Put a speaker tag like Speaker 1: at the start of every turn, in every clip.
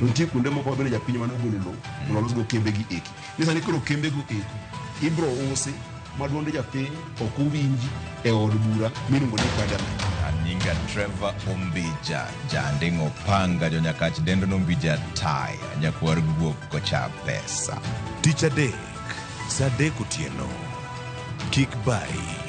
Speaker 1: to nitie kuonde moko bende japiny mano golo lowo mondo olos go kembe gi eki. Ni sani koro kembe go eko ibro usi maduonde japiny ok owinji e od bura miluongo ni parliament.
Speaker 2: Nyinga Trevor Ombija, Jandingo Panga, Jonyakach Dendo Nombija Tai, Nyakwar Guok Kocha Pesa.
Speaker 3: Tich adek, saa 3 otieno. Kik bai.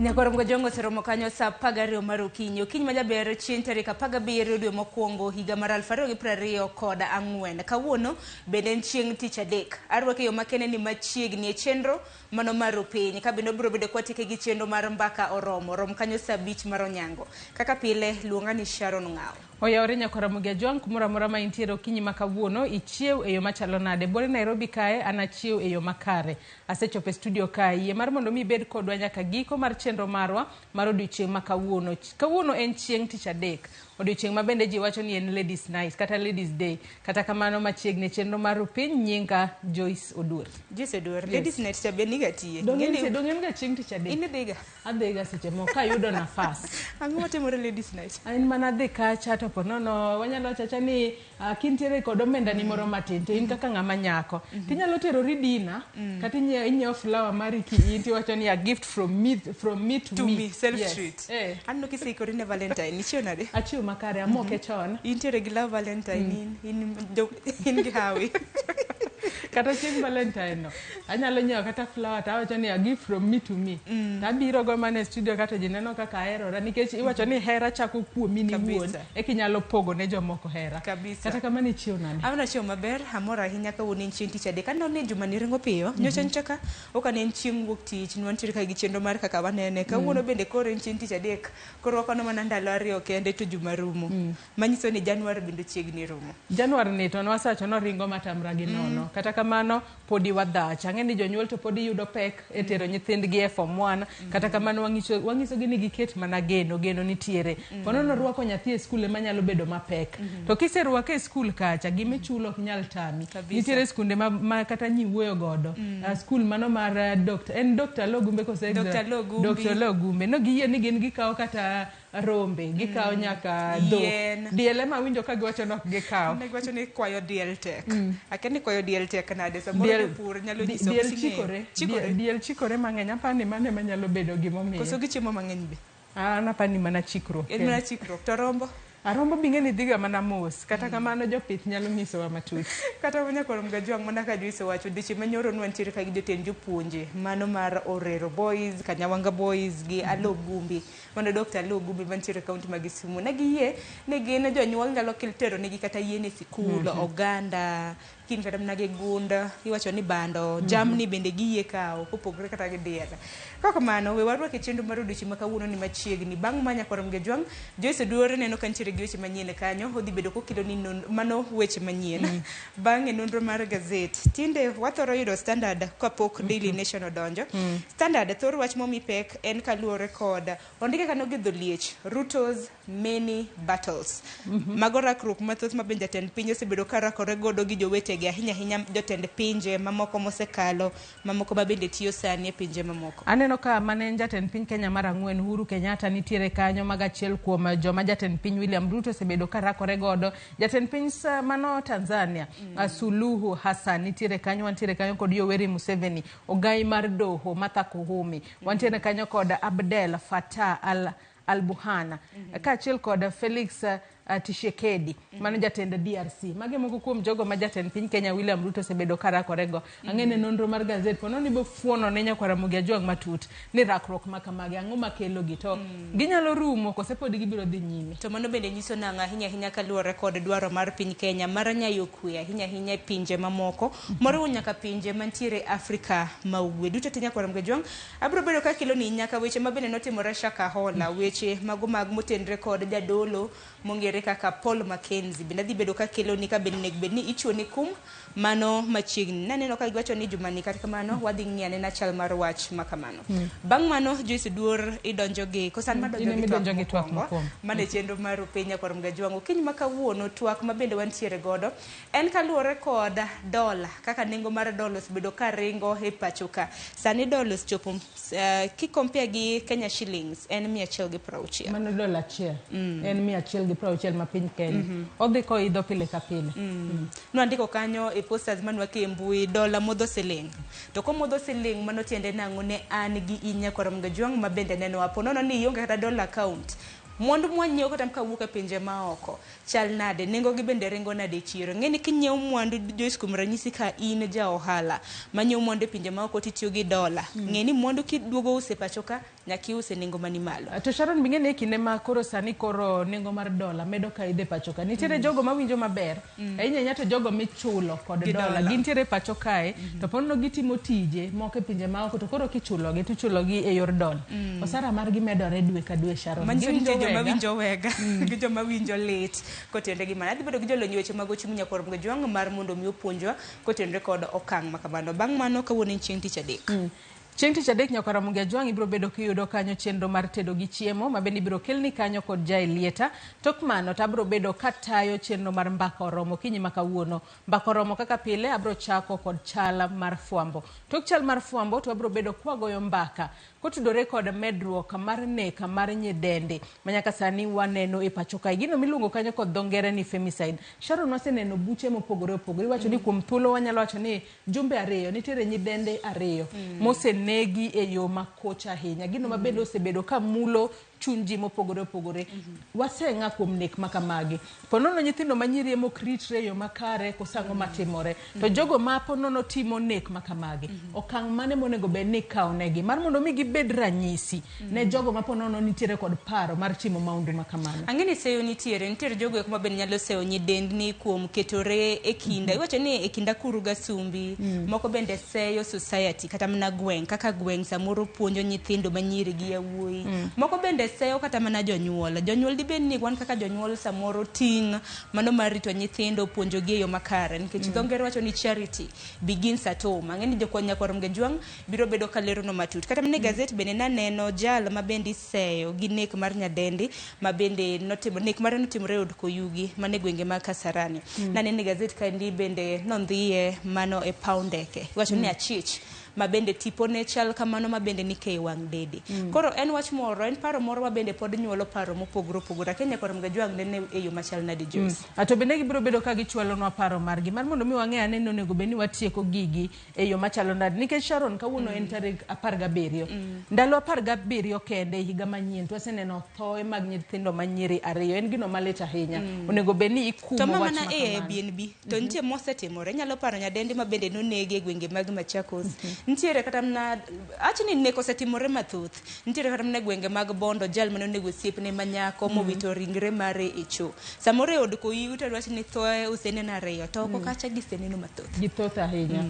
Speaker 4: Nyakoro mga jongo seromo kanyo sa 12 mar okinyi. Okinyi majaber chieng' tarik 17 dwe mokwongo higa mar 2024. Kawuono bende en chieng' tich adek. Arwake yo makene ni machiegni e chenro mano mar piny. Ka bende obiro bedo kwatike gi chenro mar mbaka oromo. Rom kanyo sa 5 mar onyango. Kaka pile luonga ni Sharon Ngao.
Speaker 5: Oyawre nyakora mugia jwang kumura mura ma intiere okinyi makawuono ichiew e yo machalo nade. Bore Nairobi kae anachiew e yo makare. Asechope studio kae. Yie mar mondo mi bed kodwa nyaka giko mar chenro marwa mar odiochieng' makawuono. Kawuono en chieng' tich adek. Odiochieng' ma bende ji wacho ni en Ladies Night kata Ladies Day. Kata kamano machiegni chenro mar piny nyinga Joyce Odur.
Speaker 4: Joyce Odur. Yes. Ladies Night cha bende niga tiye.
Speaker 5: Dongen ga chieng' tich adek.
Speaker 4: Ine dhiga.
Speaker 5: Adhiga seche moko ayudo nafas.
Speaker 4: Ang'o matimore Ladies Night?
Speaker 5: An mana dhi kacha to ponono wanyalo chacha ni kintiere kod omenda ni moro matin to in kaka ng'ama nyako. Tinyalo terori dina kata inyiewo flower mari kiinti wacho ni a gift from me to me.
Speaker 4: Self treat. An no kisikori ne Valentine. Nichio nade?
Speaker 5: Achio makare amoke chon.
Speaker 4: Intiere gi love Valentine in gi hawi.
Speaker 5: Kata chieng' Valentine no. Anyalo nyiewo kata flower ta wacho ni a gift from me to me. Tabiro go mane studio kata jineno kaka aherora nikech iwacho ni hera chako kuomi ni wuon kinyalo pogo ne jomoko hera. Kata kama ni chiew nani.
Speaker 4: Amna chiew maber amora ahinya ka wuon chieng' tich adek. Kano ne juma ni ringo piyo. Nyocha nchaka okane en chieng' wuok tich nwantiere ka gi chenro mar kaka wanene. Kawuono bende koro en chieng' tich adek. Koro okano mana ndalo 2 kende to juma rumo. Manyiso ni January bende chiegni rumo.
Speaker 5: January ni to nwasacho no ringo matamra gi nono. Kata kamano podi wadhach. Ang'eni jonyuol to podi yudo pek e tero nyithindgi e form 1. Kata kamano wang'iso gi ni giket mana geno nitiere. Ponono rwako nyathi e skul ema nyalo bedo mapek. To kiserwake e skul kacha gime chulo ok nyal tami. Nitiere skunde ma kata nyiwuoyo godo. Skul mano mar Dr. Logumbe kose
Speaker 4: Dr.
Speaker 5: Logumbe. No giyie ni gin gikawo kata rombe, gikawo nyaka diel ema winjo ka giwacho nok gikawo.
Speaker 4: Ne giwacho ni kwayo diel tek. Akeni kwayo diel tek nade samoro pur nyalo nyiso
Speaker 5: diel chikore mang'eny apani mane manyalo bedo gimomiyo.
Speaker 4: Koso gichiemo mang'eny be.
Speaker 5: Napani mana chikruok.
Speaker 4: En mana chikruok. To rombo?
Speaker 5: Arombo bingeni dhiga mana mos. Kata kamano jopith nyalo nyisowa matut.
Speaker 4: Kata nyakoro mga jwang' mana ka Joyce wacho dichi manyoro nwantiere ka gi jotend jopuonje mano mar Orero Boys, Kanyawanga Boys gi Alogumbi. Mano Dr. Alogumbi mantiere kaunti ma Kisumu. Ne giyie ne gin jonyuol nyalo tero negi kata yien e sikul, oganda, kin kata mnage gunda, iwacho ni bando, jamni bende giyie kawo kopogre kata gi diel. Kaka mano we warwake chenro mar odiochieng' makawuono ni machiegni bang' manya kwaro mga jwang' Joyce Odur neno ka ntiere gi weche manyien kanyo odhi bedo kokilo ni mano weche manyien bang' nonro mar gazet. Tinde wathoro yudo Standard kapok Daily Nation odonjo. Standard thor wach momi pek en kaluore kod ondike kano gi dholiech Ruto's many battles. Mago rakruok mathoth ma benja ten piny osebedo karakore godo gi jowete gi ahinya jotend pinje mamoko mosekalo mamoko mabende tiyo sani e pinje mamoko.
Speaker 5: Aneno ka mane jatend piny Kenya mar 4 Uhuru Kenyatta nitiere kanyo magachiel kuom joma jatend piny William Ruto osebedo karakore godo. Jatend piny mano Tanzania Suluhu Hassan nitiere kanyo, wantiere kanyo kod Yoweri Museveni, Ogai mar Doho Martha Koome, wantiere kanyo kod Abdel Fattah al-Burhan, kaachiel kod Felix Tshisekedi, mano jatend DRC. Mage moko kuom jogo ma jatend piny Kenya William Ruto osebedo karakorego. Ang'ene nonro mar gazet kono ni bofuono ne Nyakwar Ramogi Ajwang matut ni rakruok makamage ang'o makelo gi to ginyalo rumo kose pod gibiro dhi nyime.
Speaker 4: To mano bende nyiso nang'a ahinya kaluwore kod dwaro mar piny Kenya mar nyayo kwe ahinya e pinje mamoko moriwo nyaka pinje mantiere Afrika ma ugwe. Duto te Nyakwar Ramogi Ajwang abiro bedo ka kelo ni nyaka weche mabende notimore Shakahola, weche mago mag motenre kod jadolo mongere kaka Paul Mackenzie bende dhi bedo ka kelo ni ka bedni ichuoni kum mano machiegni. Naneno ka giwacho ni jumani kata kamano wadhi ng'iane na chal mar wach makamano. Bang' mano Joyce Duor idonjo gi kosan madonjo gi twak mokwongo mane chenro mar Piny Nyakwar Ramogi Ajwang. Okinyi ma kawuono twak mabende wantiere godo en kaluwore kod dola, kaka nengo mar dola osebedo ka ringo e pacho ka. Sani dola chopo kikompare gi Kenya shillings en 160.
Speaker 5: Mano dola achiel en 160 ma piny Kenya. Odhi ko idho pile ka pile.
Speaker 4: Nwandiko kanyo e posters manwake mbui dola modho siling. To ko modho siling mano tiende nang'o ne an gi in Nyakwar Ramogi Ajwang mabende neno apo nono ni ionge kata dola account. Mwandu mwanyiewo kata mkawuok e pinje maoko chal nade, nengo gi bende ringo nade chiro. Ng'eni kinyiewo mwandu Joyce kuom ranyisi ka in ja ohala manyiewo mwandu e pinje maoko titiyo gi dola. Ng'eni mwandu kiduogo use pacho ka nyaki use nengo mani malo.
Speaker 5: To Sharon bingene kinde ma koro sani koro nengo mar dola medo ka idhe pacho ka. Nitiere jogo mawinjo maber. Ahinya to jogo michulo kod dola. Gintiere pacho kae to pono gitimo tije moko e pinje maoko to koro kichulo gi tichulo gi e yor dola. Osara margi medore dwe ka dwe, Sharon.
Speaker 4: Joma winjo wega gi joma winjo lit kotende gi mana. Adhi bedo gi jolony weche mag ochumi Nyakwar Ramogi Ajwang mar mondo mi opuonjwa kotende kod okang' makamano. Bang' mano kawuono en chieng' tich adek.
Speaker 5: Chieng' tich adek Nyakwar Ramogi Ajwang ibiro bedo kiyudo kanyo chenro mar tedo gi chiemo mabende ibiro kelni kanyo kod Jaelieta. Tok mano to abiro bedo katayo chenro mar mbaka oromo kinyi ma kawuono. Mbaka oromo kaka pile abiro chako kod chal mar fwambo. Tok chal mar fwambo to abiro bedo kwagoyo mbaka kotudore kod medruok mar nek mar nyidende manyaka sani waneno e pacho kae. Gino miluongo kanyo kod dho ngere ni femicide. Sharon waseneno buche mopogore opogore. Wacho ni kuom thuolo wanyalo wacho ni jumbe 2 nitiere nyidende 2 mosenegi e yo makocha ahinya. Gino mabende osebedo ka mulo chunji mopogore opogore. Waseng'a kuom nek makamagi. Ponono nyithindo manyiri mokritre yo makare kosango matimore. To jogo ma ponono timo nek makamagi. Okang' mane monego bed ni kaonegi mar mondo mi gibed ranyisi ne jogo ma ponono nitiere kod paro mar timo maundu makamano.
Speaker 4: Ang'eni seyo nitiere jogo kuma bende nyalo seyo nyidendni kuom ketore e kinda. Iwacho ni e kinda kuru gasumbi. Moko bende seyo society kata mana gweng' kaka gweng' samoro puonjo nyithindo manyiri gi yawuoyi. Moko bende seyo kata mana jonyuol. Jonyuol di bende ni wan kaka jonyuol samoro ting' mano mar rito nyithindo puonjo gi e yo makare. Nikech dho ngere wacho ni charity begins at home. Ang'eni Nyakwar Ramogi Ajwang biro bedo kalero no matut. Kata mana gazet bende naneno jal mabende seyo gi nek mar nyadendi mabende notimo nek mare notimore od Koyugi mane gwenge ma Kasarani. Naneno gazet kandi bende nondhiye mano e paundeke. Wacho ni achich mabende tipone chal kamano mabende nike wang' dede. Koro en wach moro, en paro moro mabende pod nyuolo paro mopogore opogore. Kenya Nyakwar Ramogi Ajwang nene e yo machal nade Joyce.
Speaker 5: Ato bende gibiro bedo ka gichwalonwa paro margi mar mondo mi wang'e aneno nego beni watieko gigi e yo machalo nade. Nikech Sharon kawuono en tarik 17. Ndalo 17 kende higa manyien to waseneno thoe mag nyithindo manyiri 2. En gino malit ahinya. Onego beni ikumo wach makamano.
Speaker 4: To mana e BNB to nitie mosetimore. Nyalo paro nyadendi mabende nonege e gwenge mag Machakos. Nitiere kata mna achini neko setimore mathoth. Nitiere kata mna gwenge mag Bondo jal mane onego osiepne manyako mowito ringre mare e cho. Samoro e od Koyugi to wach ni thoe useneno 2 to oko kacha giseneno mathoth.
Speaker 5: Githoth ahinya.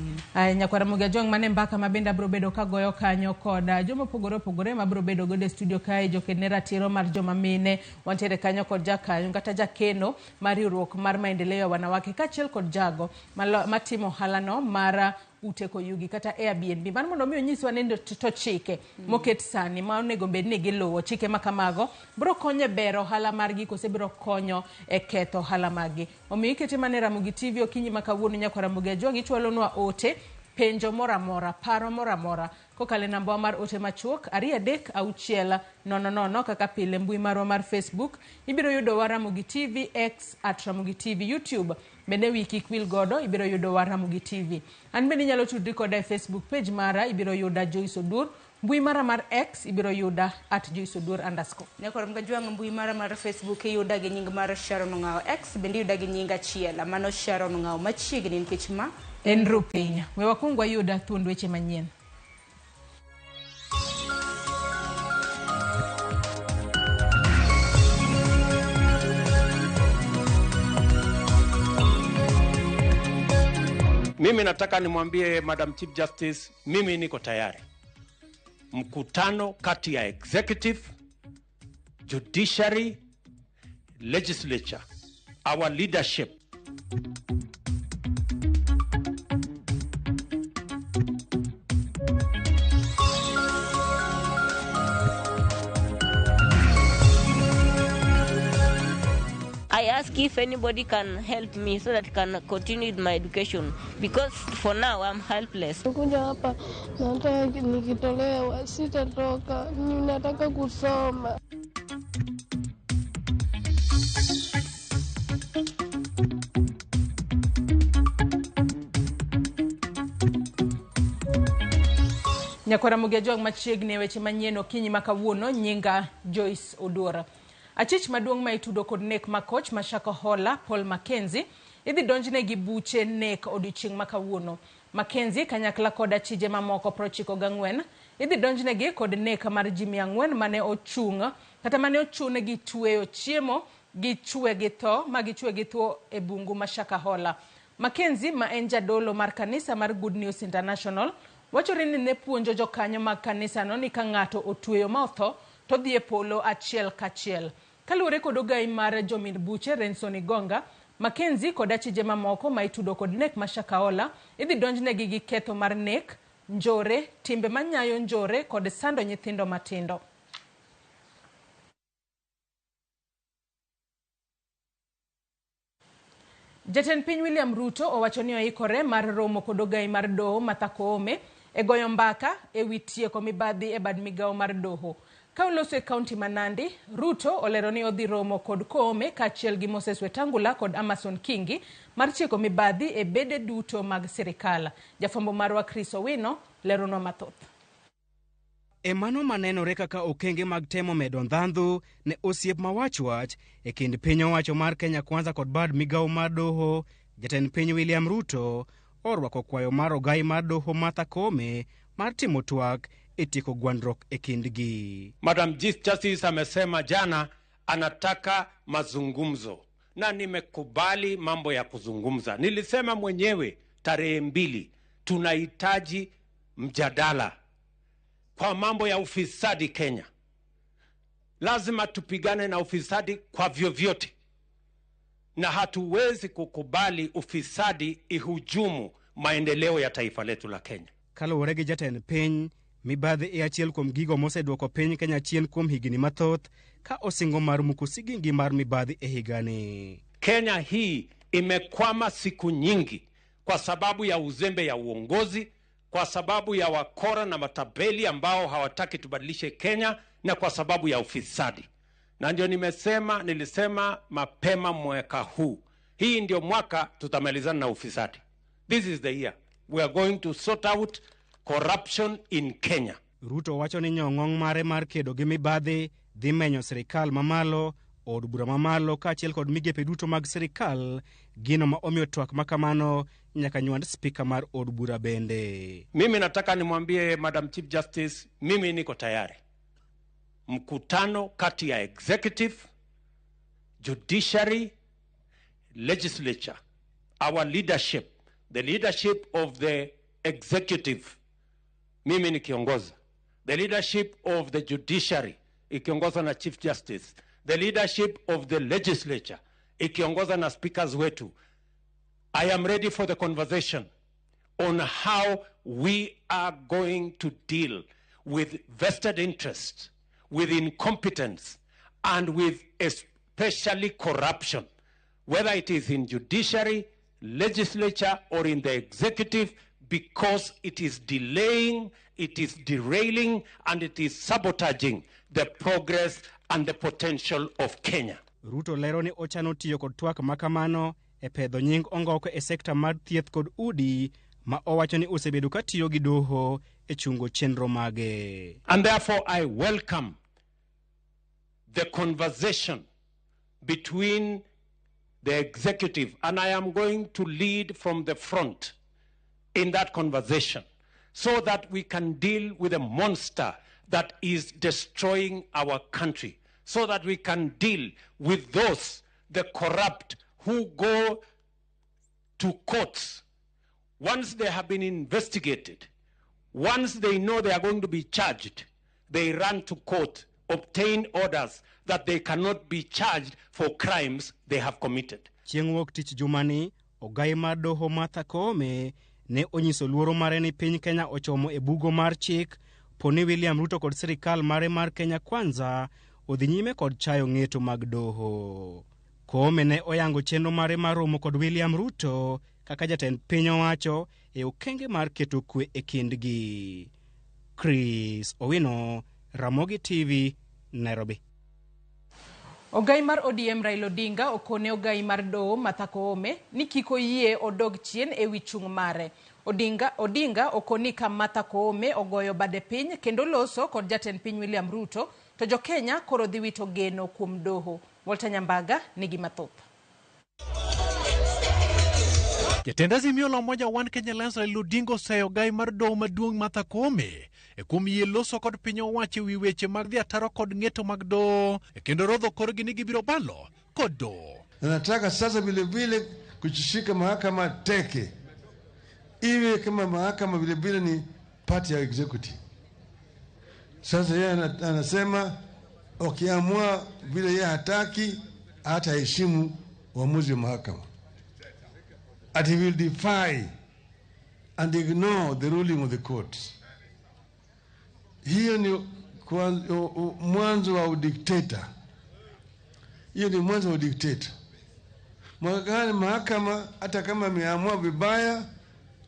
Speaker 5: Nyakwar Ramogi Ajwang mane mbaka mabende abiro bedo ka goyo kanyo kod joma opogore opogore mabiro bedo godo e studio kae jokene ratiro mar joma mine wantiere kanyo kod jakanyo kata jakeno mar riwruok mar maendeleo ya wanawake kaachiel kod jago matimo halano mar ute koyugi kata Airbnb. Mano mondo miyo nyiswa ni to chike moket sani ma onego bed ni giluwo chike makamago bro konyo bero ohala margi kose bro konyo e ketho ohala margi. Omiyo ikete mane Ramogi TV okinyi makawuono nyaka Ramogi Ajwang ichwalonwa ote penjo moramora, paro moramora kokale namba mar ote machuok 236000 kaka pile mbui marwa mar Facebook ibiro yudo wa Ramogi TV X @Ramogi TV YouTube bende wiki kwil godo ibiro yudo wa Ramogi TV. An bende nyalo tudri koda Facebook page mara ibiro yuda Joyce Odur, mbui mara mar X ibiro yuda @JoyceOdur_.
Speaker 4: Nyako Ramogi Ajwang mbui mara mar Facebook yuda gi nying mar Sharon Ngao X bende yuda gi nying achiel mano Sharon Ngao machiegni nikech ma
Speaker 5: en rupinya. We wakungwa yuda thuond weche manyien.
Speaker 6: Mimi nataka nimwambie Madam Chief Justice, mimi niko tayari. Mkutano kati ya executive, judiciary, legislature, our leadership.
Speaker 7: I ask if anybody can help me so that I can continue with my education because for now I'm helpless.
Speaker 8: Kuja hapa nataka nikitolewa sitatoka, ninataka kusoma.
Speaker 5: Nyako Ramogi Ajwang machiegni weche manyien okinyi makawuono nyinga Joyce Odur. Achich maduong' ma itudo kod nek makoch Mashaka Hola Paul Mackenzie idhi donjne gi buche nek odiochieng' makawuono. Mackenzie kanyakla kod achije mamoko 94 idhi donjne gi kod nek mar ji 400 mane ochung' kata mane ochune gi tweyo chiemo gi chwe gi tho ma gi chwe gi tho e bungu Mashaka Hola. Mackenzie ma en jadolo mar kanisa mar Good News International wachore ni ne puonjo jokanyo mag kanisa no ni ka ng'ato otweyo ma otho to dhi e polo achiel kachiel. Kaluwore kod ogai mar jomin buche Renson Igonga, Mackenzie kod achije mamoko ma itudo kod nek Mashaka Hola idhi donjnegi gi ketho mar nek, njore, timbe manyayo njore kod sando nyithindo matindo. Jatend piny William Ruto owacho ni oikore mar romo kod ogai mar doho Martha Koome e goyo mbaka e wi tieko mibadhi e bad migawo mar doho. Ka oloso e kaunti ma Nandi, Ruto olero ni odhi romo kod Koome kaachiel gi Moses Wetangula kod Amason Kingi mar tieko mibadhi e bede duto mag sirikal. Jafwambo marwa Chris Owino leronwa mathoth.
Speaker 9: E mano manenore kaka okenge mag temo medo ndhandhu ne osiep mawach e kind piny owacho mar Kenya Kwanza kod bad migawo mar doho, jatend piny William Ruto orwako kwayo mar ogai mar doho Martha Koome mar timo twak e tieko gwandruok e kindgi.
Speaker 6: Madam Chief Justice amesema jana anataka mazungumzo na nimekubali mambo ya kuzungumza. Nilisema mwenyewe tarehe 2 tunahitaji mjadala kwa mambo ya ufisadi Kenya. Lazima tupigane na ufisadi kwa vyovyote, na hatuwezi kukubali ufisadi ihujumu maendeleo ya taifa letu la Kenya.
Speaker 9: Kaluwore gi jatend piny, mibadhi e achiel kuom gigo moseduoko piny Kenya chien kuom higni mathoth ka osingo mar muko sigingi mar mibadhi e higani.
Speaker 6: Kenya hii imekwama siku nyingi kwa sababu ya uzembe ya uongozi, kwa sababu ya wakora na matabeli ambao hawataki tubadilishe Kenya, na kwa sababu ya ufisadi. Na ndio nilisema mapema mwaka huu, hii ndio mwaka tutamalizana na ufisadi. This is the year we are going to sort out corruption in Kenya.
Speaker 9: Ruto wacho ni nyong'ong mare mar kedo gi mibadhi dhi menyo sirikal mamalo, od bura mamalo kaachiel kod migepe duto mag sirikal, gino ma omiyo twak makamano nyaka nywand spika mar od bura bende.
Speaker 6: Mimi nataka nimwambie Madam Chief Justice, mimi niko tayari. Mkutano kati ya executive, judiciary, legislature, our leadership, the leadership of the executive, mimi nikiongoza, the leadership of the judiciary ikiongozwa na Chief Justice, the leadership of the legislature ikiongozwa na speakers wetu. I am ready for the conversation. on how we are going to deal with vested interest, with incompetence, and with especially corruption, whether it is in judiciary, legislature, or in the executive, because it is delaying, it is derailing, and it is sabotaging the progress and the potential of Kenya.
Speaker 9: Ruto lero ni ochano tiyo kod twak makamano e pedho nying ongoko e sekta mar thieth kod udi ma owacho ni osebedo ka tiyo gi doho e chungo chenro mage.
Speaker 6: And therefore I welcome the conversation between the executive, and I am going to lead from the front in that conversation so that we can deal with a monster that is destroying our country, so that we can deal with those, the corrupt, who go to courts. Once they have been investigated, once they know they are going to be charged, they run to court, obtain orders that they cannot be charged for crimes they have committed.
Speaker 9: Chieng' wuok tich jumani, ogai mar doho Martha Koome ne onyiso luoro mare ni piny Kenya ochomo e bugo mar chik poni William Ruto kod sirikal mare mar Kenya Kwanza odhi nyime kod chayo ng'eto mag doho. Koome ne oyango chenro mare mar romo kod William Ruto kaka jatend piny owacho e okenge mar keto kwe e kindgi. Chris Owino, Ramogi TV, Nairobi.
Speaker 5: Ogai mar ODM Raila Odinga okone ogai mar doho Martha Koome ni kiko yie odog chien e wi chung' mare. Odinga okoni ka Martha Koome ogoyo bade piny kendo loso kod jatend piny William Ruto, to jo Kenya koro dhi wito geno kuom doho. Walter Nyambaga nigi mathoth.
Speaker 10: Jatend Azimio la Umoja One Kenya Alliance Raila Odinga oseyo ogai mar doho maduong' Martha Koome e kuom yie loso kod piny owacho wi weche mag dhi ataro kod ng'eto mag doho kendo rodho korgi ni gibiro balo kod doho.
Speaker 11: Nataka sasa vile vile kuchishika mahakama teke iwe kama mahakama vile vile ni party ya executive. Sasa yeye anasema ukiamua vile yeye hataki hata heshimu uamuzi wa mahakama. And he will defy and ignore the ruling of the courts. Hiyo ni mwanzo wa udikteta. Hiyo ni mwanzo wa udikteta. Mahakama hata kama ameamua vibaya,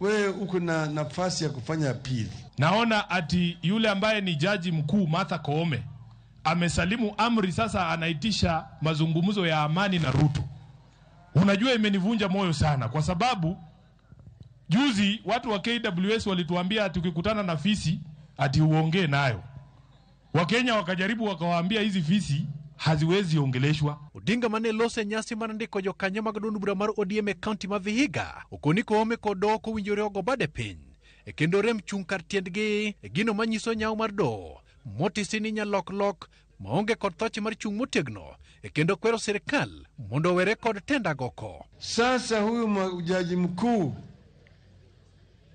Speaker 11: wewe uko na nafasi ya kufanya apili.
Speaker 12: Naona ati yule ambaye ni jaji mkuu Martha Koome amesalimu amri, sasa anaitisha mazungumzo ya amani na Ruto. Unajua imenivunja moyo sana, kwa sababu juzi watu wa KWS walituambia tukikutana na fisi ati uongee nayo. Wakenya wakajaribu wakawaambia hizi fisi haziwezi ongeleshwa.
Speaker 10: Odinga mane lose nyasi manandiko jokanyo mag duond bura mar ODM e kaunti ma Vihiga okoni Koome kod doho kowinjore ogo bade piny e kendo rem chung' kar tiendgi e gino manyiso nyaw mar doho motisi ni nyalok maonge kod thoche mar chung' motegno e kendo kwero sirikal mondo were kod tenda goko.
Speaker 11: Sasa huyu jaji mkuu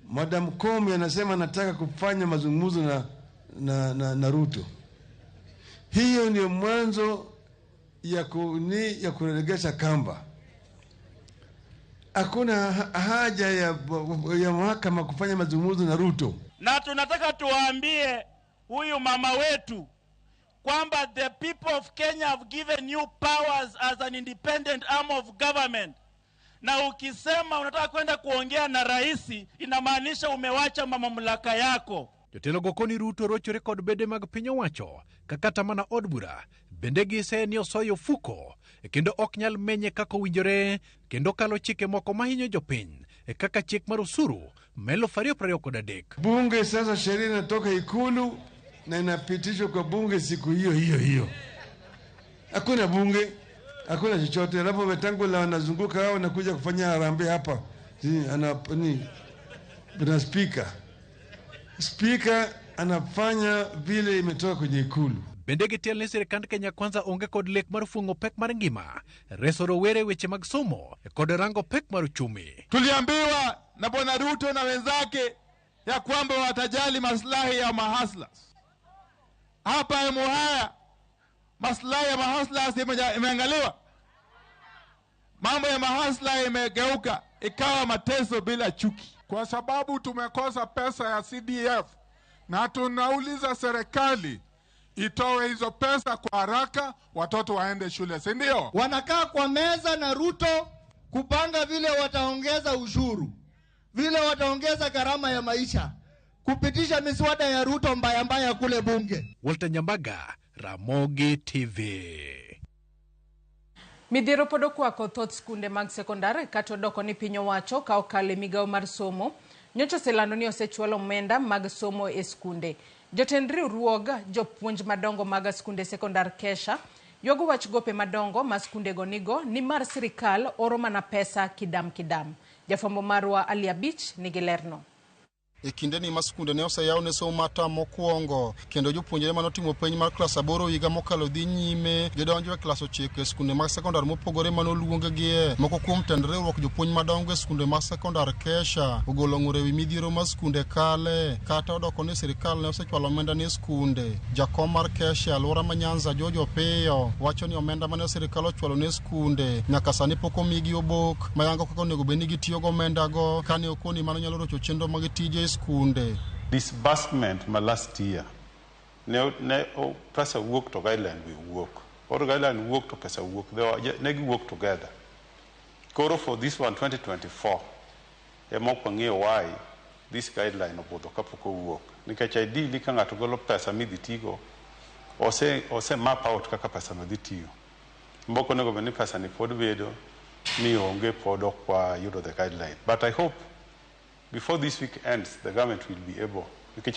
Speaker 11: Madam Koome anasema anataka kufanya mazungumzo na Ruto. Hiyo ndio mwanzo ya kuregesha kamba. Hakuna haja ya mahakama kufanya mazungumzo na Ruto.
Speaker 13: Na tunataka tuwaambie huyu mama wetu kwamba the people of Kenya have given you powers as an independent arm of government. Na ukisema unataka kwenda kuongea na rais, inamaanisha umewacha mamlaka yako.
Speaker 10: Jotelo gokoni Ruto rochore kod bede mag piny owacho kaka mana od bura bende gise ni osoyo fuko kendo ok nyal menye kako winjore kendo kalo chike moko mahinyo jopiny kaka chik mar usuru melo 2023.
Speaker 11: Bunge sasa sheria inatoka Ikulu na inapitishwa kwa bunge siku hiyo. Hakuna bunge, hakuna chochote. Alafu Wetangula wanazunguka hao na kuja kufanya harambee hapa. Kuna Speaker anafanya vile imetoka kwenye Ikulu.
Speaker 10: Bende gitel ni sirikand Kenya Kwanza onge kod lek mar fungo pek mar ngima, reso rowere weche mag somo kod rango pek mar uchumi.
Speaker 12: Tuliambiwa na Bwana Ruto na wenzake ya kwamba watajali maslahi ya mahaslas. Hapa Muhaya maslahi ya mahaslas imeangaliwa. Mambo ya mahaslas imegeuka ikawa mateso bila chuki.
Speaker 14: kwa sababu tumekosa pesa ya CDF, na tunauliza serikali itoe hizo pesa kwa haraka, watoto waende shule, si ndio?
Speaker 15: Wanakaa kwa meza na Ruto kupanga vile wataongeza ushuru, vile wataongeza gharama ya maisha, kupitisha miswada ya Ruto mbaya mbaya kule bunge.
Speaker 10: Walter Nyambaga, Ramogi TV.
Speaker 5: Midhiero pod okwako thoth skunde mag sekondar kata doko ni piny owacho ka okale migao mar somo. Nyocha oselando ni osechwalo omenda mag somo e skunde. Jotend riwruog jopuonj madongo mag skunde sekondar Kesha yogo wach gope madongo ma skunde gonigo ni mar sirikal oro mana pesa kidam kidam. Jafwambo marwa Ali Abich nigi lerno.
Speaker 16: E kinde ni maskunde ne oseyaw ne somo mata mokwongo kendo jopuonjre manotimo penj mar klas 8 higa mokalo dhi nyime gidonjo e klas 9 e skunde mag sekondar mopogore manoluongie. Moko kuom tend riwruok jopuonj madongo e skunde mag sekondar Kesha ogolo ng'ur ewi midhiero ma skunde kale kata odoko ni sirikal ne osechwalo omenda ne skunde. Jakom mar Kesha alwora ma Nyanza George Opiyo wacho ni omenda mane sirikal ochwalo ne skunde nyaka sani pok omigi obok mayango kaka onego bed ni gitiyo go omenda go kane okoni mano nyalo rocho chenro mag tije skunde.
Speaker 17: Disbursement ma last year ne pesa work to guideline we work or guideline work to pesa work they work together. Koro for this one 2024 moko ng'eyo why this guideline obudho kapok owuok nikech ideally ka ng'ato golo pesa midhi tigo ose map out kaka pesa no dhi tiyo. Mboko nego beni pesa ni pod bedo mi onge pod okwa yudo the guideline, but I hope before this week ends, the government will be able, they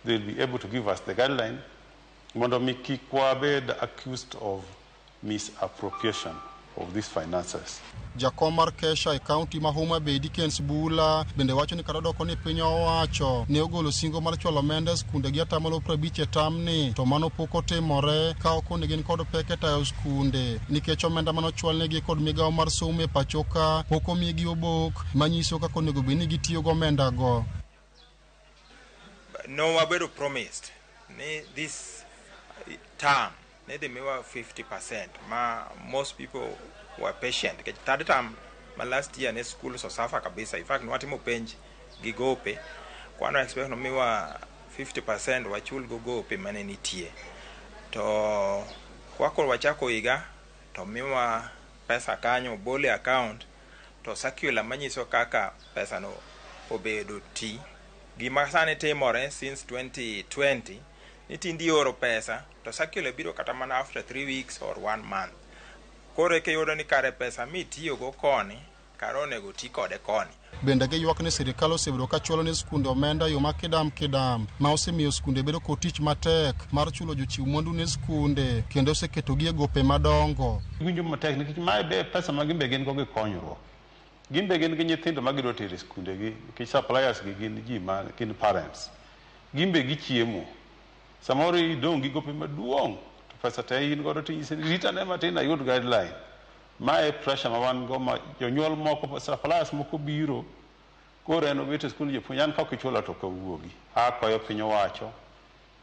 Speaker 17: will be able to give us the guideline. Mondo miki kwa bed accused of misappropriation of these finances.
Speaker 16: Jakom mar Kesha e kaunti ma Homa Bay Dickens Bula bende wacho ni kata doko ni piny owacho ne ogolo singo mar chwalo omenda skunde gi atamalo 50 e tamni to mano pok otimore ka ok ne gin kod pek e tayo skunde nikech omenda mano chwalnegi kod migao mar somo e pachoka pok omigi obok manyiso kaka onego bed ni gitiyo go omenda go.
Speaker 18: No wabedo promised this term they may 50%. Most people were patient. Third term, last year, school so suffer kabisa. In fact, nwatimo penj gigope. Kwano expect no miwa 50% wachul gogope mane nitie. To kwako wachako iga to miwa pesa kanyo bole account to circular manyiso kaka pesa no obedo ti. Gima sane timore since 2020 nitindi oro pesa to circular biro kata mana after 3 weeks or 1 month. Kore ke yodo ni kare pesa mitiyo go koni karone go ti kode koni.
Speaker 16: Bende ge ywak ne sirikal osebedo ka chwalo ne skunde omenda yo makidam ma osemiyo skunde bedo kotich matek mar chulo jochiw mwandu ne skunde kendo oseketogi e gope madongo.
Speaker 17: Winjo matek nikech mae be pesa ma gimbe gin go gi konyruok. Gimbe gin gi nyithindo ma gidwa tero skunde gi nikech suppliers gi gin ji ma gin parents. Gimbe gi chiemo. Samoro idong gi gope maduong' to pesa te in godo to rita ne matin ayud guideline. Mae pressure ma wan go ma jonyuol moko suppliers moko biro koro en obet e skul jopuonj an kaka ichulo to kawuogi. Akwayo piny owacho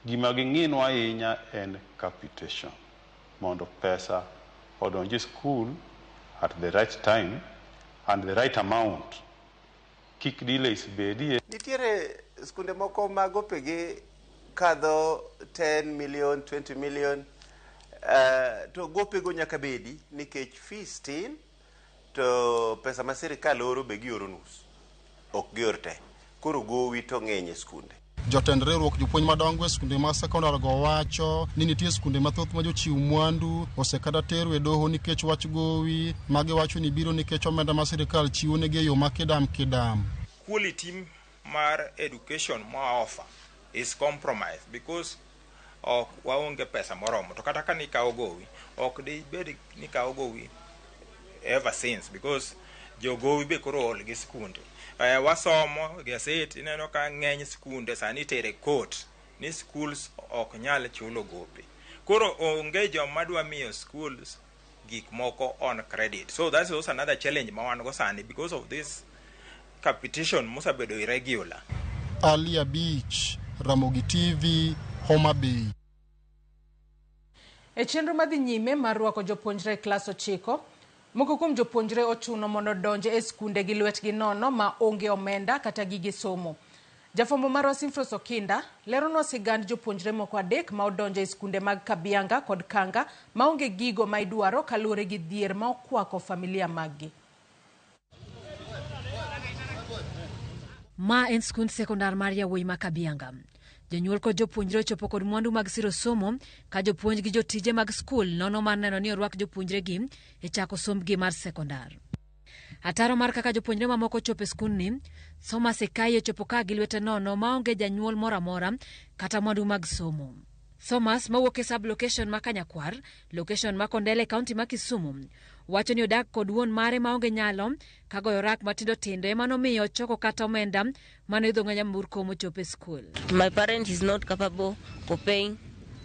Speaker 17: gima ging'inwa ahinya en capitation mondo pesa odonji skul at the right time and the right amount. Kik delays bedie.
Speaker 19: Nitiere skunde moko ma gopegi kadho 10 million 20 million to gopego nyaka bedi nikech fees tin to pesa ma sirikal oro be gioro nus ok gior te koro gowi to ng'eny e skunde.
Speaker 16: Jotend riwruok jopuonj madongo e skunde ma sekondar go wacho ni nitie skunde mathoth ma jochiw mwandu osekada tero e doho nikech wach gowi ma giwacho ni biro nikech omenda ma sirikal chiwo negi e yo makidam.
Speaker 18: Quality mar education ma offer is compromised because ok waonge pesa moromo to kata ka nikawo gowi ok de bed nikawo gowi ever since because jogowi be koro ol gi skunde. Wasomo gaset ineno ka ng'eny skunde sani tere court ni schools ok nyal chulo gope. Koro onge joma dwa miyo schools gik moko on credit. So that's also another challenge ma wan go sani because of this competition mosabedo irregular.
Speaker 16: Alia Beach, Ramogi TV, Homa Bay.
Speaker 5: E chenro madhi nyime mar rwako jopuonjre klas 9 Moko kuom jopuonjre ochuno mondo donje e skunde gi lwetgi nono ma onge omenda kata gige somo. Jafombo mar Simfros Okinda leronwa sigand jopuonjre moko adek ma odonje e skunde mag Kabianga kod Kanga ma onge gigo ma idwaro kaluwore gi dhier ma okwako familia maggi.
Speaker 20: Ma en skund sekondar mar yawuoyi ma Kabianga. Jonyuol kod jopuonjre ochopo kod mwandu mag siro somo ka jopuonj gi jotije mag skul nono mar neno ni orwak jopuonjre gi e chako sombgi mar sekondar. Ataro mar kaka jopuonjre mamoko chopo e skundni, Thomas Ekai ochopo ka gi lwete nono ma onge janyuol moro amora kata mwandu mag somo. Thomas mawuok e sub location ma Kanyakwar, location ma Kondele kaunti ma Kisumu, wacho ni odak kod wuon mare ma onge nyalo ka goyo rak matindo tindo ema nomiyo choko kata omenda mano idho ng'anya mburko mochopo e skul.
Speaker 7: My parent is not capable for paying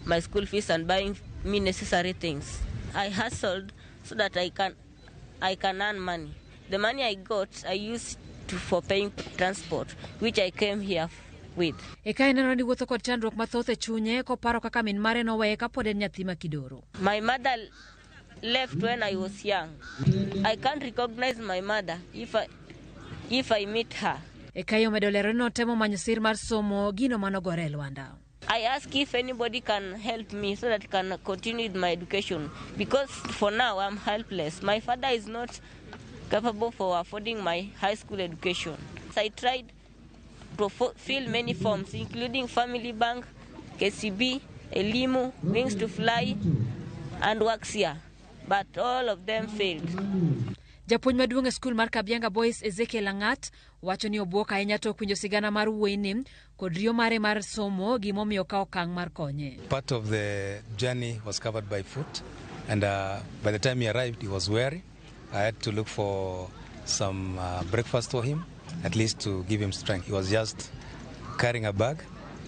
Speaker 7: my school fees and buying me necessary things. I hustled so that I can earn money. The money I got, I used for paying transport, which I came here with.
Speaker 20: Ekai neno ni wuotho kod chandruok mathoth e chunye koparo kaka min mare noweye kapod en nyathi ma kidoro.
Speaker 7: My mother left when I was young. I can't recognize my mother if I meet her.
Speaker 20: Ekai omedo lero ni otemo manyo sir mar somo gino manogore e lwanda.
Speaker 7: I ask if anybody can help me so that I can continue with my education, because for now I'm helpless. My father is not capable for affording my high school education. I tried to fill many forms, including Family Bank, KCB, Elimu, Wings to Fly, and Waxia, but all of them failed.
Speaker 20: Japuonj maduong' e skul mar Kabianga Boys Ezekiel Langat wacho ni obuok ahinya tok winjo sigana mar wuoyini kod riyo mare mar somo gimomiyo ka okang' mar konye.
Speaker 21: Part of the journey was covered by foot, and by the time he arrived he was weary. I had to look for some breakfast for him, at least to give him strength. He was just carrying a bag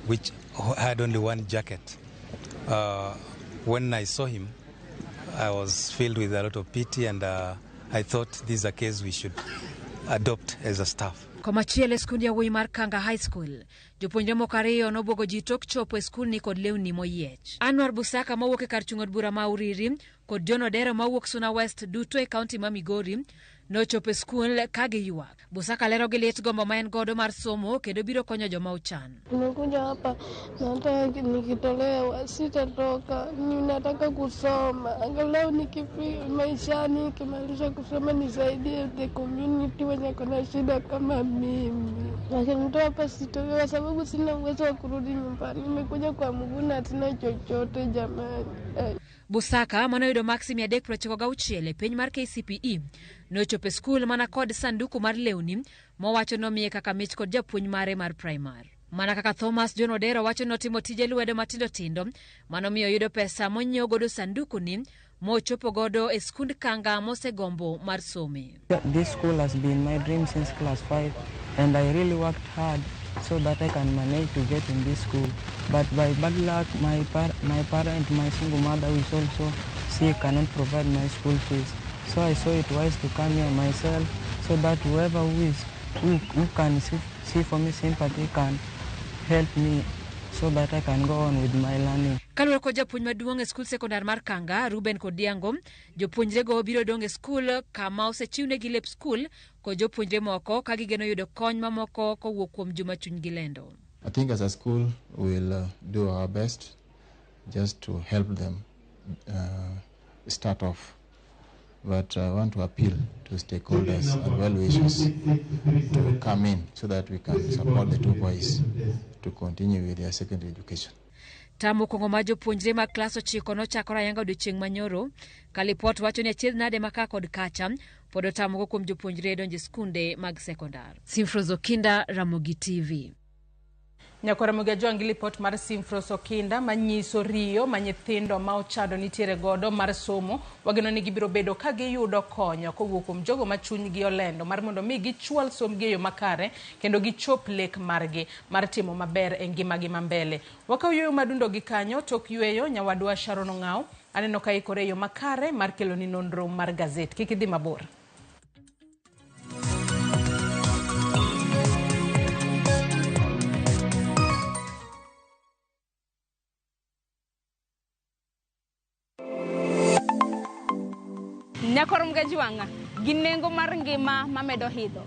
Speaker 21: which had only one jacket. When I saw him, I was filled with a lot of pity, and I thought this is a case we should adopt as a staff.
Speaker 20: Komachiel e skund yawuoyi mar Kanga High School, jopuonjre moko ariyo nobuogo ji tok chopo e skul ni kod lewni moyiech. Anwar Busaka mawuok e kar chung od bura ma Uriri kod John Odero mawuok Suna West duto e kaunti ma Migori nochopo e skul ka giywak. Busaka lero gi lit gombo ma en godo mar somo kendo biro konyo joma ochan.
Speaker 8: Nimekuja hapa nataka nikitolewa sitatoka, ninataka kusoma angalau nikifika maishani, nikimaliza kusoma nisaidie the community wenye kuna shida kama mimi. Wakinitoa hapa sitoki kwa sababu sina uwezo wa kurudi nyumbani. Nimekuja kwa mguu na sina chochote jamani.
Speaker 20: Busaka manoyudo maksi 396 e piny mar KCPE nochopo e skul mana kod sanduku mar lewni mowacho nomiye kaka mich kod japuonj mare mar primar. Mana kaka Thomas John Odero wacho notimo tije lwedo matindo tindo manomiyo yudo pesa monyiewo godo sanduku ni mochopo godo e skund Kanga mosegombo mar some.
Speaker 22: This school has been my dream since class 5, and I really worked hard so that I can manage to get in this school. But by bad luck, my parent, my single mother, who is also sick, cannot provide my school fees. So I saw it wise to come here myself, so that whoever who can see for me sympathy can help me, so that I can go on with my learning.
Speaker 20: Kaluwore kod japuonj maduong' e skul sekondar mar Kanga, Ruben Kodiango, jopuonjre go biro dong' e skul kama osechiwnegi lep skul kod jopuonjre moko ka gigeno yudo kony mamoko kowuok kuom joma chunygi lendo.
Speaker 23: I think as a school we'll do our best just to help them start off. But I want to appeal to stakeholders and well-wishers to come in so that we can support the two boys to continue with their secondary education.
Speaker 20: Tamo kongo ma jopuonjre mag klas 9 nochakore ayanga odiochieng' manyoro ka lipot wacho ni achiedh nade maka kod kacha pod otamogo kuom jopuonjre donjo e skunde mag sekondar. Simfros Okinda, Ramogi TV.
Speaker 5: Nyakora Ramogi joangi lipot mar Simfros Okinda manyiso riyo ma nyithindo ma ochado nitiere godo mar somo. Wageno ni gibiro bedo ka giyudo konyo kowuok kuom jogo ma chunygi olendo mar mondo mi gichwal somgi e yo makare kendo gichop lek margi mar timo maber e ngimagi mambele. Wakaw yueyo madundo gi kanyo tok yueyo nyawadwa Sharon Ong'aw aneno ka ikore e yo makare mar kelo ni nonro mar gazet. Kik idhi mabor.
Speaker 1: Nyakorom gajwanga ginengo mar ngima mamedo hidho.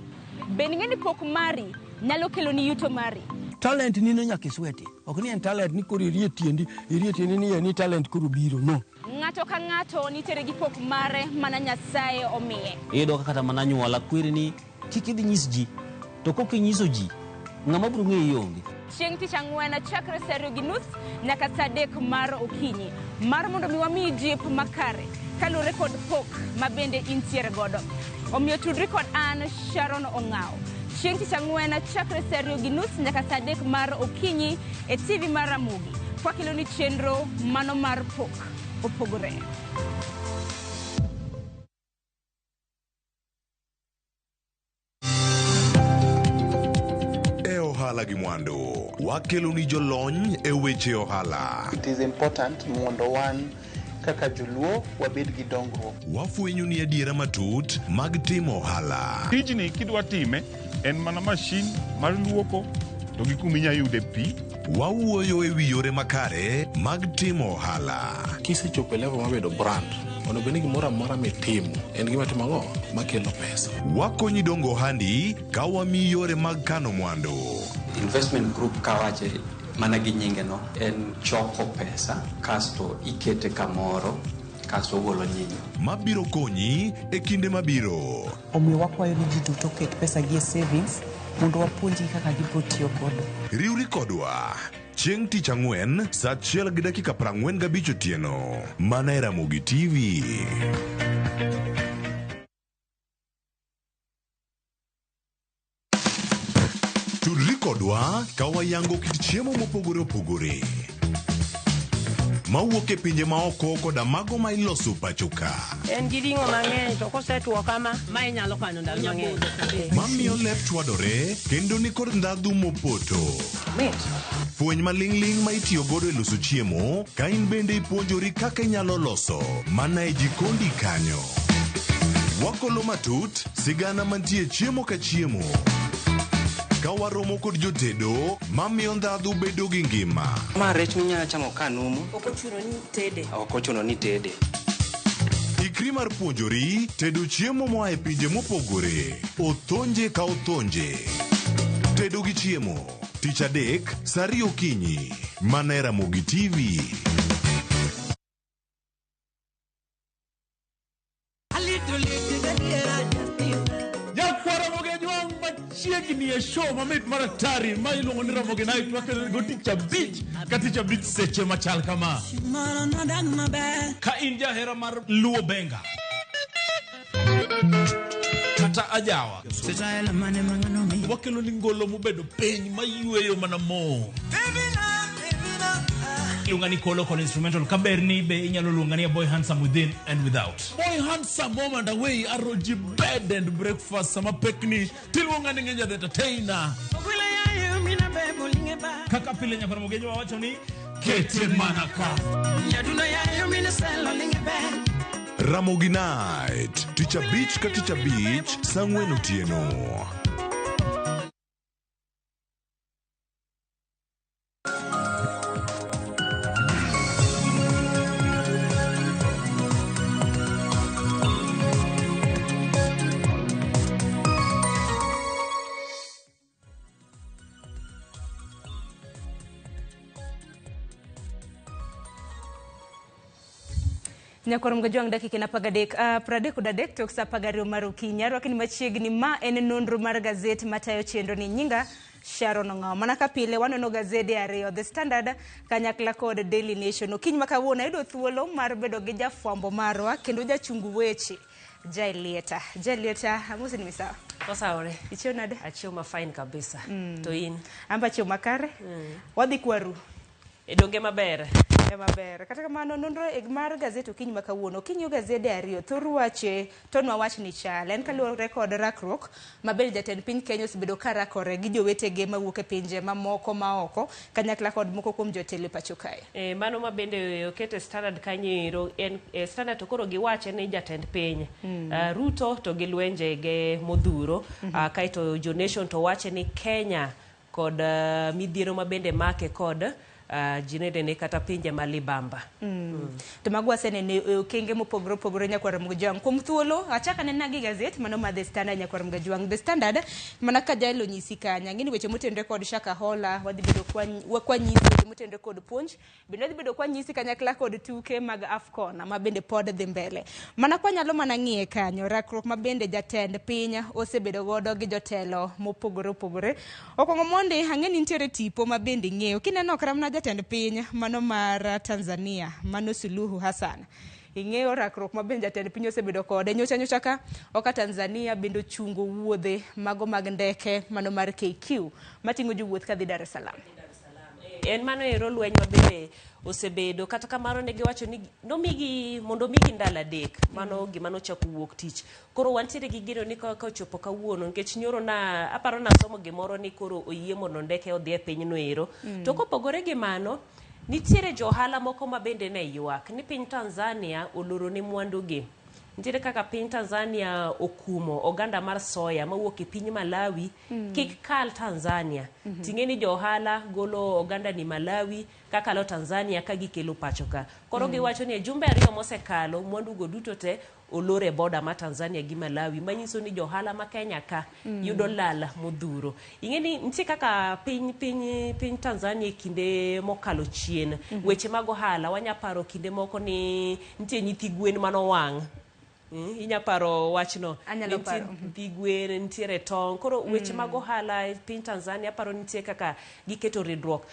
Speaker 1: Bening'e ni pok mari nyalo kelo ni yuto mari.
Speaker 2: Talent ni no nyaka isweti. Ok ni en talent ni koro irie tiendi ni talent koro biro no.
Speaker 1: Ng'ato ka ng'ato nitere gi pok mare mana Nyasaye omiye.
Speaker 3: Iyudo ka kata mana nyuola kwiri ni kik idhi nyis ji. To kokinyiso ji, ng'ama biro ng'eyo onge.
Speaker 1: Chieng' tich ang'wen chakre saa 2:30 nyaka saa 3 mar okinyi. Mar mondo mi wami jip makare kalure kod pok mabende intiere godo. Omiyo tudri kod an Sharon Ong'ao. Chieng' tich ang'wen chakre saa 2:30 nyaka saa 3 mar okinyi e TV mar Ramogi. Kwakilo ni chenro mano mar pok opogore.
Speaker 24: Ohala gi mwandu wakelo ni jolony e weche ohala.
Speaker 25: It is important mondo wan kaka joluo wabed gi dongruok.
Speaker 24: Wafwenyo ni adiera matut mag timo ohala.
Speaker 26: Tijni kidwa time en mana mashin mar luoko to gi kuma inyalo yude pi.
Speaker 24: Wawuoyo e wi yore makare mag timo ohala.
Speaker 27: Kisechopo level mabedo brand, ono bende gimoro amora mitimo en gima timo ang'o makelo pesa.
Speaker 24: Wakonyi dongo ohandi ka wamiyi yore mag kano mwandu.
Speaker 28: Investment group kawache mana gi nyinge no en choko pesa kasto ikete kamoro kasto golo nyinyo.
Speaker 24: Mabiro konyi e kinde mabiro.
Speaker 29: Omiyo wakwayo ni ji duto ket pesa gi e savings mondo wapuonji kaka gibiro tiyo godo.
Speaker 24: Riwri kodwa chieng' tich ang'wen saa 1:45 otieno mana e Ramogi TV. Tudri kodwa ka wayango kit chiemo mopogore opogore mawuok e pinje maoko koda mago ma iloso pacho ka.
Speaker 30: En gi ring'o mang'eny to kosetuo kama ma inyalo kano ndalo mang'eny.
Speaker 24: Mamiyo lep chwadore kendo ni kod ndhadhu mopoto. Fweny maling'ling ma itiyo godo e loso chiemo ka in bende ipuonjori kaka inyalo loso mana e jikondi kanyo. Wakolo matut sigana mantie chiemo ka chiemo. Ka waromo kod jotedo mamiyo ndhadhu bedo gi ngima.
Speaker 28: Ma rech minyalo chamo kanumu.
Speaker 30: Ok ochuno ni tede.
Speaker 28: Ok ochuno ni tede.
Speaker 24: Ikri mar puonjori tedo chiemo moa e pinje mopogore. Othonje ka othonje. Tedo gi chiemo. Tich adek saa 2 okinyi. Mana e Ramogi TV.
Speaker 12: Chiegni e show mamit maratari ma iluongo ni Ramogi Night wakelo go tich abich ka tich abich seche machal kama. Ka in jahera mar luo benga kata ajawa wakelo ni ngolo mobedo piny mayueyo mana mo. Lunga ni Kolo Kolo instrumental kaberni be inyalo lunga ni Boy Handsome Within and Without. Boy Handsome moment away aroji bed and breakfast sama pekni tilunga ni ngenja the entertainer. Kaka pile nya Ramogi wa wacho ni kete manaka.
Speaker 24: Ramogi Night tich abich ka tich abich saa 4 otieno.
Speaker 4: Nyakorom gajwang dakika na pagadek pradek udadek tok sa pagario marukinya rwakini machiegni ma en nonro mar gazeti matayo chenro ni nyinga Sharon Ong'ao. Mana ka pile wanono gazede ariyo The Standard kanyakla kod Daily Nation. Okiny makawuono ayudo thuolo mar bedo gi jafwambo marwa kendo jachungu weche Jailieta. Jailieta amusi ni misawa.
Speaker 31: Kosaore.
Speaker 4: Ichio nade?
Speaker 31: Achio ma fine kabisa. To in?
Speaker 4: Amba chio makare? Wadhi kwaru.
Speaker 31: Edonge maber.
Speaker 4: Maber. Kata kamano nonro mar gazeti okiny makawuono. Okinyo gazede ariyo thoro wache tonwa wach ni chal. En kaluwore kod rakruok maber jatend piny Kenya osebedo ka rakore gi jowetege mawuok e pinje mamoko maoko kanyakla kod moko kuom jotelo pacho kae.
Speaker 31: Mano ma bende okete Standard kanyero en Standard to koro giwache ni jatend piny Ruto to gi lwenje ge modhuro kaito Jo Nation to wache ni Kenya kod midhiero ma bende make kod jinede ne kata pinje malibamba.
Speaker 4: To magwa sene ne okenge mopogore opogore nyakwar mgajwang kuom thuolo achaka nena gi gazet mano ma The Standard nyakwar mgajwang. The Standard mana ka jalo nyisi kanya ngini weche motenre kod Shaka Hola wadhi bedo kwa nyisi weche motenre kod puonj bende wadhi bedo kwa nyisi kanyakla kod tuke mag AFCON ma bende pod dhi mbele. Mana kwa nyalo mana ng'iye kanyo rakruok ma bende jatend piny osebedo godo gi jotelo mopogore opogore. Okongo mondi ang'eni nitiere tipo ma bende ng'eyo kineno kramna jatend piny mano mar Tanzania mano Suluhu Hassan. Ing'eyo rakruok ma bende jatend piny osebedo kode nyocha ka oka Tanzania bende chungo wuodhe mago mag ndeke mano mar KQ matingo jowuoth kadhi Dar es Salaam.
Speaker 31: En mano ero lweny mabende osebedo kata kamano ne giwacho ni nomigi mondo migi ndalo adek mano gimano chako wuok tich. Koro wantiere gi geno ni ka ochopo kawuono nikech nyoro na aparo na somo gimoro ni koro oyie mondo ndeke odhi e piny no ero. To kopogore gi mano nitiere johala moko ma bende ne ywak ni piny Tanzania oloro ne mwandu gi. Nitiere kaka piny Tanzania okumo oganda mar soya mawuok e piny Malawi kik kal Tanzania. Ting'eni johala golo oganda ni Malawi kakalo Tanzania ka gikelo pacho ka. Koro giwacho ni jumbe ariyo mosekalo mwandu go duto te olore boda ma Tanzania gi Malawi manyiso ni johala ma Kenya ka yudo lala modhuro. Ing'eni nitie kaka piny Tanzania kinde mokalo chien weche mag ohala wanyaparo kinde moko ni nitie nyithi gwen manowang'. Inyaparo wachno nyithi gwen nitiere tong' koro weche mag ohala piny Tanzania paro nitie kaka giketo ridruok.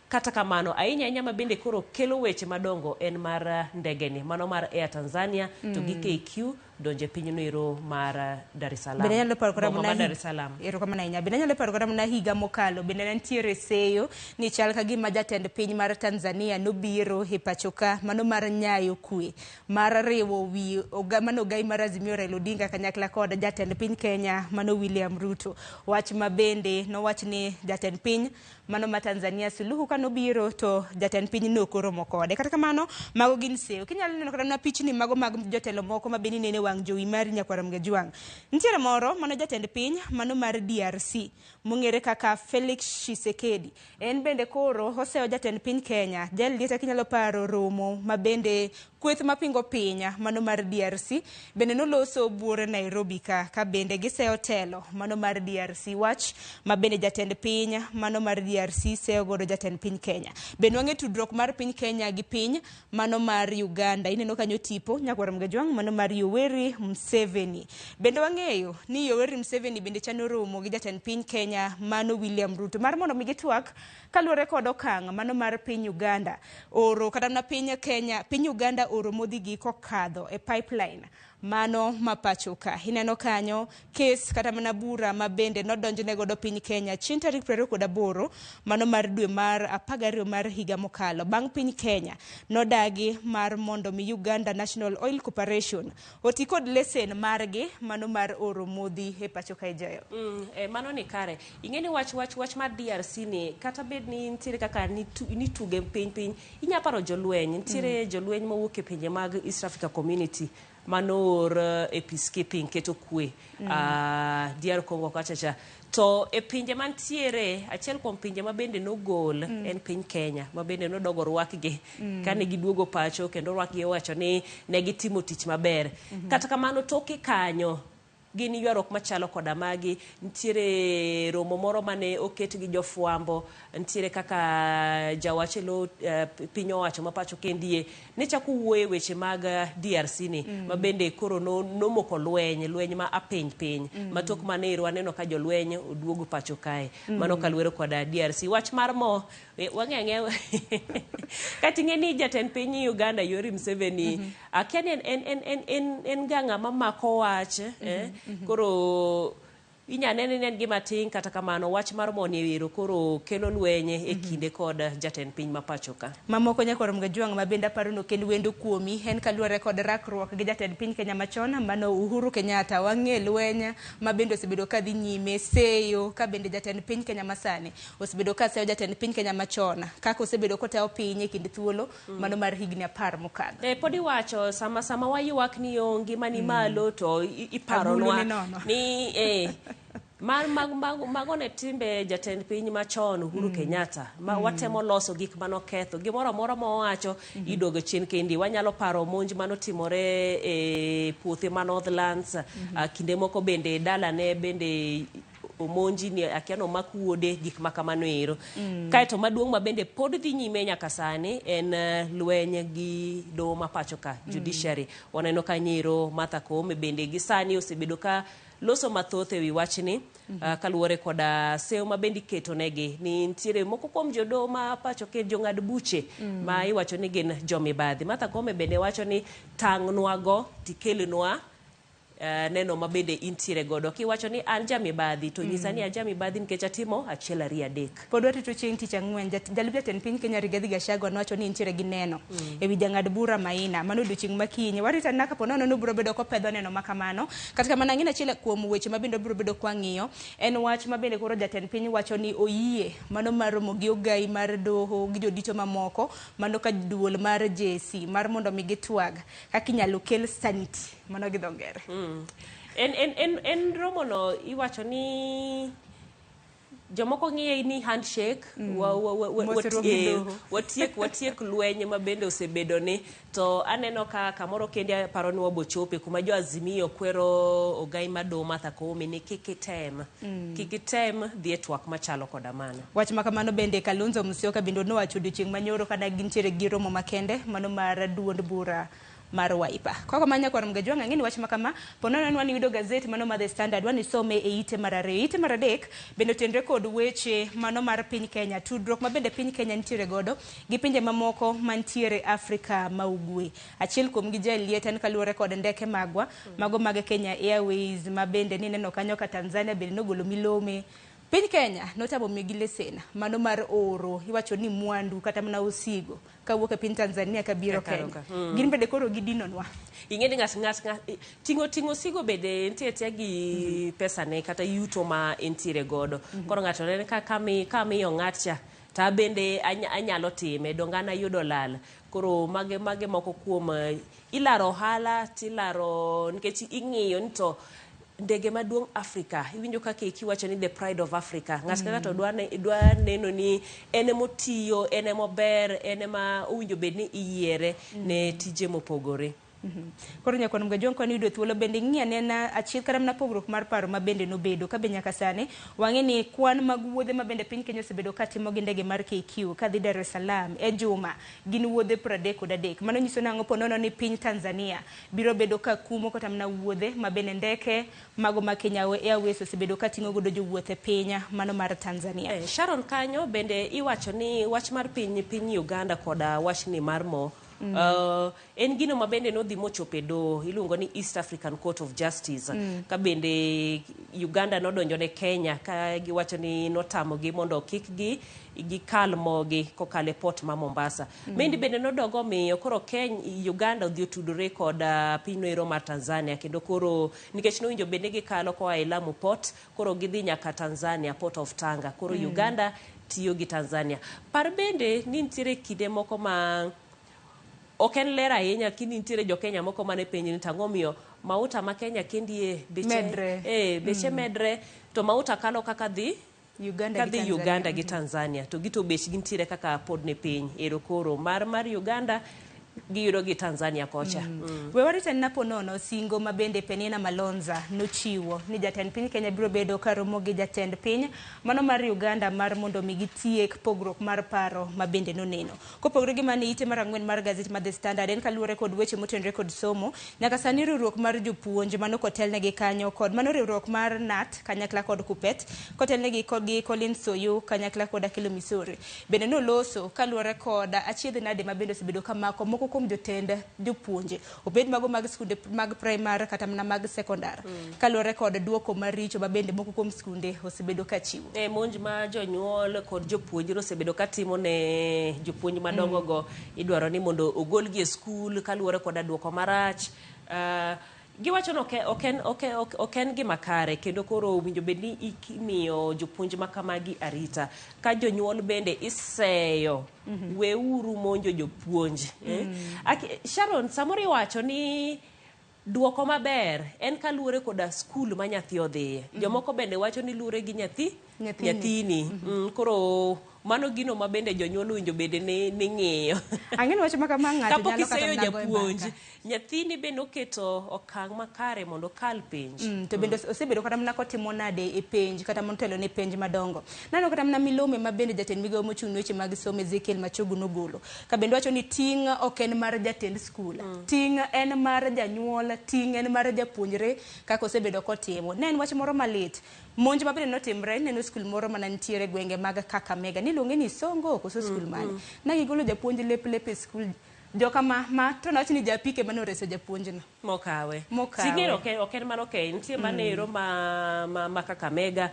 Speaker 31: Kata kamano ahinya ma bende koro kelo weche madongo en mar ndege ni mano mar Air Tanzania to gi KQ donje piny no ero mar Dar es Salaam.
Speaker 4: Bende nyalo paro kora
Speaker 31: mona Dar es Salaam.
Speaker 4: Ero kama na inya. Bende nyalo paro kora mna higa mokalo bende nitiere seyo ni chal ka gima jatend piny mar Tanzania nobiro e pachoka mano mar nyayo kwe mar riwo wi mano gai mar Azimio Raila Odinga kanyakla kod jatend piny Kenya mano William Ruto. Wach ma bende no wach ni jatend piny mano ma Tanzania Suluhu kanobiro to jatend piny no koromo kode. Kata kamano mago gin seyo. Kinyalo neno kata na pichni mago mag jotelo moko ma bende nene wang jowi mar nyakwar mgajwang. Nitiere moro mano jatend piny mano mar DRC mong'ere kaka Felix Tshisekedi. En bende koro oseo jatend piny Kenya. Jal lieta kinyalo paro romo ma bende kweth mapingo pinya mano mar DRC bende noloso buore Nairobi ka bende giseo telo mano mar DRC wach ma bende jatend piny mano mar DRC seo godo jatend piny Kenya. Bende wang'e tudruok mar piny Kenya gi piny mano mar Uganda. Ineno kanyo tipo nyakwar mgajwang mano mar Yoweri Museveni. Bende wang'eyo ni Yoweri Museveni bende chano romo gi jatend piny Kenya mano William Ruto mar mondo migitwak kaluwore kod okang' mano mar piny Uganda oro kata na piny Kenya piny Uganda oro modhi gi kokadho e pipeline mano mapachoka. Ineno kanyo kes kata mana bura ma bende nodonjne godo piny Kenya chieng' tarik 28 mano mar dwe mar 12 mar higa mokalo. Bang' piny Kenya nodagi mar mondo mi Uganda National Oil Corporation oti kod lesen margi mano mar oro modhi e pachoka ijayo.
Speaker 31: Mano ni kare. Ing'eni wach mar DRC ni kata bed ni nitiere kaka ni tuge piny inyaparo jolweny nitiere jolweny mawuok e pinje mag East Africa Community manor e peacekeeping keto kwe DR Congo kachacha to e pinje mantiere achiel kuom pinje ma bende nogol en piny Kenya ma bende nodogo rwakgi kane giduogo pacho kendo rwakgi wacho ni ne gitimo tich maber. Kata kamano toke kanyo gin ywarok machalo koda magi nitiere romo moro mane oket gi jofwambo nitiere kaka jawachelo piny owacho mapacho kendie ne chako wuoye weche mag DRC ni ma bende koro nomoko lweny ma piny matok manero aneno ka jolweny oduogo pacho kae mano kalwero koda DRC wach mar mo wang'e kating'e ni jatend piny Uganda Yoweri Museveni akiani en ganga mamako wach koro inyanene nen gima tin kata kamano wach mar moni ewiro koro kelo lwenye e kinde kod jatend piny mapacho ka.
Speaker 4: Mamoko nyakor mgajwang ma bende paro no kendo wendo kuomi en kaluwore kod rakruok gi jatend piny Kenya machon mano Uhuru Kenyatta. Wang'e lwenya ma bende osebedo ka dhi nyime seyo ka bende jatend piny Kenya masani osebedo ka seyo jatend piny Kenya machon kaka osebedo koteo piny e kind thuolo mano mar higni 10 mokadho.
Speaker 31: Podi wacho sama waywak ni onge mani malo to iparo nwa ni mago ne timbe jatend piny machon Uhuru Kenyatta ma watemo loso gik mano ketho gimoro amora ma wacho idogo chien kendi wanyalo paro monj mano timore e puothe ma Northlands kinde moko bende dalane bende omonji ni akiano makuode gik makamano ero kaeto maduong' ma bende pod dhi nyime nyaka sani en lweny gi doho ma pacho ka judiciary waneno ka nyiro Martha Koome bende gi sani osebedo ka loso mathoth ewi wachni kaluwore koda sew ma bende iketo negi ni ntiere moko kuom jodoho ma pacho ke jong'ad buche ma iwacho ni gin jomibadhi. Martha Koome bende wacho ni tang'nwa go tikelnwa neno ma bende intiere godo kiwacho ni an jamibadhi to nyisa ni an jamibadhi nikech atimo achiel ariyo adek.
Speaker 4: Pod watito chieng' tich ang'wen jalub jatend piny Kenya Rigathi Gachagua nowacho ni intiere gi neno ewi jang'ad bura Maina mano odiochieng' makinyi warita na kapo nono no biro bedo kopedho neno makamano kata kamano ang'ina achiel kuom weche ma bende biro bedo kwang'iyo en wach ma bende koro jatend piny wacho ni oyie mano mar Ramogi ogai mar doho gi jodito mamoko mano ka duol mar JC mar mondo mi gitwag kaka inyalo kel sanity mano gi dho ngere.
Speaker 31: En romo no iwacho ni jomoko ng'iye ni handshake watiek lweny ma bende osebedo ni to aneno ka kamoro kende paro ni wabochope kuma jo Azimio kwero ogai madoho Martha Koome ni kikitem dhi e twak machalo koda mano.
Speaker 4: Wach makamano bende Kalonzo Musyoka bende nowacho odiochieng' manyoro kana gintiere gi romo makende mano mar duond bura mar Wiper. Kwa manya kwa mgajwa ng'eni wach makama ponono nwani yudo gazeti mano ma The Standard wani some e ite marare ite maradek bendo tendre kod weche mano mar piny Kenya tudruok ma bende piny Kenya ntiere godo gi pinje mamoko mantiere Afrika ma ugwe. Achiel kuom gi jalieten kaluwore kod ndeke magwa mago mag Kenya Airways ma bende ni neno kanyo ka Tanzania bende nogolo milome piny Kenya notamo migi lesen mano mar oro iwacho ni mwandu kata mana osigo kawuok e piny Tanzania kabiro Kenya gin bende koro gidinonwa
Speaker 31: ing'eni ng'at ting'o sigo bende ntiere gi pesa ne kata yuto ma entiere godo koro ng'ato ne kamiyo ng'atcha ta bende anyalo time dongana yudo lal koro mage moko kuom ilaro ohala tilaro nikech ing'iyo ni to ndege maduong' Afrika iwinjo kaka ikiwacho ni the pride of Africa ng'at kaka to dwa neno ni ene motiyo ene mober ene ma owinjo bed ni iyiere ne tije mopogore.
Speaker 4: Koro nyakon mga jong kwani yudo thuolo bende ng'iya ne na achiel kata na pogruok mar paro ma bende nobedo ka be nyaka sane wang'e ni kwan mag wuodhe ma bende piny Kenya osebedo ka timo gi ndege mar KQ ka dhi Dar es Salaam e juma gin wuodhe 33 mano nyiso nang'o ponono ni piny Tanzania biro bedo ka kumo kata na wuodhe ma bende ndeke mago ma Kenya Airways osebedo ka ting'o godo jowuothe pinya mano mar Tanzania.
Speaker 31: Sharon kanyo bende iwacho ni wach mar piny Uganda koda wach ni mar mo en gino ma bende nodhi mochope do iluongo ni East African Court of Justice ka bende Uganda nodonjo ne Kenya ka giwacho ni notamo gi mondo kik gi kal mogi kokale port ma Mombasa mendi bende nodogo miyo koro Kenya Uganda odhi otudore kod piny ero mar Tanzania kendo koro nikech nowinjo bende gikalo koa e Lamu port koro gidhi nyaka Tanzania port of Tanga koro Uganda tiyo gi Tanzania par bende ni ntiere kinde moko ma ok en ler ahinya lakini nitiere jo Kenya moko mane penj ni tang'o miyo mauta ma Kenya kendie beche medre to mauta kalo kaka dhi Uganda gi Tanzania to gito bech gintiere kaka pod ne piny ero koro mar Uganda giyudo gi Tanzania kocha.
Speaker 4: We warita napo nono singo ma bende Penina Malonza nochiwo ni jatend piny Kenya biro bedo ka romo gi jatend piny mano mar Uganda mar mondo mi gitiek pogruok mar paro ma bende noneno kopogore gi mani ite mar ang'wen mar gazet ma The Standard en kaluwore kod weche motenre kod somo nyaka sani riwruok mar jopuonj mano kotelne gi kanyo kod mano riwruok mar NAT kanyakla kod Kupet kotelne gi Collins Soyu kanyakla kod Akilo Misori bende noloso kaluwore kod achiedh nade ma bende osebedo kamako moko kuom jotend jopuonje obed mago mag skunde mag primary kata mana mag secondary kaluwore kod duoko maricho ma bende moko kuom skunde osebedo ka chiwo
Speaker 31: monj ma jonyuol kod jopuonjre osebedo ka timo ne jopuonj madongo go idwaro ni mondo ogolgi e skul kaluwore kod duoko marach giwacho no oken gima kare kendo koro winjo bed ni ikimiyo jopuonj makamagi arita ka jonyuol bende iseyo weuru monjo jopuonj Sharon samori wacho ni duoko maber en kaluwore koda skul ma nyathi odhiye. Jomoko bende wacho ni luwore gi nyathini. Koro mano gino ma bende jonyuol owinjo bende ni ng'iyo.
Speaker 4: Ang'e wacho maka ma ng'ato
Speaker 31: kapok
Speaker 4: nyalo kata
Speaker 31: iseyo
Speaker 4: nago e
Speaker 31: japuonj,
Speaker 4: mbaka.
Speaker 31: nyathini bende oketo okang' makare mondo kal penj.
Speaker 4: To bende osebedo kata mana kotimo nade e penj kata motelo ne penj madongo. Nano kata mana milome ma bende jatend migawo mochung' weche mag somo Ezekiel Machogu nogolo. Ka bende wacho ni ting' ok en mar jatend skul. Ting' en mar janyuol, ting' en mar japuonjre kaka osebedo kotimo. Ne en wach moro malit. Monj ma bende notimre neno skul moro mana nitiere gwenge mag Kakamega niluonge ni Songo koso skul mane. Na gigolo japuonj lep e skul. Joka ma to nowacho ni japike mane oreso japuonjno.
Speaker 31: Mokawe. Ting'ero ok en mano ke. Nitie manero ma Kakamega.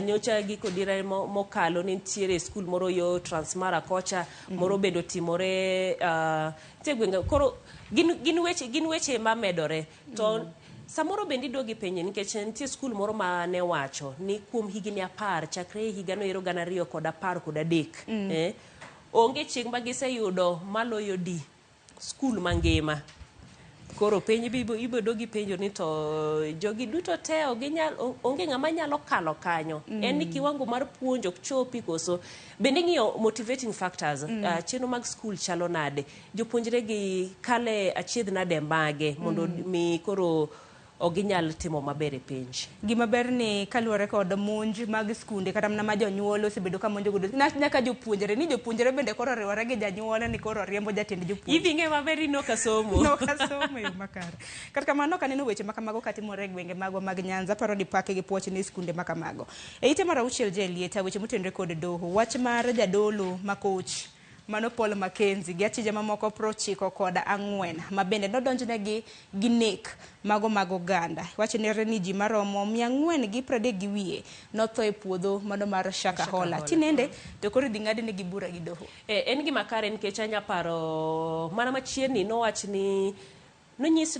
Speaker 31: Nyocha giko dira mokalo ni nitiere skul moro yo Transmara kocha. Moro bende otimore. Nitie gwenge. Koro gin weche ma medore. To samoro bende idogi penye nikech nitie skul moro ma ne wacho ni kuom higni 10 chakre higano ero 2013 onge chieng' ma giseyudo maloyo di skul mangima. Koro penj ibodogi penjo ni to jogi duto te onge ng'ama nyalo kalo kanyo. En ni kiwango mar puonj ok chopi koso bende ng'iyo motivating factors. Chenro mag skul chalo nade, jopuonjre gi kale achiedh nade mage mondo mi koro oginyal timo maber e penj.
Speaker 4: Gima ber ni kaluwore kod monj mag skunde kata mana ma jonyuol osebedo ka monjo godo nyaka jopuonjre ni jopuonjre bende koro riwore gi janyuol ni koro riembo jatend jopuonj.
Speaker 31: Idhi ng'e maber ni nokasomo.
Speaker 4: Nokasomo yo makare. Kata kamano kaneno weche makamago katimore e gwenge magwa mag Nyanza paro ni pake gi puoch ni skunde makamago. E ite mar 6 jalieta weche motenore kod doho wach mar jadolo makoch Mano Paul Mackenzie gi achije mamoko 94 ma bende nodonjnegi gi nek mago mag oganda. Wachenere ni ji maromo 430 gi wiye notho e puodho mano mar Shakahola. Tinende to koro dhi ng'adne gi bura gi doho.
Speaker 31: En gima kare nikech anya paro mana machiegni nowach ni nonyis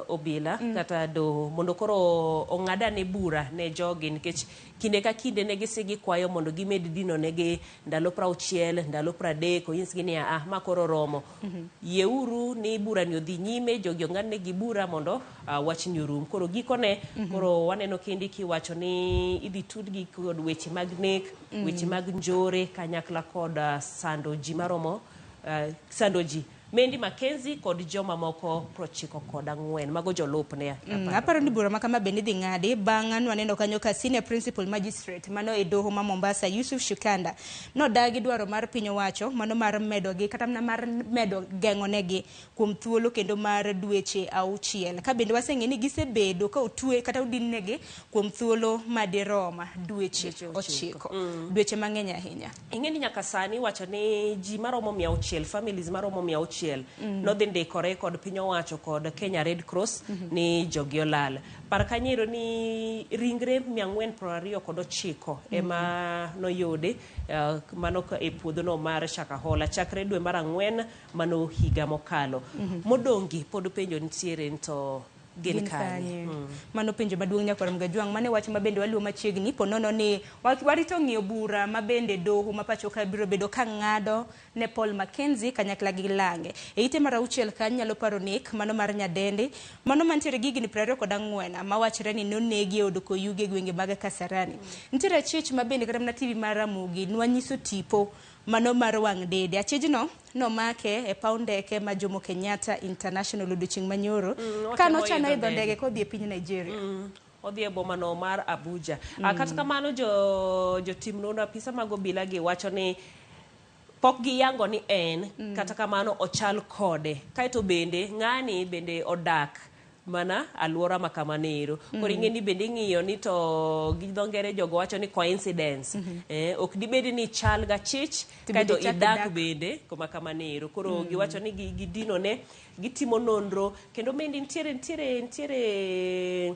Speaker 31: obila kata doho mondo koro ong'adane bura ne jogi nikech kinde ka kinde ne gisigi kwayo mondo gimed dino negi ndalo 60 ndalo 30 onyisgi ni ma koro romo. Yeuru ni bura ni odhi nyime jogi ong'adne gi bura mondo wach ni orum. Koro gikone koro waneno kindi kiwacho ni idhi tudgi kod weche mag nek, weche mag njore kanyakla kod sando ji maromo sando ji. Mendi Mackenzie kod joma moko 94 mago jolupne.
Speaker 4: Aparo ni bura makama bende dhi ng'adi bang' waneno kanyo ka senior principal magistrate mano e doho ma Mombasa Yusuf Shukanda nodagi dwaro mar piny owacho mano mar medo gi kata mar medo geng'o negi kuom thuolo kendo mar dweche 6 ka bende waseng'e ni gisebedo ka otwe kata odin negi kuom thuolo madiroma dweche 9 dweche mang'eny ahinya.
Speaker 31: Ing'eni nyaka sani wacho ni ji maromo 100 families maromo 100 nodhi ndikore kod piny owacho kod Kenya Red Cross ni jogi olal. Par kanyero ni ringre 429 ema noyude mano e puodhono mar Shakahola chakre dwe mar 4 mano higa mokalo. Modongi pod penjo nitiere to gin kanye.
Speaker 4: Mano penjo maduong' Nyakwar Mgajwang' mane wach mabende waluo machiegni ponono ni warito ng'iyo bura mabende doho mapacho ka biro bedo ka ng'ado ne Paul Mackenzie kanyakla gi Lange. E ite mar 6 kan nyalo paro nek mano mar Nyadendi mano mantiere gigni 24 ma wachre ni nonegi od Koyuge gwenge mag Kasarani. Nitiere chich mabende kata na TV mar Ramogi nwanyiso tipo mano mar wang' dede. Achijno nomake e paw ndeke ma Jomo Kenyatta International odiochieng' manyoro kano chano idho ndege kodhi e piny Nigeria.
Speaker 31: Odhi e boma no mar Abuja. Kata kamano jotim nonro apisa mag obila gi wacho ni pok giyango ni en kata kamano ochal kode. Kaito bende ng'ani bende odak mana aluora makamanero. Koro ing'eni bende ng'iyo ni to gi dho ngere jogo wacho ni coincidence. Ok dibedi ni chal ga chich kaito idak bende kuma kamanero. Koro giwacho ni gidino ne gitimo nonro kendo bende nitiere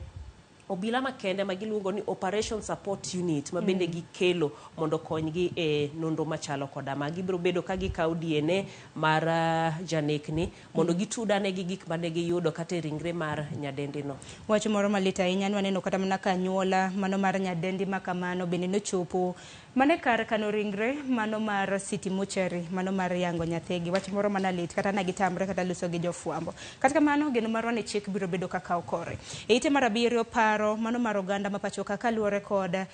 Speaker 31: obila makende ma giluongo ni Operation Support Unit ma bende gikelo mondo konygi e nonro machalo koda ma gibiro bedo ka gikaw DNA mar janekni mondo gitudane gi gik mane giyudo kata ringre mar nyadendi no.
Speaker 4: Wach moro malita ahinya waneno kata mana ka nyuola mano mar nyadendi makamano bende nochopo Mane kar kano ringre mano mar City Mortuary, mano mar yango nyathegi, wach moro mana lit kata na gitamre kata loso gi jofuambo. Kata kamano geno marwa ni chik biro bedo kaka okore. Eite mar 7 paro mano mar oganda mapachoka kaluore kod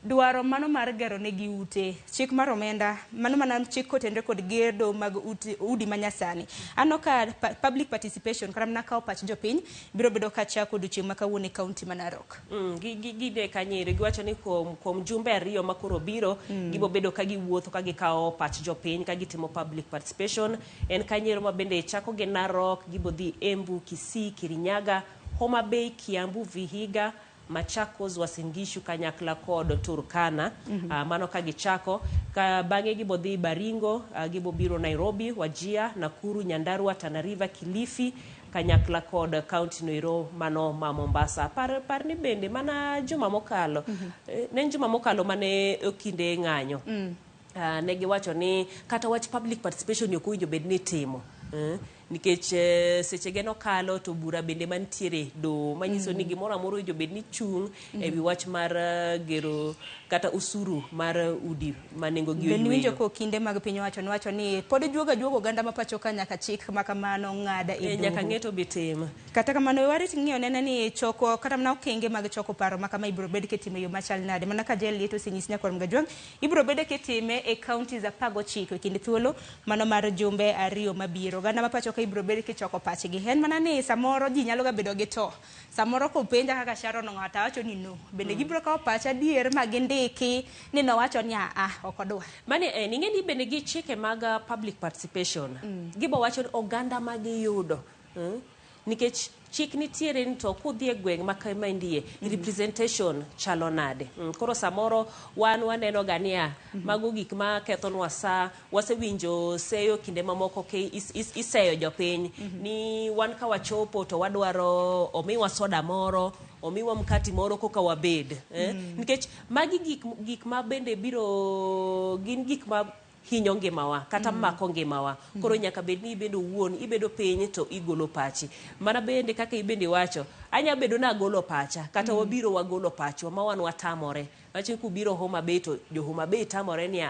Speaker 4: dwaro mano mar gero ne gi ute, chik mar omenda mano mana chik kotendre kod gedo mag udi manyasani. Ano ka public participation kata mana ka opach jopiny biro bedo ka chako odiochieng' makawuono e kaunti ma Narok.
Speaker 31: Gide kanyere giwacho ni kuom jumbe 2 makoro biro gibo bedo ka giwuotho ka gikawo pach jopiny ka gitimo public participation. En kanyero ma bende chako gi Narok, gibo dhi Embu, Kisii, Kirinyaga, Homa Bay, Kiambu, Vihiga, Machakos, Uasin Gishu, kanyakla kod Turkana. Mano ka gichako ka bang'e gibo dhi Baringo, gibo biro Nairobi, Wajir, Nakuru, Nyandarua, Tana River, Kilifi, kanyakla kod county noero mano ma Mombasa. Par ni bende mana juma mokalo ne juma mokalo mane okinde ng'anyo ne giwacho ni kata wach public participation yok winjo bed ni timo nikech seche geno kalo to bura bende mantiere do manyiso ni gimoro amoro jo bed ni chung e wi wach mar gero kata usuru mar udi manengo gi
Speaker 4: oyueyo. Winjo ko kinde mag piny wacho ni pod juogo ganda mapacho ka nyaka chik makamano ng'ada e
Speaker 31: nyaka ng'eto bitim.
Speaker 4: Kata kamano warit ng'iyo nene ni choko kata mana okenge mag choko paro makama ibiro bed ketime yo machal nade mana ka jel lieto sinyis nyakor Mgajwang ibiro bed ketime e counties 19 kinde thuolo mano mar jumbe 2 mabiro. Ganda mapacho ka ibiro bed kichoko pachgi en mana ni samoro ji nyalo ga bedo gi to samoro ko penja kaka Sharon ng'ata wacho ni no bende gibiro kawo pacha dier magindiki ni no wacho ni ok odwa
Speaker 31: mane ning'eni bende gi chike mag public participation gibo wacho oganda magiyudo nikech chik nitiere ni to kudhie gweng' makama ndie representation chalo nade. Koro samoro wan waneno gania mago gik ma kethonwa sa wasewinjo seyo kinde mamoko ke iseyo jopiny ni wan ka wachopo to wadwaro omiwa soda moro omiwa mkati moro koka wabed nikech magi gik ma bende biro gin gik ma hinyo ngimawa kata mako ngimawa koro nyaka bed ni ibedo wuon ibedo piny to igolo pachi mana bende kaka ibende wacho anya bedo na golo pacha kata wabiro wagolo pachwa ma wan watamore wacho kubiro Homa Bay to jo Homa Bay tamore ni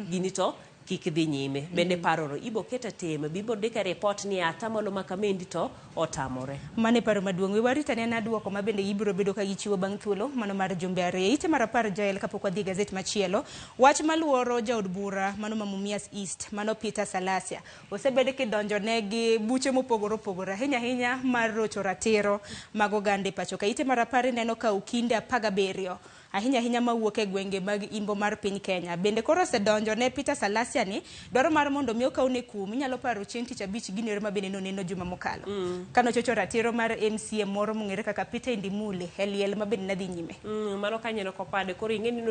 Speaker 31: gini to kik dhi nyime bende paroro ibo keta tem bibo dika report ni atamolo makamendi to otamore
Speaker 4: mane paro maduong' wi warita ne na duoko ma bende ibiro bedo ka gichiwo bang' thuolo mano mar jumbe 2 ite mar 10 jael kapok wadhi gazet machielo wach maluoro jaod bura mano ma Mumias East mano Peter Salasia osebed kidonjo ne gi buche mopogore opogore ahinya mar rocho ratiro mag oganda pacho ka ite mar 10 neno ka ukinde 17 ahinya mawuok e gwenge mag imbo mar piny Kenya bende koro sedonjo ne Peter Salasia ni dwaro mar mondo mi okawne kum inyalo paro chieng' tich abich ginero ma bende noneno juma mokalo kano chocho ratiro mar MCA moro mong'ere kaka Peter Ndimule Eliel ma bende nadhi nyime
Speaker 31: mano kanyeno kopade koro ing'eni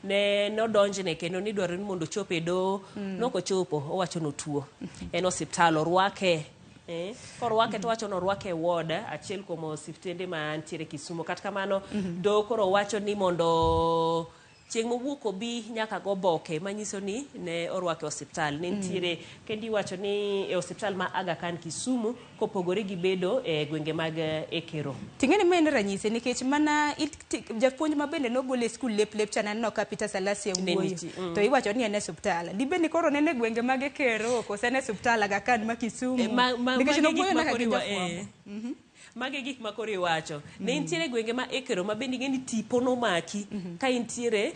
Speaker 31: ne nodonjne kendo ni dwaro ni mondo chope do noko chopo owacho no tuo en osiptal orwake korwake to wacho no rwake ward achiel kuom osiptende ma ntiere Kisumo kata kamano do koro wacho ni mondo chieng' mowuok obi nyaka go boke manyiso ni ne orwake osiptal ne ntiere kendi wacho ni e osiptal ma Aga Khan Kisumu kopogore gi bedo e gwenge mag Ekero
Speaker 4: ting'eni men ranyisi nikech mana japuonj ma bende nogole skul lep chana no ka Peter Salasia wuoyo to iwacho ni en e osiptal di bende koro nene gwenge mag Ekero kose ne osiptal Aga Khan ma Kisumu nikech no wuoyo na ka
Speaker 31: mage gik makoro iwacho ne ntiere gwenge ma Ekero ma bende ng'eni tipo no maki ka intiere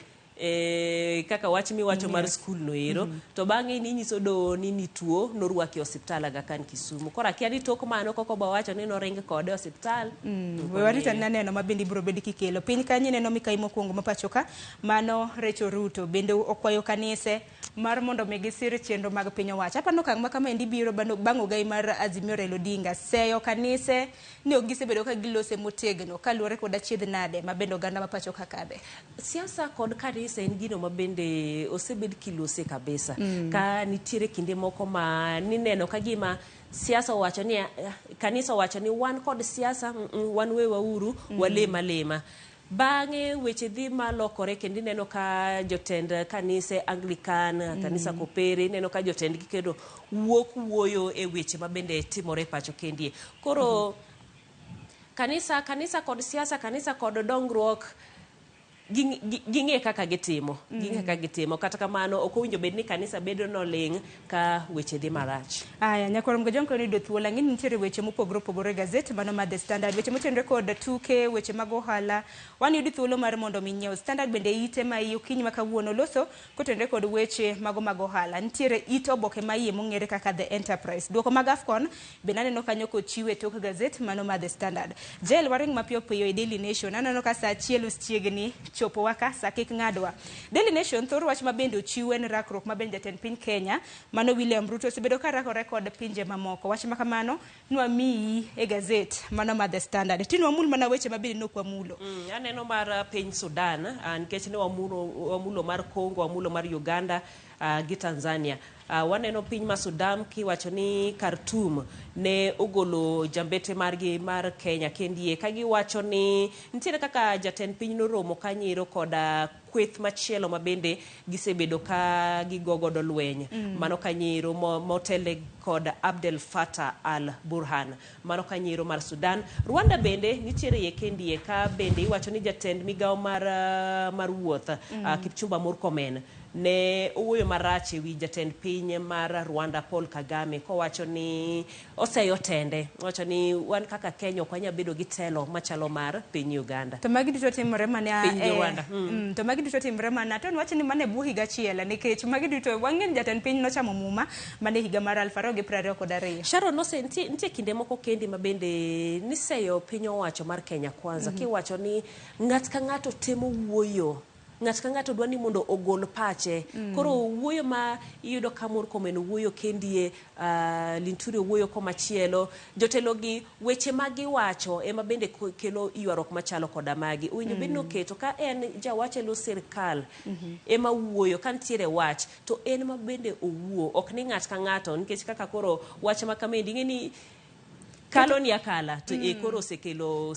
Speaker 31: kaka wach mi wacho mar skul no ero to bang'e ni nyiso do ni tuo norwaki osiptal Aga Khan Kisumu kora kia ni tok mano koko ba wacho ni noring kode osiptal
Speaker 4: we warita neno ma bende biro bedi kikelo piny kanye neno mikai mokwongo mapachoka mano Recho Ruto bende okwayo kanise mar mondo mi gisir chenro mag piny owacho apano kang' ma kama endi biro bang' ogai mar Azimio Raila Odinga seyo kanise ni ogisebedo ka gilose motegno kaluwore kod achiedh nade ma bende oganda mapachoka kade
Speaker 31: siasa kod kanisa en gino ma bende osebed kilose kabisa ka nitiere kinde moko ma nineno ka gima siasa wacho ni kanisa wacho ni wan kod siasa wan we wauru walema bang'e weche dhi malokore kendo neno ka jotend kanise Anglican kanisa Kopere neno ka jotend gi kendo wuok wuoyo e weche ma bende timore pacho kendie koro kanisa kod siasa kanisa kod dongruok ging'e kaka gitimo kata kamano ok owinjo bed ni kanisa bedo noling ka weche dhi marach.
Speaker 4: Aya nyakorom go jonko ni do thuola ngin nitiere weche mopogore opogore gazet mano ma The Standard, weche motenore kod tuke, weche mag ohala. Wan yudi thuolo mar mondo minyiew Standard bende ite ma okinyi ma kawuono loso kotenore kod weche mago mag ohala. Nitiere it oboke ma iye mong'ere kaka The Enterprise. Duoko mag Afcon be naneno kanyo kochiwe tok gazet mano ma The Standard. Jel waring mapiyo piyo e Daily Nation aneno ka saa achiel chiegni chopo waka sa kik ng'adwa. Daily Nation thoro wach mabende ochiw en rakruok mabende jatend piny Kenya mano William Ruto osebedo ka rakore kod pinje mamoko. Wach makamano nwamiyi e gazet mano ma The Standard. Tinwa mul mana weche mabende nokwamulo.
Speaker 31: Aneno mar piny Sudan nikech ne wamulo mar Congo, wamulo mar Uganda gi Tanzania. Waneno piny ma Sudan kiwacho ni Khartoum ne ogolo jambete margi mar Kenya kendie kagiwacho ni nitiere kaka jatend piny noromo kanyiro kod kweth machielo mabende gisebedo ka gigogodo lweny mano kanyiro motele kod Abdel Fattah al-Burhan mano kanyiro mar Sudan. Rwanda bende nitiere ye kendie ka bende iwacho ni jatend migao mar wuoth Kipchumba Murkomen ne owuoyo marach ewi jatend piny mar Rwanda Paul Kagame kowacho ni oseyo tende, wacho ni wan kaka Kenya ok wanya bedo gi telo machalo mar piny Uganda.
Speaker 4: To magi duto timore mana
Speaker 31: piny Rwanda.
Speaker 4: To magi duto timore mana to wacho ni mane bu higa chiela nikech magi duto wang'en jatend piny nochamo muma mane higa mar 2022.
Speaker 31: Sharon nose nitie kinde moko kendi mabende niseyo piny owacho mar Kenya kwanza kiwacho ni ng'at ka ng'ato temo wuoyo, ng'at ka ng'ato dwa ni mondo ogol pache. Koro wuoyo ma iyudo ka Murkomen wuoyo kendie, Linturi wuoyo komachielo, jotelo gi weche magi wacho ema bende kelo ywarok machalo koda magi. Owinjo bed no keto ka en jawache lo sirkal ema wuoyo kan tiere wach to en ma bende owuo, ok ni ng'at ka ng'ato nikech kaka koro wach ma kamendi ng'eni kalo ni akala to koro sekelo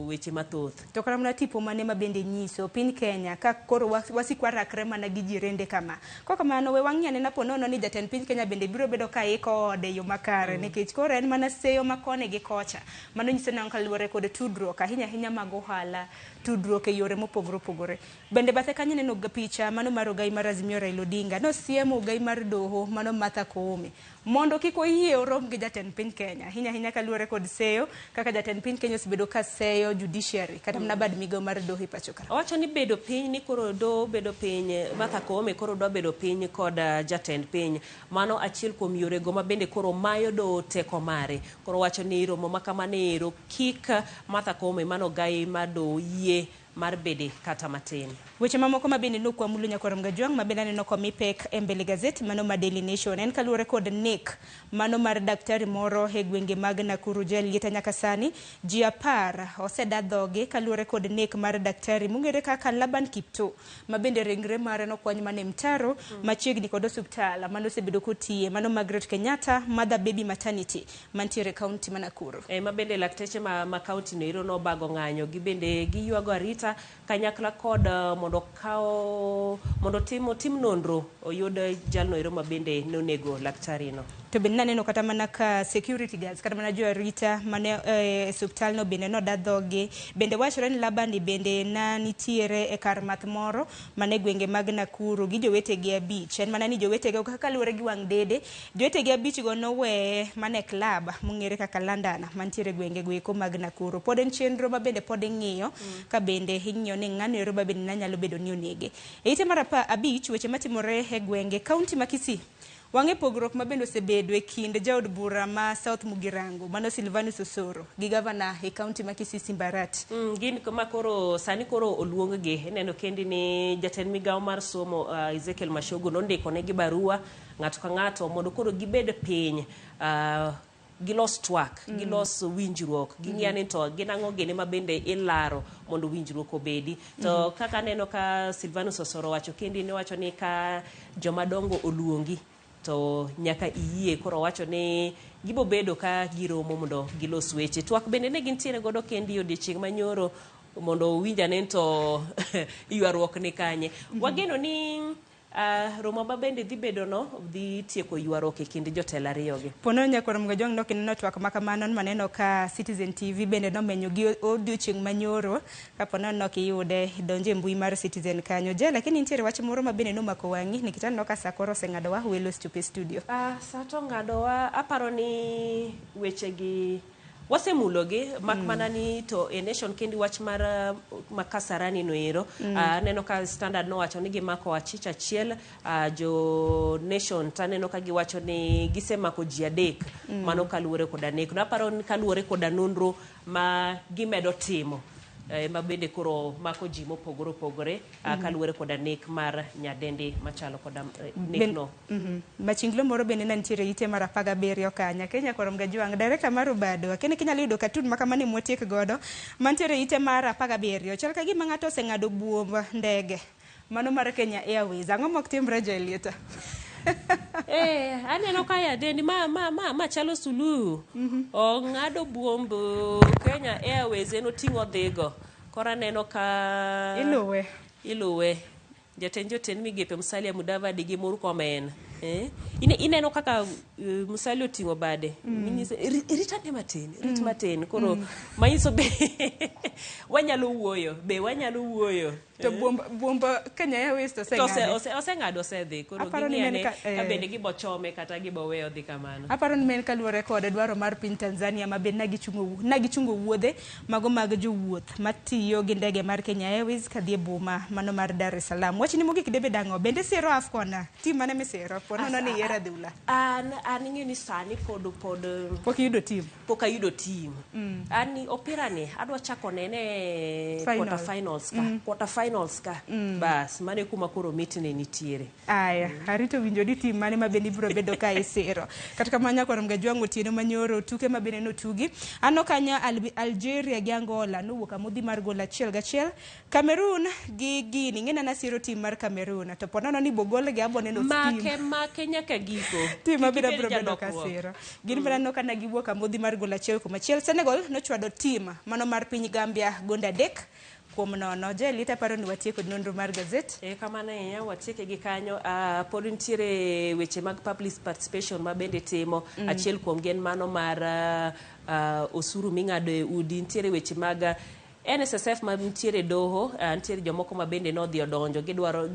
Speaker 31: weche mathoth.
Speaker 4: To kara mna tipo mane mabende nyiso piny Kenya ka koro wasikwa rakre mana gi jirende kama. Kwa kamano we wang'yane na ponono ni jatend piny Kenya bende biro bedo ka iko ode yo makare nikech koro en mana seyo makone gi kocha. Mano nyiso na kaluwore kod tudruok ahinya mag ohala, tudruok e yore mopogore opogore. Bende bathe kanyo neno ga picha mano mar ogai mar Azimio Raila Odinga no siemo ogai mar doho mano Martha Koome mondo kiko yie orom gi jatend piny Kenya ahinya kaluwore kod seyo kaka jatend piny Kenya osebedo ka seyo judiciary kata mna bad migao mar doho e pacho ka.
Speaker 31: Owacho ni bedo piny ni koro do bedo piny Martha Koome koro do bedo piny kod jatend piny mano achiel kuom yore go mabende koro mayo do teko mare. Koro wacho ni romo makamanero kik Martha Koome mano gai mado yie mar bede kata matin.
Speaker 4: Weche mamoko mabende nokwamulo nyakorom gajwang mabende neno komi pek e mbele gazet mano ma Daily Nation en kaluwore kod nek mano mar daktari moro e gwenge mag Nakuru Lieta nyaka sani ji 10 oseda dhoge kaluwore kod nek mar daktari mong'ere kaka Laban Kipto mabende ringre mare nokwany mane mtaro machiegni kod osiptal mano osebedo kotiye mano Margaret Kenyatta Mother Baby Maternity mantiere kaunti ma Nakuru.
Speaker 31: Mabende lakteche ma kaunti no iro no bago ng'anyo gibende giywago arita kanyakla kod mondo tim nonro oyud jalno ero mabende nonego laktari no.
Speaker 4: To bende naneno kata mana ka security guards kata mana jo arita mane hospital no bende no dadhoge bende wachore ni Laban bende na nitiere e kar math moro mane gwenge mag Nakuru gi jowetegi abich en mana ni jowetegi kaka luwore gi wang' dede jowetegi abich go nowe mane club mong'ere kaka London mantiere gwenge go eko mag Nakuru. Pod en chenro mabende pod ng'iyo ka bende ing'iyo ni ng'ano ero bende nyalo bedo ni onege. E ite mar abich weche matimore e gwenge kaunti ma Kisii wang'e pogruok mabende osebedo e kind jaod bura ma South Mugirango mano Silvanus Osoro gi gavana e kaunti ma Kisii Simbarati.
Speaker 31: Gin ma koro sani koro oluong gi neno kendi ni jatend migao mar somo Ezekiel Mashogu nondiko ne gi barua ng'ato ka ng'ato mondo koro gibed piny gilos twak, gilos winjruok, ging'iyani to ginang'o gene mabende ilaro mondo winjruok obedi. To kaka neno ka Silvanus Osoro wacho kendi ne wacho ni ka jomadongo oluongi to nyaka iyie. Koro wacho ni gibo bedo ka giromo mondo gilos weche. Twak bende ne gintiere godo kendi odiochieng' manyoro mondo winjane to ywaruok ni kanye. Wageno ni romo mabende dhi bedo no dhi tieko ywaruok e kind jotelo ariyogi.
Speaker 4: Pono nyakorom ga jong nokineno twak makamano maneno ka Citizen TV bende nomenyo gi odiochieng' manyoro kapono nokiyude donje mbui mar Citizen kanyo je, lakini nitiere wach moro mabende nomako wang'i nikitano ka sakoro seng'adowa welo stupe studio.
Speaker 31: Sato ng'adowa aparo ni wechegi wasemulogi mak mana ni to e nation kendi wach mar Makasarani noero neno ka Standard no wacho ni gimako achich achiel jo nation taneno ka giwacho ni gisemako ji adek mano kaluwore koda nek no aparo ni kaluwore koda nonro ma gimedo timo mabende koro mako ji mopogore opogore kaluwore koda nek mar nyadendi machalo koda nek no.
Speaker 4: Machinglo moro bende nantiere ite mar 17 kanya Kenya korom ga juang director mar Ubado akene kinyalo yudo katun makamane motiek godo mantiere ite mar 17 chal ka gima ng'ato oseng'ado buomb ndege mano mar Kenya Airways ang'o mok timre Jelieta.
Speaker 31: Aneno ka yadendi ma chalo Suluhu ng'ado buomb Kenya Airways eno ting'o dhigo kora neno ka iluwe jatend jotend migepe Musalia Mudavadi gi Murkomen ineno kaka Musalia oting'o bade ritane matin koro manyiso be wanyalo wuoyo
Speaker 4: to buomb Kenya Airways to
Speaker 31: oseng'ado osedhi koro ging'iyane ka bende gibochome kata giboweyo dhi kamano.
Speaker 4: Aparo ni men kaluwore kod dwaro mar piny Tanzania ma bende nagichungo wuodhe mago mag jowuoth matiyo gi ndege mar Kenya Airways kadhi e boma mano mar Dar es Salaam. Wachni mogik debe dango bende sero AFCON tim mane misero pono no ni yera dhula
Speaker 31: an ing'e ni sani pod
Speaker 4: pok ayudo tim ani opira ni adwa chako nene quarter finals ka bas mane kuma koro mitne nitiere arito winjo di tim mane mabende biro bedo ka isero kata kamanya korom ga jwango tieno manyoro tuke mabende no tugi ano kanya Algeria gi Angola no wuok amodhi mar gol 1-1 Cameroon gi Guinea ng'ena na siro tim mar Cameroon to ponono ni bogol gi abone no
Speaker 31: tim Kenya ka giko
Speaker 4: tim mabiro bedo ka siro gin bana no kana giwuok amodhi mar gol 1-1 Senegal no chwado tim mano mar piny Gambia gonda dek kuom nono. Jelieta paro ni watieko nonro mar gazet
Speaker 31: kamane ya watieke gi kanyo pod nitiere weche mag public participation ma bende timo achiel kuom gen mano mar osuru ming'ado e udi nitiere weche mag NSSF ma nitiere doho nitiere jomoko ma bende nodhi odonjo gidwaro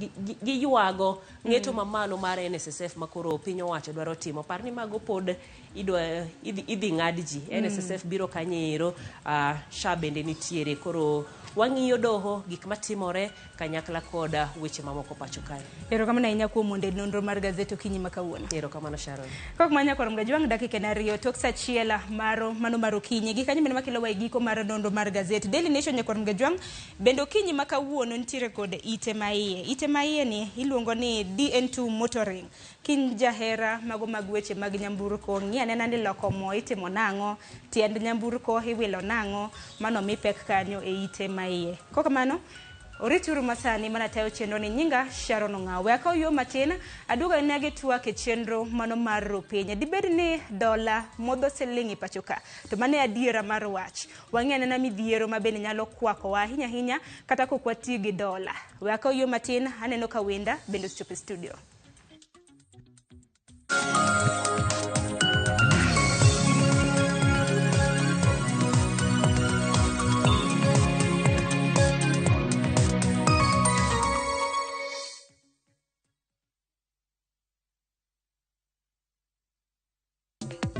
Speaker 31: giywago ng'eto mamalo mar NSSF makoro piny owacho dwaro timo par ni mago pod idhi ng'ad ji NSSF biro kanyero sha bende nitiere koro wang'iyo doho gik matimore kanyakla koda weche mamoko pacho kae.
Speaker 4: Erokamano ahinya kuom monde nonro mar gazet okinyi ma kawuono.
Speaker 31: Erokamano Sharon.
Speaker 4: Kok manya korom ga jwang dakika na riyo tok sa chiela mano mar okinyi gi kanyo makelo wa giko mar nonro mar gazet Daily Nation nyakorom ga jwang bende okinyi ma kawuono nitiere kod ite maiye ni iluongo ni DN2 motoring kin jahera mago mag weche mag nyamburko ng'iane nani loko mo itimo nang'o tiend nyamburko iwilo nang'o mano mi pek kanyo e ite maiye. Kok mano orituru masani mana tayo chenro ni nyinga Sharon Ngawe akaw yo matin aduga nege tuake chenro mano mar rupenya dibed ni dola modho silingi pachoka to mane adiera mar wach wang'ene na midhiero mabende nyalo kwako ahinya kata kokwati gi dola we akaw yo matin aneno ka wenda bende chope studio.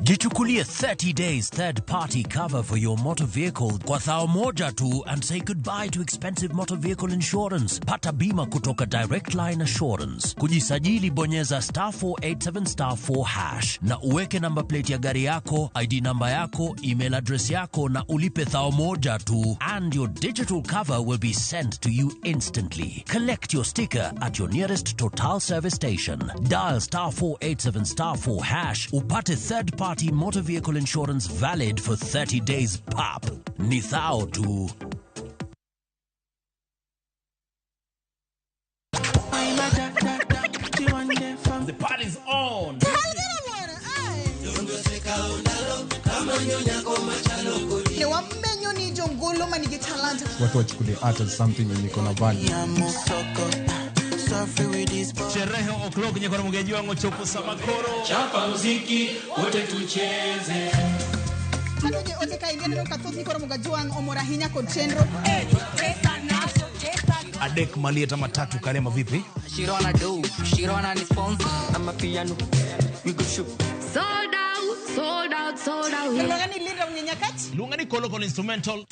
Speaker 6: Jichukulie 30 days third-party cover for your motor vehicle kwa thao moja tu and say goodbye to expensive motor vehicle insurance. Pata bima kutoka Direct Line Assurance. Kujisajili bonyeza *487*4# na uweke namba plate ya gari yako, ID namba yako, email address yako na ulipe thao moja tu and your digital cover will be sent to you instantly. Collect your sticker at your nearest Total service station. Dial *487*4# upate third-party motor vehicle insurance valid for 30 days pap. Ni thao tu.
Speaker 9: The party's on.
Speaker 10: Watu wachukulie art as something yenye iko na value.
Speaker 6: Sherehe o'clock nye kwa mgeji wangu chopo samakoro.
Speaker 9: Chapa muziki wote tucheze.
Speaker 7: Atoje ote ka ingene no kathoth ni koro mugajuang omora hinya kod chenro.
Speaker 6: Adek Malieta matatu Karema vipi?
Speaker 10: Shirona do, Shirona ni sponsor. I'm a piano. We go shoot. Sold out, sold out, sold out.
Speaker 7: Lungani linda unyenyakati?
Speaker 6: Lungani kolokol instrumental.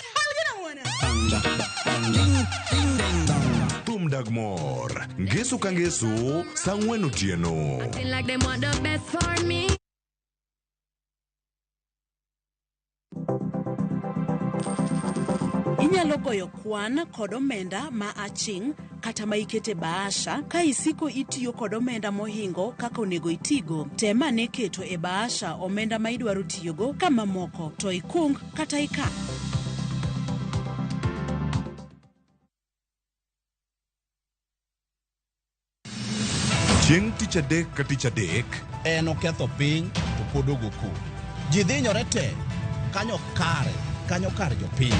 Speaker 24: Tumdagmor, Ngesu Kangesu, Sangwen Otieno.
Speaker 10: I feel like they want the best for me.
Speaker 11: Inyalo goyo kwan kod omenda ma aching kata ma ikete baasha ka isiko itiyo kod omenda mohingo kaka onego itigo. Tema ne keto e baasha omenda ma idwaro tiyogo kama moko to ikung kata ika.
Speaker 24: Chieng' tich adek ka tich adek
Speaker 6: en oketho piny to pod ogoku. Ji dhinyore te kanyo kar jopiny.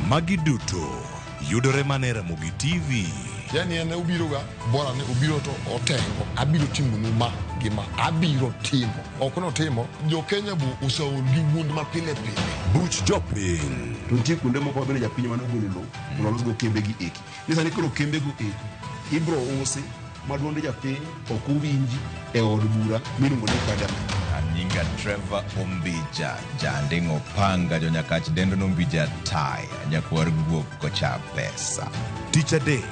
Speaker 24: Magi duto yudore mana Ramogi TV.
Speaker 13: Yani ene ubiro ga bora ne ubiro to otengo abiro timo numa gima abiro timo okono timo jo Kenya bu usaul gi wund ma pile
Speaker 24: Buch jopiny
Speaker 14: to nitie kuonde moko bende japiny mano golo lo mondo losgo kembe gi eki ni sani koro kembe go eki ibro usi maduonde japiny ok uwinji e od bura miluongo ni parliament.
Speaker 15: Nyinga Trevor Ombija jandingo panga jo nyakach dendo nombija tai nyakwar guok kocha pesa.
Speaker 24: Tich adek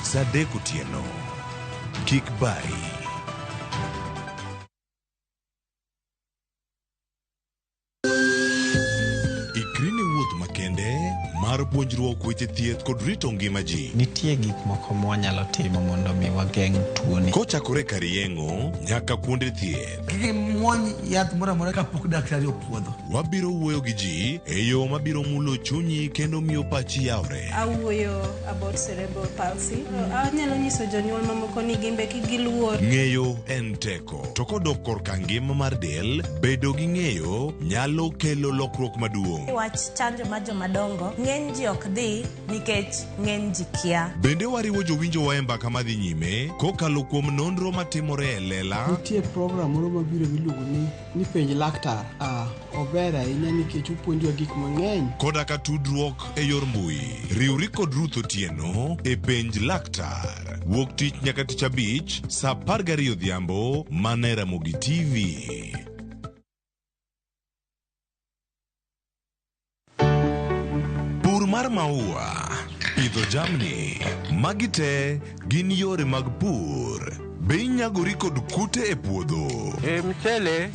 Speaker 24: saa 3 otieno. Kik bari. Ikrini wuoth makende mar puonjruok weche thieth kod rito ngima ji.
Speaker 28: Nitie gik moko mwanyalo timo mondo mi wageng' tuoni.
Speaker 24: Kochakore kar yeng'o nyaka kuonde thieth.
Speaker 2: Kiki mwony yath mora mora kapok daktari opuodho.
Speaker 24: Wabiro wuoyo gi ji e yo mabiro mulo chunyi kendo miyo pachi yawre.
Speaker 16: Awuoyo about cerebral palsy. Anyalo nyiso jonyuol mamoko ni gimbe kigiluor.
Speaker 24: Ng'eyo en teko. To kodok korka ngima mar del, bedo gi ng'eyo nyalo kelo lokruok maduong'.
Speaker 16: Wach chanjo ma jomadongo ng'eny ji ok dhi nikech ng'eny ji kia.
Speaker 24: Bende wariwo jowinjo wa e mbaka madhi nyime kokalo kuom nonro matimore e lela.
Speaker 29: Nitie program moro mabiro miluongo ni penj laktar. Ober ahinya nikech opuonjowa gik mang'eny.
Speaker 24: Koda ka tudruok e yor mbui. Riwri kod Ruth Otieno e penj laktar. Wuok tich nyaka tich abich saa 12 odhiambo mana e Ramogi TV. Pur mar maua, pidho jamni, magi te gin yore mag pur. Be inyagori kod kute e puodho?
Speaker 17: Mchele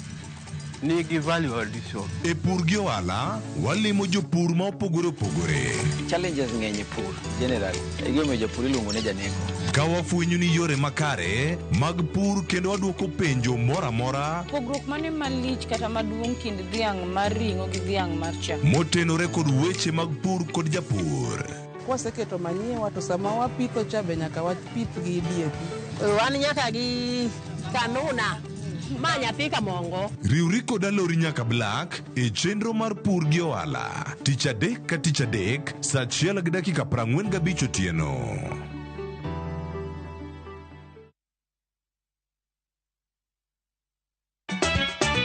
Speaker 17: nigi value addition.
Speaker 24: E pur gi ohala, walimo jopur ma opogore opogore.
Speaker 17: Challenges ng'eny e pur generally. Egime jopur iluongo ne janeko.
Speaker 24: Ka wafwenyo ni yore makare mag pur kendo waduoko penjo mora mora.
Speaker 1: Pogruok mane malich kata maduong' kind dhiang' mar ring'o gi dhiang' mar chak.
Speaker 24: Motenore kod weche mag pur kod japur.
Speaker 29: Kwaseketo manyiwa to sama wapitho cha be nyaka wapith gi DAP.
Speaker 30: Wan nyaka gi kanuna. Ma nyathi ka mongo.
Speaker 24: Riwri kod alori nyaka Black e chenro mar pur gi ohala. Tich adek ka tich adek saa 1:45 otieno.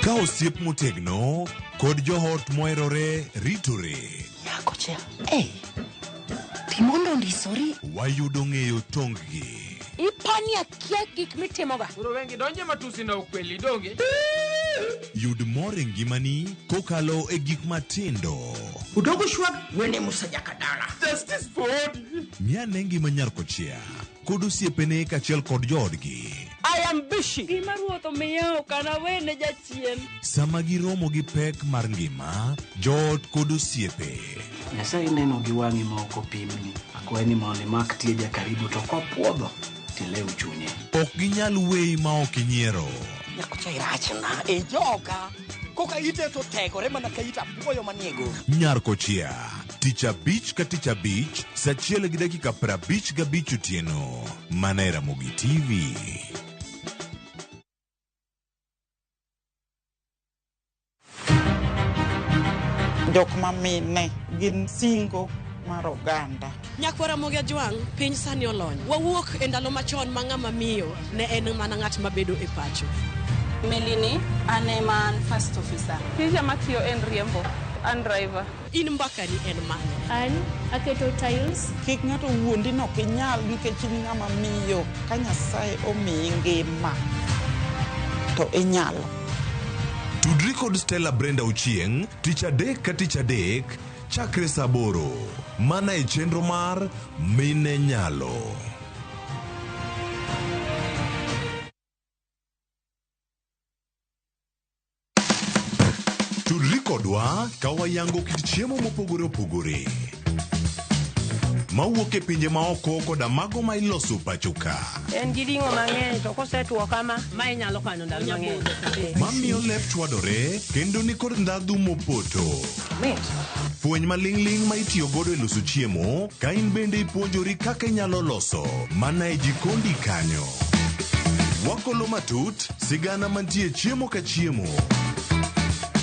Speaker 24: Ka osiep motegno kod johot moherore ritore.
Speaker 29: Yako cha. Timondo ndisori.
Speaker 24: Wayudo ng'eyo tonggi.
Speaker 30: Ipani akia gik mitimoga.
Speaker 5: Uro wengi donje matusi na ukweli donge.
Speaker 24: Yud mor e ngimani kokalo e gik matindo.
Speaker 29: Udogo shwag wene musajaka dala.
Speaker 17: Justice for all.
Speaker 24: Miane ngima nyar kochia kod osiepene kachiel kod joodgi.
Speaker 30: I am busy. Gima ruotho miyo kana wene jachien.
Speaker 24: Sama giromo gi pek mar ngima, joot kod osiepe.
Speaker 29: Nyasaye neno gi wang'i ma ok opimni. Akwaye ni mondo imak tieja karibu to kopuodho tilew chunye.
Speaker 24: Ok ginyal weyi ma ok inyiero.
Speaker 29: Nyakocha irachna e joga. Koka ite to tegore mana ka ita puoyo maniego.
Speaker 24: Nyar kochia. Tich abich ka tich abich saa 1:55 otieno. Mana e Ramogi TV.
Speaker 29: Jok ma mine gin singo
Speaker 3: mar oganda.
Speaker 30: Nyakwara Ramogi Ajwang, piny sani olony. Wawuok e ndalo machon ma ng'ama miyo ne en mana ng'at mabedo e pacho.
Speaker 16: Melini, ane man first officer.
Speaker 30: Tija matiyo en riembo, an driver. In mbakani en mane?
Speaker 16: An aketo tiles.
Speaker 3: Kik ng'ato wuondi no kinyal nikech in ng'ama miyo. Ka Nyasaye omiyi ngima, to inyalo.
Speaker 24: Tudri kod Stella Brenda Ochieng, tich adek ka tich adek, chakre saa 8, mana e chenro mar Mine Nyalo. Tudri kodwa ka wayango kit chiemo mopogore opogore mawuok e pinje maoko koda mago ma iloso pacho ka.
Speaker 30: En gi ring'o mang'eny to kosetuo kama ma inyalo kano ndalo mang'eny.
Speaker 24: Mamiyo lep chwadore kendo ni kod ndhadhu mopoto. Fueny maling'ling ma itiyo godo e loso chiemo, ka in bende ipuonjori kaka inyalo loso mana e jikondi kanyo. Wakolo matut sigana mantie chiemo ka chiemo.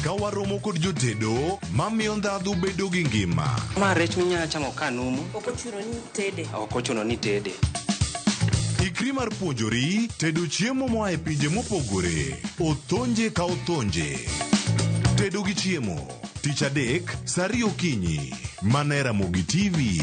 Speaker 24: Ka waromo kod jotedo, mamiyo ndhadhu bedo gi ngima.
Speaker 28: Ma rech minyalo chamo ka numu.
Speaker 30: Ok ochuno ni tede.
Speaker 28: Ok ochuno ni tede.
Speaker 24: Ikri mar puonjori tedo chiemo moa e pinje mopogore. Othonje ka othonje. Tedo gi chiemo. Tich adek, saa 2 okinyi. Mana e Ramogi TV.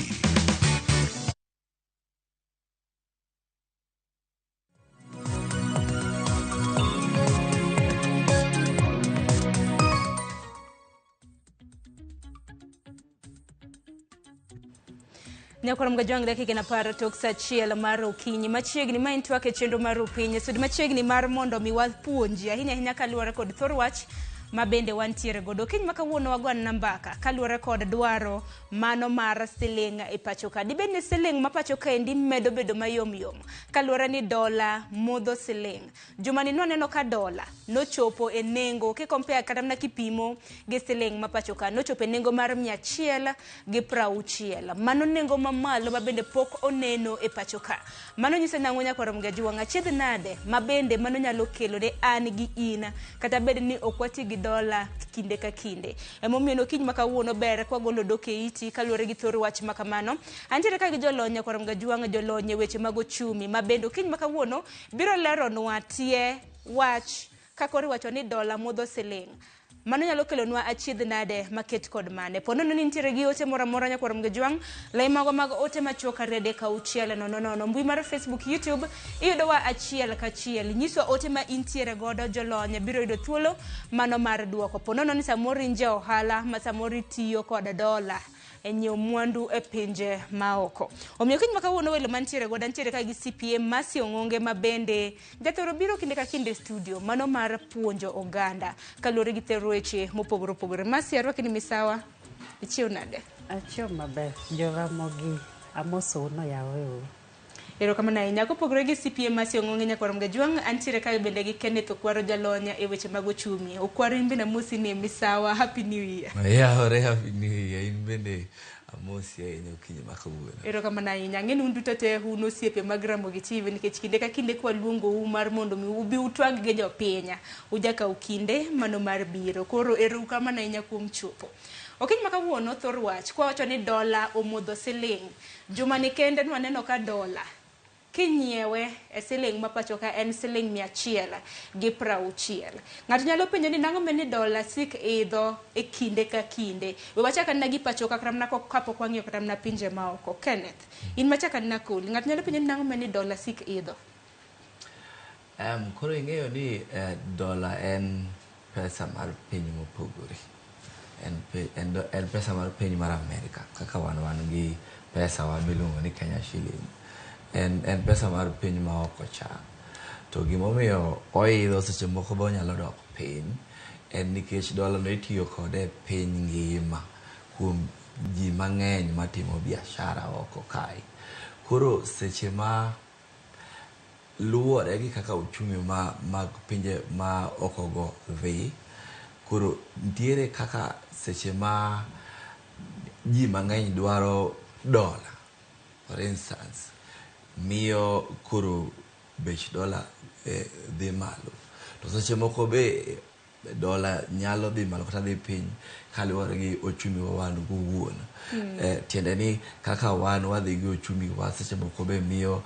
Speaker 1: Nyakwara Ramogi Ajwang dakika na paro tok saa 1 mar okinyi machiegni ma intwak e chenro mar piny sudi machiegni mar mondo mi wapuonji ahinya kaluwore kod thor wach ma bende wantiere godo. Kiny ma kawuono wagwan nambaka kaluwore kod dwaro mano mar siling e pacho ka. Dibed ni siling ma pacho ka endi medo bedo mayom yom kaluwore ni dola modho siling. Jumani no neno ka dola no chopo e nengo ke compare kata na kipimo gi siling ma pacho ka no chopo e nengo mar 160. Mano nengo mamalo ma bende pok oneno e pacho ka. Mano nyiso nang'o Nyakwara Ramogi Ajwang achiedh nade ma bende mano nyalo kelo ne an gi in kata bed ni okwati gi dola kinde ka kinde. Emomiyo no kiny makawuono ber kwa golo doke iti kaluwore gi thor wach makamano. Antiere ka gi jolony Nyakwara Ramogi Ajwang jolony weche mag ochumi ma bende kiny makawuono biro lero nwa tie wach kakori wacho ni dola modho siling. Mano nyalo kelo nwa achiedh nade maket kod mane. Pono no nintiere gi ote mora Nyakwara Ramogi Ajwang lai mago mag ote machuok arede ka uchiel no. Mbui mar Facebook, YouTube iyudo wa achiel ka achiel. Nyiso ote ma intiere godo jolony biro yudo thuolo mano mar duoko. Pono no ni samori nje ohala ma samori tiyo kod dola enyeo mwandu e pinje maoko. Omiyo kiny makawuono welo mantiere godo antiere ka gi CPM Masi Ong'onge ma bende jathoro biro kinde ka kinde studio mano mar puonjo oganda kaluwore gi thero weche mopogore opogore. Masi arwaki ni misawa ichiew nade?
Speaker 8: Achiew maber. Jo Ramogi amoso no yawe.
Speaker 1: Ero kama na inya kopogore gi CPM Masi Ong'onge Nyakwara Ramogi Ajwang antiere ka bende gi Kenneth Okwaro jalonya e weche mag ochumi. Okwaro in bende amosi ni misawa, happy new year.
Speaker 18: Happy new year in bende amosi ahinya okinyi makawuono.
Speaker 1: Ero kama na inya ng'eni unduto te uno osiepe mag Ramogi TV nikech kinde ka kinde kwa luongo u mar mondo mi ubi utwag gi jopiny. Ujaka ukinde mano mar biro. Koro ero kama na inya kuom chopo. Okinyi makawuono thor wach kwa wacho ni dola omodho siling. Juma ni kende nwaneno ka dola kinyiewe e siling ma pacho ka en siling 160. Ng'ato nyalo penjo ni nang'o meni dola sik idho e kinde ka kinde. We wachaka na gi pacho ka kramna ko kapok wang'iyo kata na pinje maoko. Kenneth, in machaka na cool. Ng'ato nyalo penjo ni nang'o meni dola sik idho.
Speaker 18: Koro ing'eyo ni dola en pesa mar piny mopogore. En pesa mar piny mar Amerika kaka wan gi pesa wa miluongo ni Kenya shilling. En pesa mar piny ma oko cha. To gimomiyo oidho seche moko bo nyalo dok piny en nikech dola no itiyo kode piny ngima kuom ji mang'eny matimo biashara oko kae. Koro seche ma luwore gi kaka uchumi mag pinje ma oko go dhi, koro ntiere kaka seche ma ji mang'eny dwaro dola, for instance, miyo koro bech dola dhi malo. To seche moko be dola nyalo dhi malo kata dhi piny kaluwore gi ochumi wa wan wuon. Tiende ni kaka wan wadhi gi ochumi wa seche moko be miyo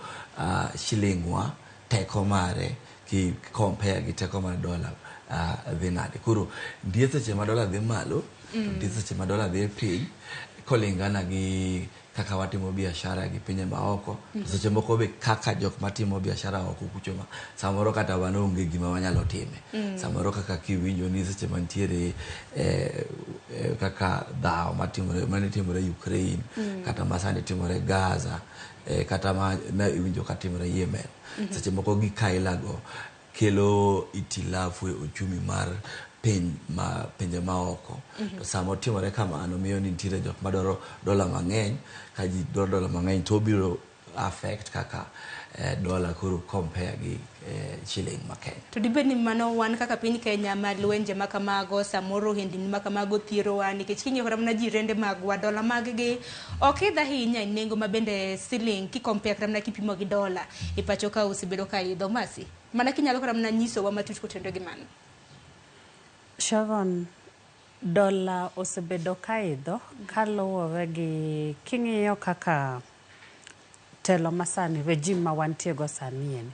Speaker 18: shilingwa teko mare ki compare gi teko mar dola dhi nade. Koro nitie seche ma dola dhi malo, nitie seche ma dola dhi piny kolingana gi kaka watimo biashara gi pinje maoko. Seche moko be kaka jok matimo biashara oko kucho ma samoro kata wan onge gima wanyalo time. Samoro kaka kiwinjo ni seche mantiere kaka dhawo manitimore Ukraine, kata masani timore Gaza, kata ma iwinjo katimore Yemen. Seche moko gi kailago kelo itilafu e uchumi mar pinje maoko. To samo timore kamano miyo nitiere jok madwaro dola mang'eny, ka ji dwaro dola mang'eny to biro affect kaka dola koro compare gi shilling ma Kenya.
Speaker 1: To dibed ni mano wan kaka piny Kenya ma lwenje ma kamago samoro hindni ma kamago thiero wa nikech king'iyo kata mana jirende magwa dola mag-gi ok idh ahinya e nengo ma bende siling ki compare kata mana kipimo gi dola e pacho ka osebedo ka idho masi. Mana kinyalo kata mana nyisowa matut kotendo gi mano.
Speaker 8: Sharon, dola osebedo ka idho kaluwore gi king'iyo kaka telo masani, regime ma wantiego sani en.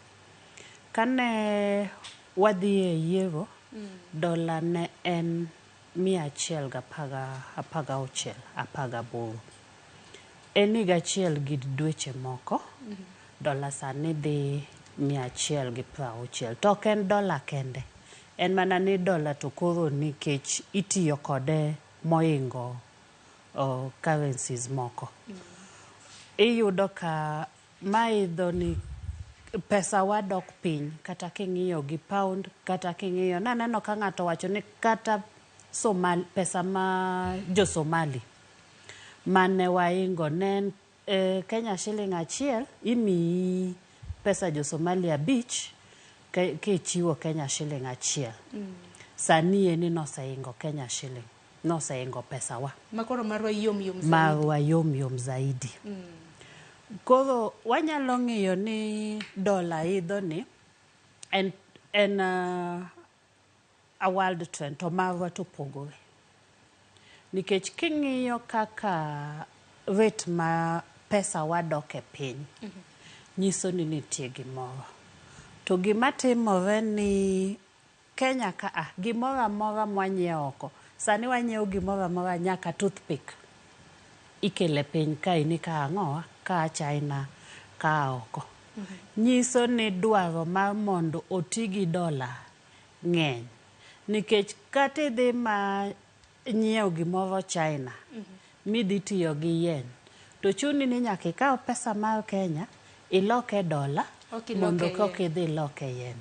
Speaker 8: Kane wadhi e yiero, dola ne en 116. En higa achiel gi dweche moko, dola sani dhi 160. To ok en dola kende. En mana ni dola to koro nikech itiyo kode moingo currencies moko. Iyudo ka maidho ni pesa wa dok piny kata king'iyo gi pound kata king'iyo naneno ka ng'ato wacho ni kata pesa ma jo Somali mane waingo nen Kenya shilling achiel imiyi pesa jo Somali 5 kichiwo Kenya shilling achiel. Sani eni noseingo Kenya shilling, noseingo pesa wa.
Speaker 1: Makoro marwa yom zaidi.
Speaker 8: Marwa yom zaidi. Koro wanyalo ng'iyo ni dola idho ni en a world trend to marwa to pogore. Nikech king'iyo kaka rate ma pesa wadok e piny, nyiso ni nitie gimoro. To gima timore ni Kenya ka gimoro amora mwanyiewo oko. Sani wanyiewo gimoro amora nyaka toothpick. Ikele piny ka ini ka ang'owa, ka China, ka oko. Nyiso ni dwaro mar mondo oti gi dola ng'eny. Nikech kata idhi ma nyiewo gimoro China, midhi tiyo gi yen. To chuni ni nyaka ikaw pesa mar Kenya, iloke dola, mondo koki idhi loke yen.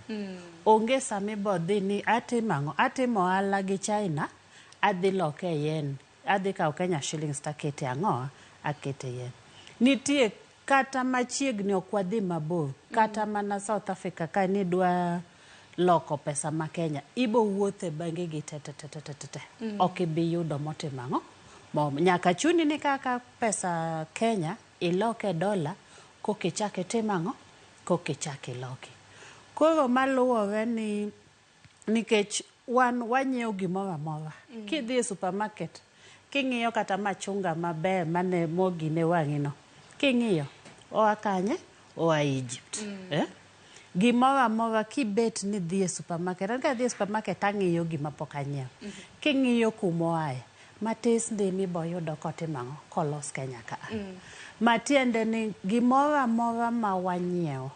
Speaker 8: Onge sami bodhi ni atimo ohala gi China, adhi loke yen. Adhi kaw Kenya shillings takete ang'owa, akete yen. Nitie kata machiegni ok wadhi mabor, kata mana South Africa ka nidwa loko pesa ma Kenya, ibo wuothe bange gi te. Ok ibi yudo motimo ang'o. Nyaka chuni ni kaka pesa Kenya iloke dola, koki chake timo ang'o, koki chake loki. Koro maluwore ni nikech wanyiewo gimoro amora. Kidhi e supermarket, king'iyo kata machunga maber mane mogine wang'ino, king'iyo oa kanye, oa Egypt. Gimoro amora kibet ni dhi e supermarket, an ka dhi e supermarket ang'iyo gima pok anyiewo. King'iyo kumoaye, matis ndi miboyudo kotimo ang'o, kolos Kenya ka. Matiende ni gimoro amora ma wanyiewo,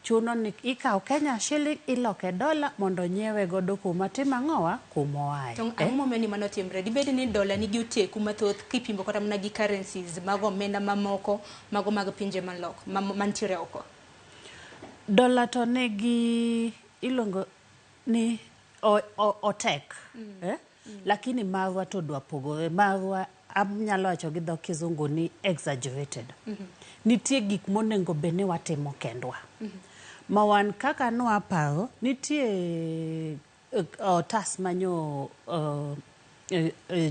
Speaker 8: chuno ni ikaw Kenya shilling iloke dola mondo nyiewe godo kuma timo ang'owa, kumoaye.
Speaker 1: To ang'o ni mano timre? Dibed ni dola nigi oteku mathoth kipimo kata mana gi currencies mag omenda mamoko, mago mag pinje mantiere oko.
Speaker 8: Dola to negi ilongo ni otek. Lakini marwa to dwa pogore. Marwa anyalo wacho gi dho kizungu ni exaggerated. Nitie gik monengo bene watimo kendwa. Ma wan kaka nwaparo, nitie otas manyo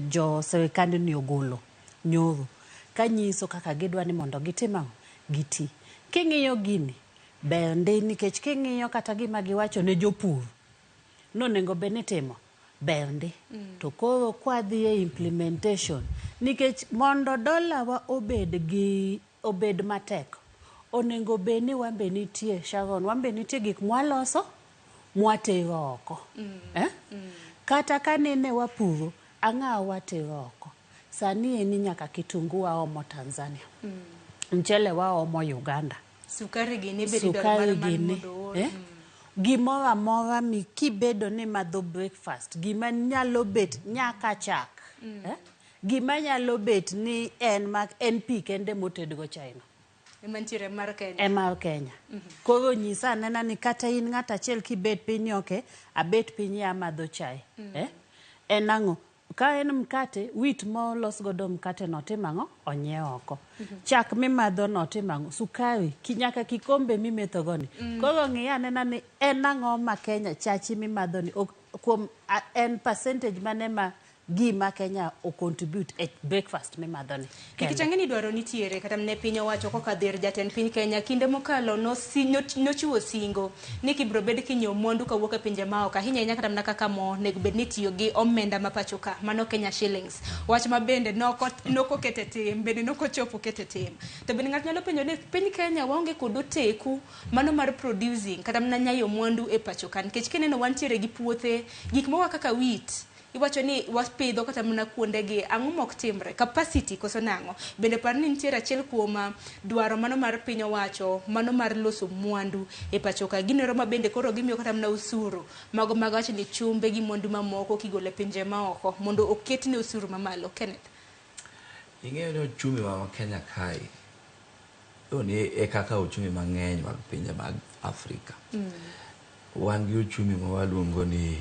Speaker 8: jo serikali ni ogolo nyoro. Kanyiso kaka gidwa ni mondo gitima giti. King'iyo gini, bende nikech king'iyo kata gima giwacho ne jopur, nonengo bene timo. bende. To koro kwadhi e implementation nikech mondo dola wa obed matek, onego bed ni wambe nitie Sharon, wambe nitie gik mwaloso mwatero oko. Kata kanene wapuro ang'a watero oko. Sani eni nyaka kitungu wa omo Tanzania, mchele wa omo Uganda,
Speaker 16: sukari gini bedi dala
Speaker 8: gini gimora mora mi kibedo ni madho breakfast gima nyalo bet nyaka chak gima nyalo bet ni en pi kende motedgo China
Speaker 16: emantiere mar
Speaker 8: Kenya. Koro nyisa nena ni kata in ng'ata achiel kibet piny oke abet piny ya madho chai. En ang'o ka en mkate wheat molos godo mkate no timang'o onyiew oko. Chak mimadho no timang'o sukari kinyaka kikombe mimetho goni. Koro ng'iya nena ni en ang'o ma Kenya chachi mimadho ni kuom en percentage mane ma gima Kenya o contribute at breakfast mimadho ni.
Speaker 16: Kikichangeni dwaro nitiere kata ne piny owacho koka dher jatend piny Kenya kinde mokalo nochiwo singo ni kibro bed kinyo mwandu kawuok e pinje maoko ahinya kata mana kaka mo nego bed ni tiyo gi omenda ma pacho ka mano Kenya shillings. Wach ma bende noko kete tim bende noko chopo kete tim. To bende ng'at nyalo penjo ni piny Kenya waonge kod teku mano mar producing kata mana nyayo mwandu e pacho ka nikech kineno wantiere gi puothe gik moko kaka wheat iwacho ni wapidho kata mana kuonde gi ang'o mok timre capacity koso nang'o bende par ni nitiere achiel kuom dwaro mano mar piny owacho mano mar loso mwandu e pacho ka ginero ma bende koro gimiyo kata mana usuru mago wacho ni chumbe gi mwandu mamoko kigole pinje maoko mondo oketne usuru mamalo. Kenneth,
Speaker 18: ing'eyo ni uchumi wa Kenya kai ni e kaka uchumi mang'eny mag pinje mag Afrika. Wan gi uchumi ma waluongo ni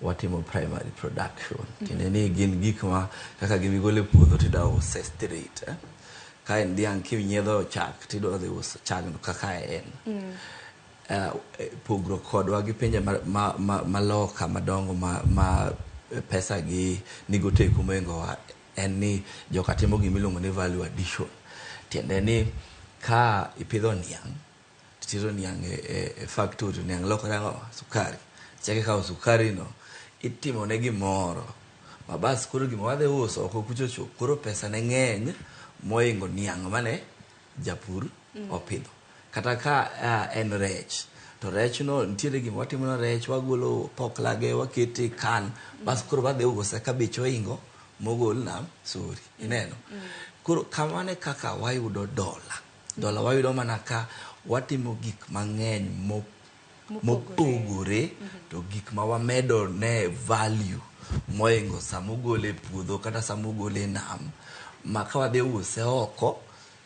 Speaker 18: watimo primary production. Tiende ni gin gik ma kaka gimigole puodho tidwa use straight. Ka en dhiang' kinyiedho chak tidwa dhi uso chagno kaka en. Pogro kodwa gi pinje maloka madongo ma pesa gi nigo teku mengo en ni joka timo gimiluongo ni value addition. Tiende ni ka ipidho niang' titero niang' e factory niang' lokore sukari. Cheke ka sukari no itimo ne gimoro mabas koro gima wadhi uso oko kuchocho koro pesa ne ng'eny moingo niang' mane japur opidho. Kata ka en rech to rech no nitiere gima watimo na rech wagolo poklage wakete kan bas koro wadhi use ka bech oingo mogol nam sori ineno. Koro kamane kaka wayudo dola wayudo mana ka watimo gik mang'eny mopogore to gik ma wamedo ne value moingo samogole puodho kata samogole nam ma ka wadhi use oko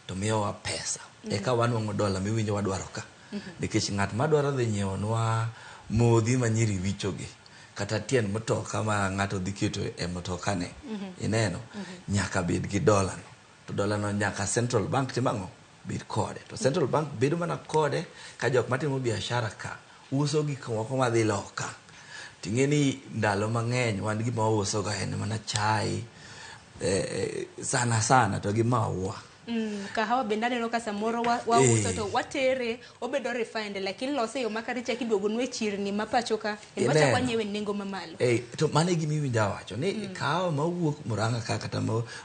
Speaker 18: to miyowa pesa eka wanwang'o dola miwinjo wadwaro ka. Nikech ng'at madwaro dhi nyiewonwa modhi manyiri wichogi kata tiend mtoka ma ng'ato dhi keto e mtoka ne ineno nyaka bed gi dola no to dola no nyaka Central Bank timang'o bed kode to Central Bank bedo mana kode ka jok matimo biashara ka uso gik moko madhi loka. Ting'eni ndalo mang'eny wan gima wauso ga en mana chai sana to gi maua.
Speaker 16: Kahawa bende aneno ka samoro wauso to watere obedo refined lakini lose yo makare chaki duogo nwe chirni mapacho ka en wacha wanyewe nengo mamalo.
Speaker 18: To mane gimi winja wacho ni kahawa mawuok Murang'a ka kata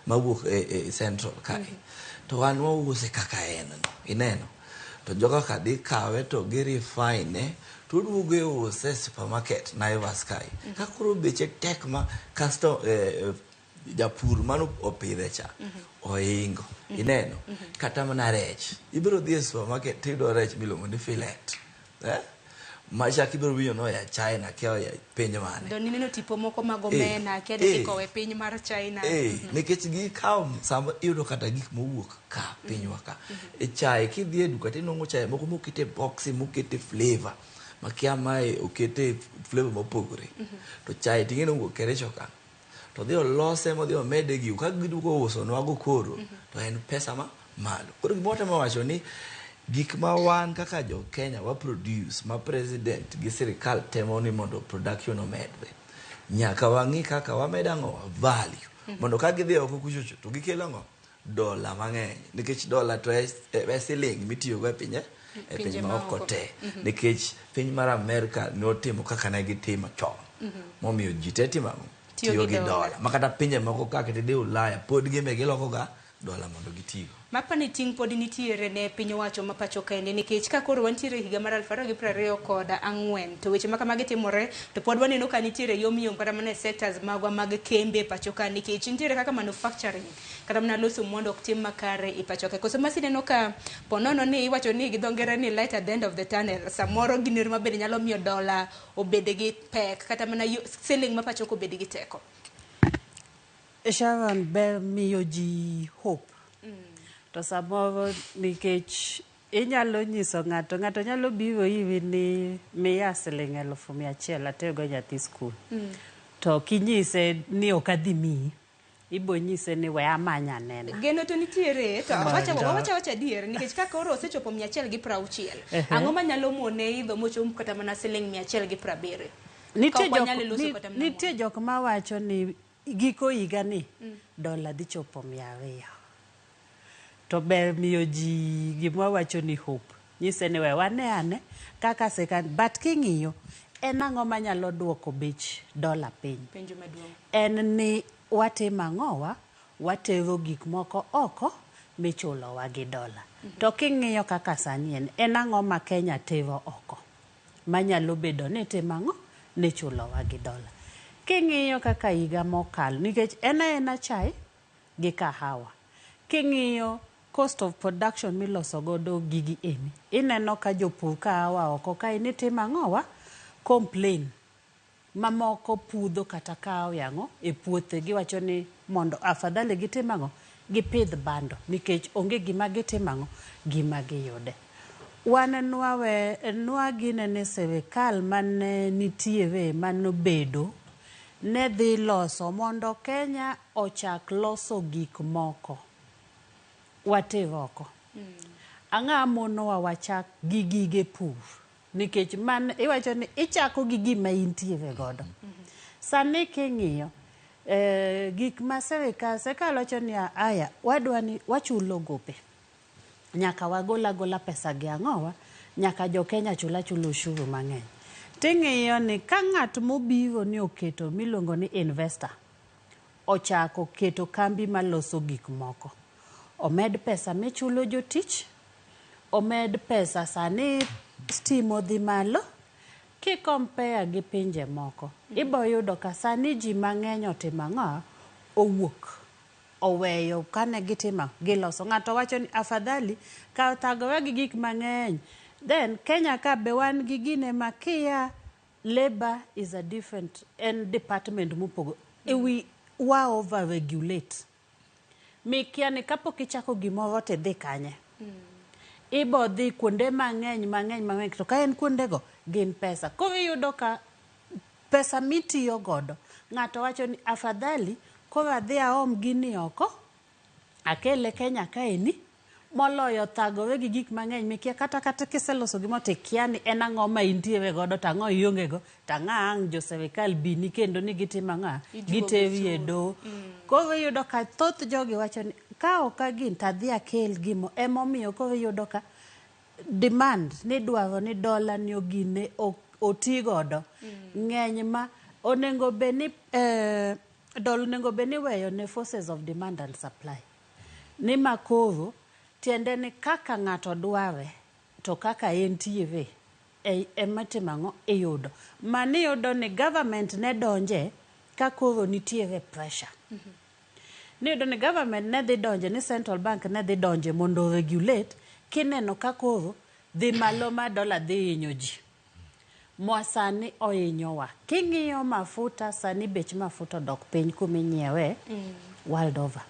Speaker 18: mawuok Central kai to wan wause kaka en no ineno to joga ka dhi kawe to gi refine to duogo e use supermarket Naivas kai ka koro beche tek ma kasto japur mano opidhe cha oingo ineno kata mana rech ibiro dhi e supermarket tido rech miluongo ni fillet macha kibiro winjo no ya China keo ya piny mane
Speaker 16: do nino tipo moko magomena kede ikowe piny mar China
Speaker 18: nikech gi kawo sama iyudo kata gik mowuok ka pinywa ka e chai kidhi e duka tinongo chai moko mokete boxi mokete flavor makia mai okete flavor mopogore to chai ting'eno wuok Kericho ka to dhi olose modhi omede gi ka giduko uso nwago koro to en pesa ma malo. Koro gimotemo wacho ni gik ma wan kaka jo Kenya wa produce ma president gi sirikal temo ni mondo production omedre nyaka wang'i kaka wameda ng'o value mondo ka gidhi oko kuchocho to gikelo ng'o dola mang'eny nikech dola to e siling mitiyo go e pinje ma oko te nikech piny mar Amerika notimo kaka ne gitimo chon momiyo ji te timo tiyo gi dola makata pinje moko kaka tede Ulaya pod gimbe giloko ga dola mondo gitigo.
Speaker 16: Mapani ting pod nitiere ne piny owacho ma pacho kaende nikech ka koro wantiere higa mar 2024 to weche maka mage timore to pod waneno ka nitiere yomyom kata mana sectors magwa mag kembe pacho ka nikech nitiere kaka manufacturing kata mana loso mwandu ok tim makare i pacho ka. Koso masineno ka ponono ni iwacho ni gi dhongere ni light at the end of the tunnel samoro giner mabende nyalo miyo dola obede gi pek kata mana selling ma pacho ko obede gi teko.
Speaker 8: Sharon be miyo ji hope. To samoro nikech inyalo nyiso ng'ato nyalo biro iwi ni miya siling 100,000 atego nyathi skul. To kinyise ni ok adhi miyi, ibo nyise ni we amanya nena.
Speaker 16: Geno to nitiere to wacha dier nikech ka koro osechopo 160. Ang'o manyalo mone idho mochom kata mana siling 170.
Speaker 8: Nitie jok ma wacho ni giko higa ni dola dhi chopo 200. To ber miyo ji gima wacho ni hope. Nyise ni we wane kaka sekan but king'iyo en ang'o manyalo duoko bech dola piny.
Speaker 16: Penjo maduong'.
Speaker 8: En ni watimo ang'owa watero gik moko oko michulowa gi dola. To king'iyo kaka sani en ang'o ma Kenya tero oko manyalo bedo ni timo ang'o ni chulowa gi dola. King'iyo kaka higa mokalo nikech en chai gi kahawa. King'iyo cost of production miloso godo gigi eni ineno ka jopur kahawa oko ka ni timo ang'owa complain mamoko pudho kata kahawa yango e puothe giwacho ni mondo afadhali gitimo ang'o gipidh bando nikech onge gima gitimo ang'o gima giyude. Wan nwa gine ni sirikal mane nitiere manobedo ne dhi loso mondo Kenya ochak loso gik moko watero oko. Ang'a monowa wachak gi gige pur nikech man iwacho ni ichako gi gima intiere godo. Sani king'iyo gik ma sirikal wacho ni aya wadwani wachulo gope nyaka wagola pesa gi ang'owa nyaka jo Kenya chulo ushuru mang'eny. Ting'iyo ni ka ng'at mobiro ni oketo miluongo ni investor ochako keto kambi maloso gik moko, omed pesa michulo jotich, omed pesa sani stimo dhi malo. Kikompea gi pinje moko ibo yudo ka sani ji mang'eny otimo ang'o owuok oweyo kane gitimo giloso. Ng'ato wacho ni afadhali ka thagore gi gik mang'eny. Then Kenya ka be wan gi gine makia labor is a different and department mupogo we wa over regulate. Mikia ni kapok ichako gimoro te dhi kanye. Ibo dhi kuonde mang'eny to ka en kuondego gin pesa. Koro yudo ka pesa mitiyo godo ng'ato wacho ni afadhali koro adhi aom gini oko akele Kenya kaeni moloyo thagore gi gik mang'eny mikia kata kiseloso gimo te kia ni en ang'o ma intiere godo tang'o ionge go tang'ang jo sirikal bini kendo ni gitimo ang'a giteri e do. Koro yudo ka thoth jogi wacho ni ka ok gin tadhi akel gimo emomiyo koro yudo ka demand ni dwaro ni dola ni ogine oti godo ng'eny ma onengo beni dola onengo beni weyo ne forces of demand and supply. Ni makoro tiende ni kaka ng'ato dware to kaka entiere ematimo ang'o iyudo. Mani yudo ni government ne donje ka koro nitiere pressure. Ni yudo ni government ne dhi donje ni central bank ne dhi donje mondo regulate kineno ka koro dhi malo ma dola dhi hinyo ji. Mwasani ohinyowa. King'iyo mafuta sani bech mafuta dok piny kuminyiewe world over.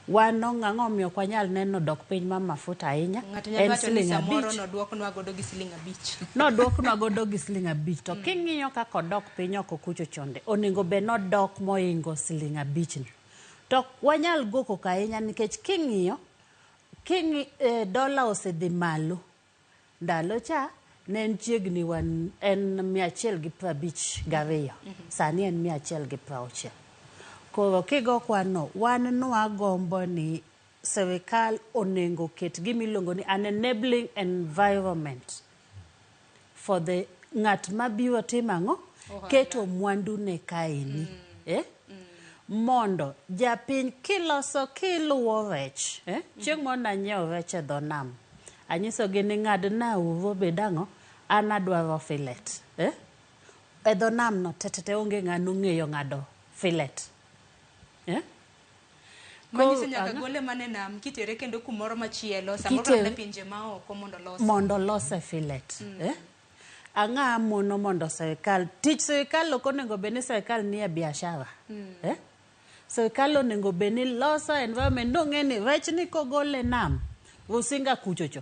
Speaker 8: Wano ng'ang'o miyo kwa nyal neno dok piny ma mafuta ahinya
Speaker 16: en siling 5. Nodwoknwa godo gi siling 5.
Speaker 8: Nodwoknwa godo gi siling 5. To king'iyo kako dok piny oko kucho chonde onego be nodok moingo siling 5 ni. To wanyal goko ahinya nikech king'iyo dola osedhi malo. Ndalo cha ne en chiegni en 152. Sani en 160. Koro kigo kwano wan nwagombo ni sirikal onengo ket gimiluongo ni an enabling environment for the ng'at mabiro timo ang'o keto mwandu ne kaeni mondo japiny kiluwo rech chieng' mondo anyiew rech e dho nam anyisogi ni ng'adna uvo bedang'o an adwaro filet e dho nam no tetete onge ng'ano ng'eyo ng'ado filet
Speaker 16: manyiso nyaka gole mane nam kitere kendo kumoro machielo samoro na pinje maoko
Speaker 8: mondo lose filet ang'a mono mondo serikal tich serikal ok onego bed ni serikal nie biashara serikal onego bed ni loso environment nong'e ni rech ni kogole nam Rusinga kuchocho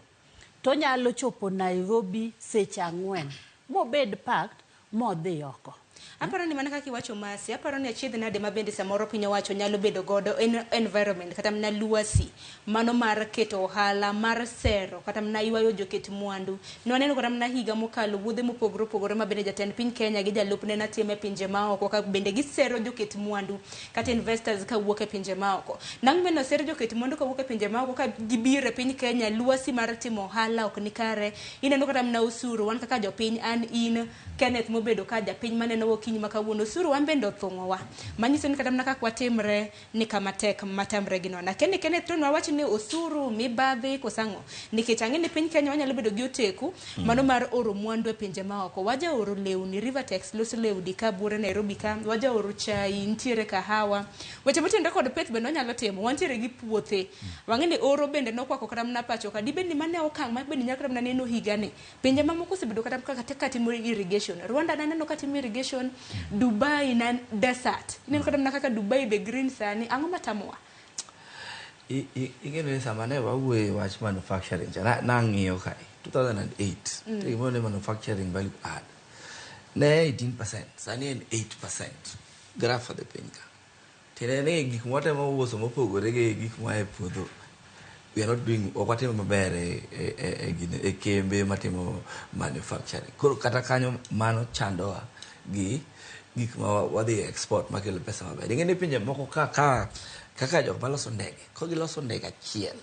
Speaker 8: to nyalo chopo Nairobi seche 4 mobed packed modhi oko.
Speaker 16: Aparo ni mana kaka iwacho masi, aparo ni achiedh nade mabende samoro piny owacho nyalo bedo godo environment kata mna luasi mano mar keto ohala mar sero kata mna ywayo joket mwandu. Nwaneno kata mna higa mokalo wuodhe mopogore opogore mabende jatend piny Kenya gi jalupne na time pinje maoko ka bende gisero joket mwandu kata investors ka wuok e pinje maoko. Nang' meno sero joket mwandu ka wuok e pinje maoko ka gibiro e piny Kenya luasi mar timo ohala ok ni kare. Ineno kata mna usuru wan kaka jopiny an in Kenneth mobedo ka japiny maneno wokinyi makawuono usuru wan bende othung'owa manyiso ni kata mna kaka watimre ni kama tek matamre gi nona Kenneth to nwawach ni usuru mibadhi kosango nikech ang'e ni piny Kenya wanyalo bedo gi oteku mano mar oro mwandu e pinje maoko waja oro lewni Rivertex loso lewni ka bure Nairobi ka waja oro chai ntiere kahawa weche motendore kod pith bende wanyalo timo wantiere gi puothe wang'e ni oro bende nokwako kata mna pacho ka dibed ni mane okang' ma bende nyaka mna neno higa ni pinje mamoko osebedo kata timo irrigation Rwanda naneno ka timo irrigation Dubai na desert neno kata mna kaka Dubai the green sani ang'o matamowa
Speaker 18: ingene sama ne wawuoye wach manufacturing na ng'iyo kae 2008 tigimone manufacturing value add ne 18% sani en 8% graph of the piny ka tinene gik mwatemo uso mopogore gi gik mwa e puodho we are not doing okwatimo maber e kembe matimo manufacturing koro kata kanyo mano chandowa gi gik ma wadhi export makelo pesa maber ingene pinje moko kaka jok maloso ndege ko giloso ndege achiel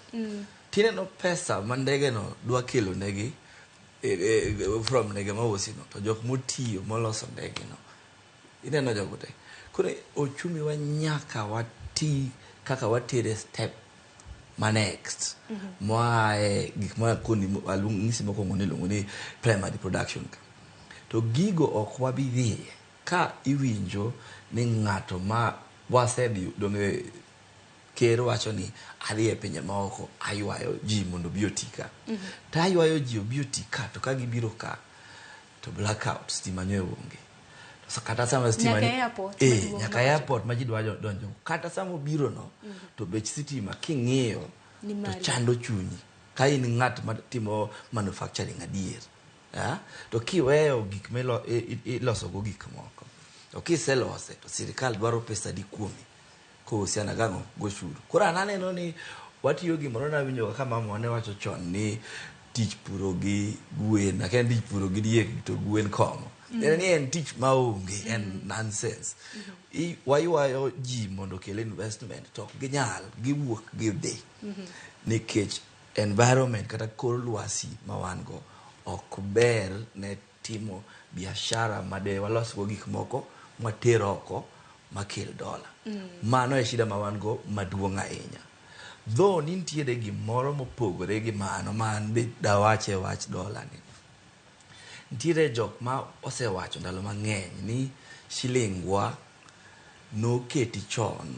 Speaker 18: tineno pesa ma ndege no dwa kelo negi from ndege mausi no to jok motiyo moloso ndege no ineno jogo te koro ochumi wa nyaka wati kaka watere step ma next moae gik ma kundi alung'isi mokwongo ni luongo ni primary production to gigo ok wabidhie ka iwinjo ni ng'ato ma wasedhi donge ker wacho ni adhi e pinje maoko aywayo ji mondo bi otika to aywayo ji obi otika to ka gibiro ka to blackout stima nyo onge so kata sama stima nyaka airport ma ji dwa donjo kata sama obiro no to bech stima king'iyo to chando chunyi ka in ng'at matimo manufacturing adier to kiweyo gik iloso go gik moko to kiselose to sirikal dwaro pesa di kuomi kohusiana gang'o goshuru koro ananeno ni watiyo gimoro na winjo kaka mama ne wacho chon ni tich puro gi gwen aken tich puro gi diek to gwen komo ni en tich maonge en nonsense waywayo ji mondo kel investment to ginyal giwuok gidhi nikech environment kata kor lwasi ma wan go ok ber ne timo biashara made walosgo gik moko mwatero oko makel dola mano e shida ma wan go maduong' ahinya though nitiere gimoro mopogore gi mano man be dawache wach dola ni nitiere jok ma osewacho ndalo mang'eny ni shilingwa noketi chon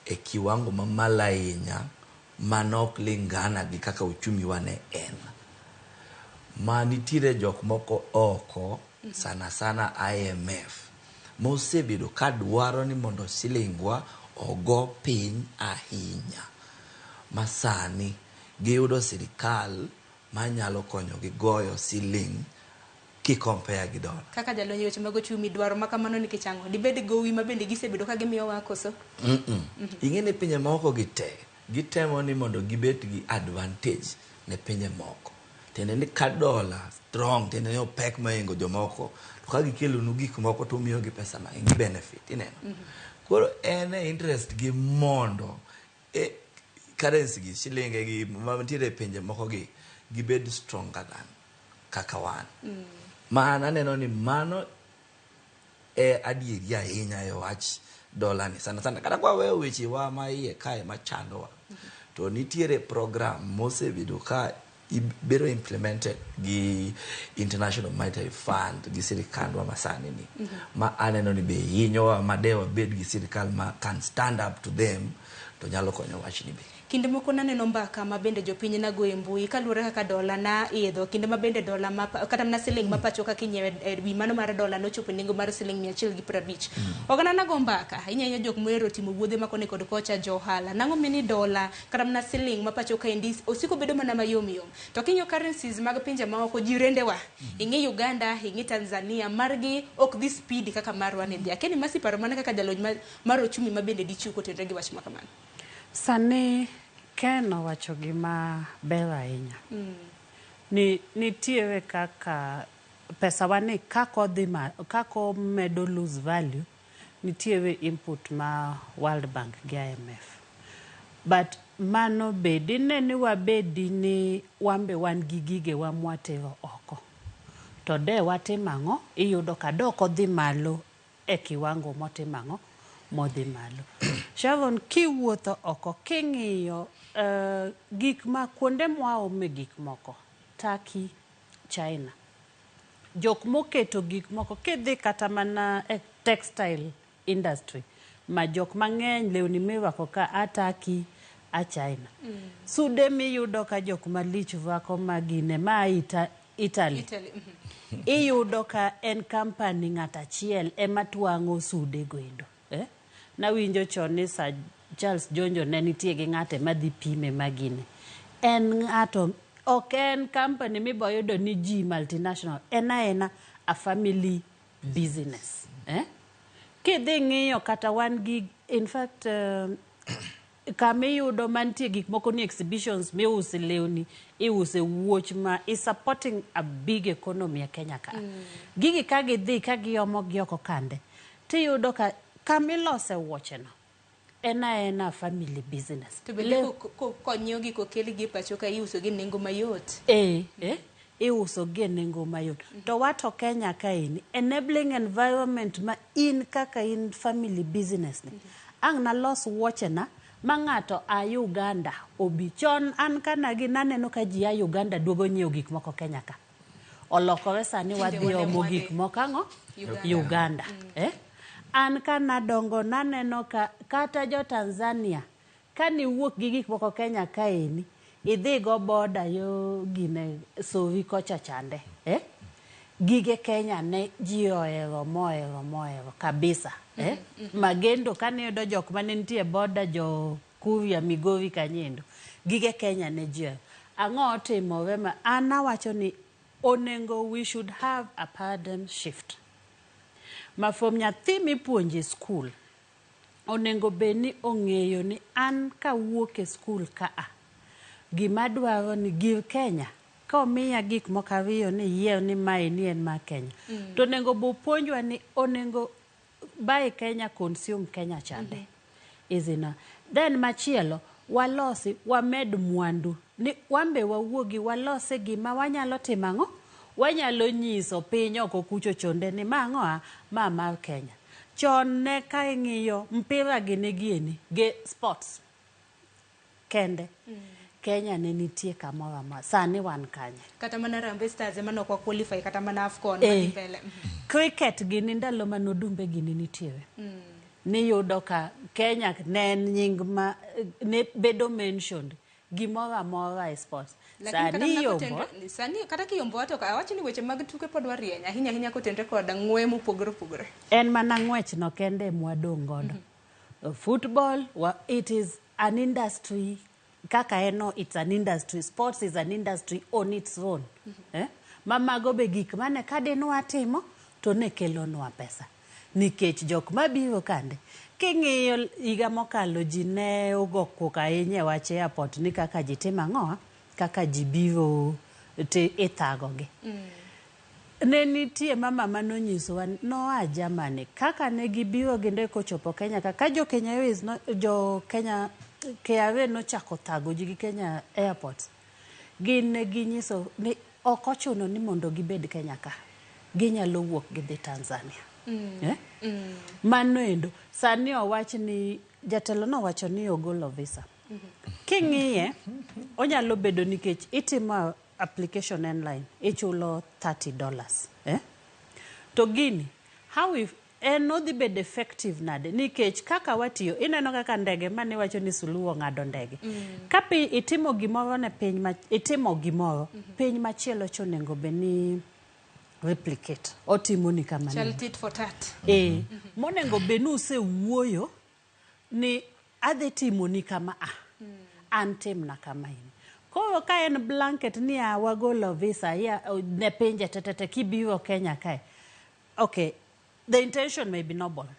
Speaker 18: e kiwango mamalo ahinya manok lingana gi kaka uchumi wane en ma nitiere jok moko oko sana IMF mosebedo ka dwaro ni mondo silingwa ogo piny ahinya masani giyudo sirikal manyalo konyo gi goyo siling kikompea gi dola
Speaker 16: kaka jalonyo weche mag ochumi dwaro makamano nikech ang'o dibed gowi ma bende gisebedo ka gimiyo wa koso
Speaker 18: ing'e pinje moko gitemo ni mondo gibet gi advantage ne pinje moko tende ni ka dola strong tende ni opek maingo jomoko to ka gikelo nu gik moko to miyo gi pesa maingi benefit ineno koro ene interest gi mondo currency gi shilinge gi mantiere pinje moko gi gibed stronger than kaka wan maana neno ni mano adieri ahinya e wach dola ni sana sana kata kwa wewe weche wa ma iye kae machandowa to nitiere program mosebedo ka ibero implemented gi International Monetary Fund gi sirikandwa masani ni ma aneno ni be hinyowa madewa bed gi sirikal ma can stand up to them to nyalo konyo wach ni be.
Speaker 16: Kinde moko naneno mbaka ma bende jopiny na go e mbui kaluwore kaka dola na idho kinde ma bende dola ma kata na siling ma pacho kaka inyewe wi mano mar dola no chopo nengo mar siling 150. Ogana na go mbaka inyanya jok mohero timo wuodhe ma kone kod kocha johala nango mini dola kata na siling ma pacho ka indis osiko bedo mana mayom yom to kinyo currencies mag pinje ma oko jirendewa ingi Uganda ingi Tanzania margi ok this speed kaka marwa ne dia keni masi paro mana kaka jalony mar ochumi ma bende dichuko tendre gi wach makamano.
Speaker 8: Sani Ken owacho gima ber ahinya. Nitiere kaka pesa wani kako medo lose value nitiere input ma World Bank gi IMF. But mano bedi ni wabedi ni wambe wan gi gige wa mwatero oko. To de watimango iyudo ka doko dhi malo e kiwango motimango modhi malo. Sharon kiwuotho oko king'iyo gik ma kuonde mwaome gik moko Turkey, China. Jok moketo gik moko kidhi kata mana textile industry ma jok mang'eny lewni mirwako ka a Turkey a China. Sude miyudo ka jok malich rwako magine ma Italy. Iyudo ka en company ng'ata chiel ema twang'o sude goendo. Na winjo chon ni Sir Charles Jonjo ne nitie gi ng'ate madhi pime magine. En ng'ato ok en company miboyudo ni ji multinational. Ena a family business. Kidhi ng'iyo kata wan gi in fact kamiyudo mantie gik moko ni exhibitions miusi lewni iuse wuoch ma is supporting a big economy ya Kenya ka. Gigi ka gidhi ka giomo gioko kande tiyudo ka kamilose wuocheno ena family business.
Speaker 16: To bele konyo gi kokeli gi pacho ka iuso gi nengo mayot.
Speaker 8: Iuso gi nengo mayot. To wato Kenya ka enabling environment ma in kaka in family business ni. Ang na los wuochena ma ng'ato a Uganda obichon an kana gi naneno ka ji a Uganda duogo nyiewo gik moko Kenya ka. Olokore sani wadhi omo gik moko ang'o? Uganda. An kana dongo naneno ka kata jo Tanzania kani wuok gi gik moko Kenya ka idhi go boda yo gine sovi kocha chande. Gige Kenya ne ji moero kabisa. Magendo kane yudo jok mane nitie boda jo Kuria Migori Kanyendo. Gige Kenya ne ji. Ang'o otimore ma an awacho ni onengo we should have a paradigm shift. Ma from nyathi mipuonje school onengo beni ong'eyo ni an ka wuok e school ka gima dwaro ni gir Kenya ka omiya gik moko ariyo ni yiero ni mae ni en ma Kenya. To onengo bo puonjwa ni onengo buy Kenya consume Kenya chande. Izina then machielo walosi wamed mwandu ni wambe wawuogi walose gima wanyalo timang'o wanyalo nyiso piny oko kucho chonde ni mang'o ma mar Kenya. Chon ne ka ing'iyo mpira gieni ge sports kende. Kenya ne nitie kamoro ma sani wan kanye.
Speaker 16: Kata mana Harambee Stars ema no kwa qualify kata mana AFCON madhi mbele.
Speaker 8: Cricket gini ndalo manodumbe gini nitiere. Ni yudo ka Kenya ne nying ma ne bedo mentioned gimoro amora e sports.
Speaker 16: Sani kata kiyombo wato ka awacho ni weche mag tuke pod warieny ahinya kotenre kod ng'we mopogore.
Speaker 8: En mana ng'wech no kende mwadong' godo. Football, it is an industry. Kaka it's an industry. Sports is an industry on its own. Mamago be gik mane kadinwa timo to ne kelonwa pesa. Nikech jok mabiro kande. King'iyo higa mokalo ji ne ogoko ahinya wach airport ni kaka ji timo ang'o kaka ji biro ithagogi. Ne nitie mama manonyisowa noa Germany kaka ne gibiro ginde kochopo Kenya kaka jo Kenya KRA nochako thago ji gi Kenya airports. Gin ne ginyiso ni ok ochuno ni mondo gibed Kenya ka. Ginyalo wuok gidhi Tanzania. Mano endo sani owach ni jatelo no wacho ni ogolo visa. King'iye onyalo bedo nikech itimo application online ichulo $30. To gini how if odhi bedo effective nade nikech kaka watiyo ineno kaka ndege mane wacho ni Suluo ng'ado ndege. Kapi itimo gimoro ne piny itimo gimoro piny machielo chonengo be ni replicate otimo ni kama
Speaker 16: Shall tit for tat.
Speaker 8: Monengo benu se wuoyo ni adhi timo ni kama antim na kama ini. Koro ka en blanket ni wagolo visa ya ne pinje tetete kibiro Kenya kae. Okay, the intention may be noble.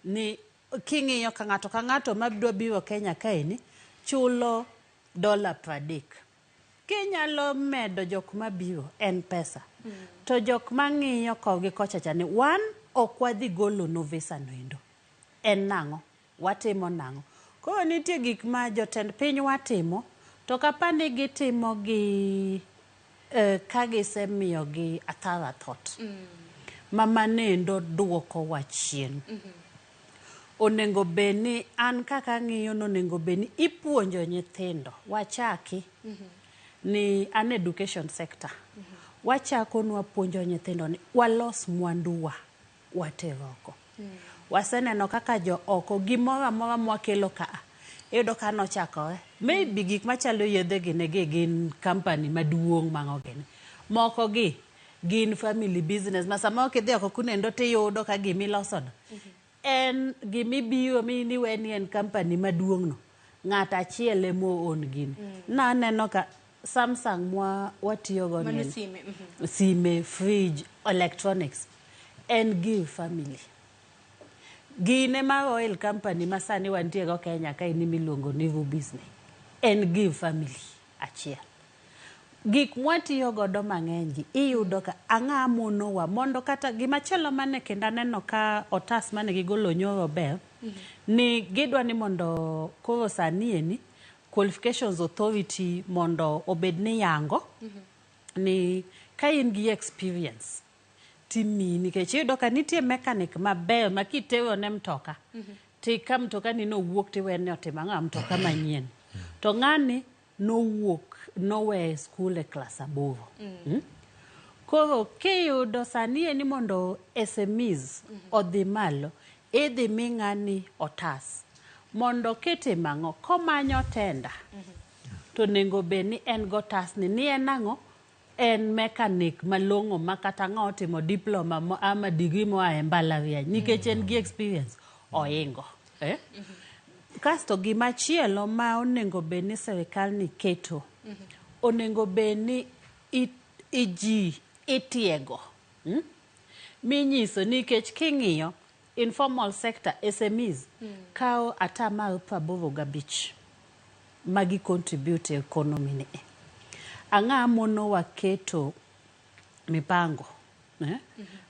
Speaker 8: Ni king'iyo ka ng'ato mabiro biro Kenya kae ni chulo $30. Kinyalo medo jok mabiro en pesa. To jok mang'iyo kogi kochacha ni ok wadhi golo no visa no endo. En nang'o? Watimo nang'o? Koro nitie gik ma jotend piny watimo to kapani gitimo gi ka gisemiyo gi athara thot. Mama nendo duoko wachien. Onengo beni an kaka ng'iyo nonengo beni ipuonjo nyithindo wachaki ni an education sector. Wachako nwa puonjo nyithindo ni walos mwanduwa wateroko. Waseneno kaka jo oko gimoro amora mwakelo ka iyudo ka nochakore maybe gik machalo yedhe gin company maduong' mang'ogene moko gi gin family business masama kidhi oko kunendo tiyudo ka gimiloso en gimibiro ni weni en company maduong' no ng'ata achiel emo on gini naneno ka Samsung watiyo go ni sime fridge electronics en give family gine ma oil company masani wantie go Kenya kae ni miluongo ni business en give family achiel gik mwatiyo godo mang'enji iyudo ka ang'a monowa mondo kata gimachielo mane kenda neno ka otas mane gigolo nyoro ber ni gidwa ni mondo koro sani eni qualifications authority mondo obed ni yango ni ka in gi experience timi nikech iyudo ka nitie mechanic maber makitewo ne mtoka tika mtoka ni nowuok tiwene otimo ang'a mtoka manyien to ng'ani nowuok nowe school e class 8 koro kiyudo sani eni mondo SMEs odhi malo idhi mi ng'ani otas mondo kitimang'o komanyo tenda to nengo be ni en gotas ni en ang'o en mechanic malong'o makata ng'o timo diploma ama degree moa e mbalariany nikech en gi experience oingo kasto gimachielo ma onengo be ni serikal ni keto onengo be ni itiego minyiso nikech king'iyo informal sector SMEs kao atamalo 85 magi contribute economy ni ang'a mono waketo mipango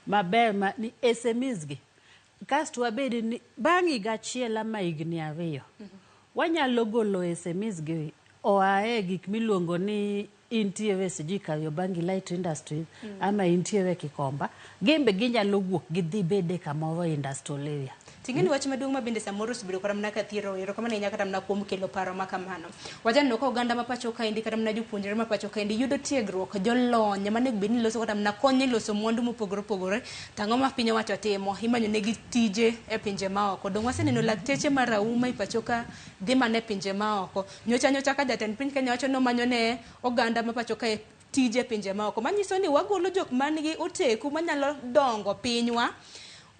Speaker 8: maber ni SMEs gi kasto wabedi ni bang'i gachiela ma igni ariyo wanyalo golo SMEs gi oae gik miluongo ni intiere siji Kariobangi light industry ama intiere Kikomba gembe ginyalo wuok gidhi bede kamoro industrial area
Speaker 16: tingeni wach maduong' ma bende samoro subido kata mna kathiro ero kama ne nyaka kata mna kuom kelo paro makamano wajanno ka oganda ma pacho ka indi kata mna jopuonjre ma pacho ka indi yudo tiegruok jolony mane beni loso kata mna konye loso mwandu mopogore opogore tang'o ma piny owacho timo imanyo negi tije e pinje maoko dong waseneno lakteche marauma i pacho ka dhi mane pinje maoko nyocha ka jatend piny Kenya wacho no manyo ne oganda ma pacho ka tije pinje maoko manyiso ni wagolo jok manigi oteku manyalo dongo pinywa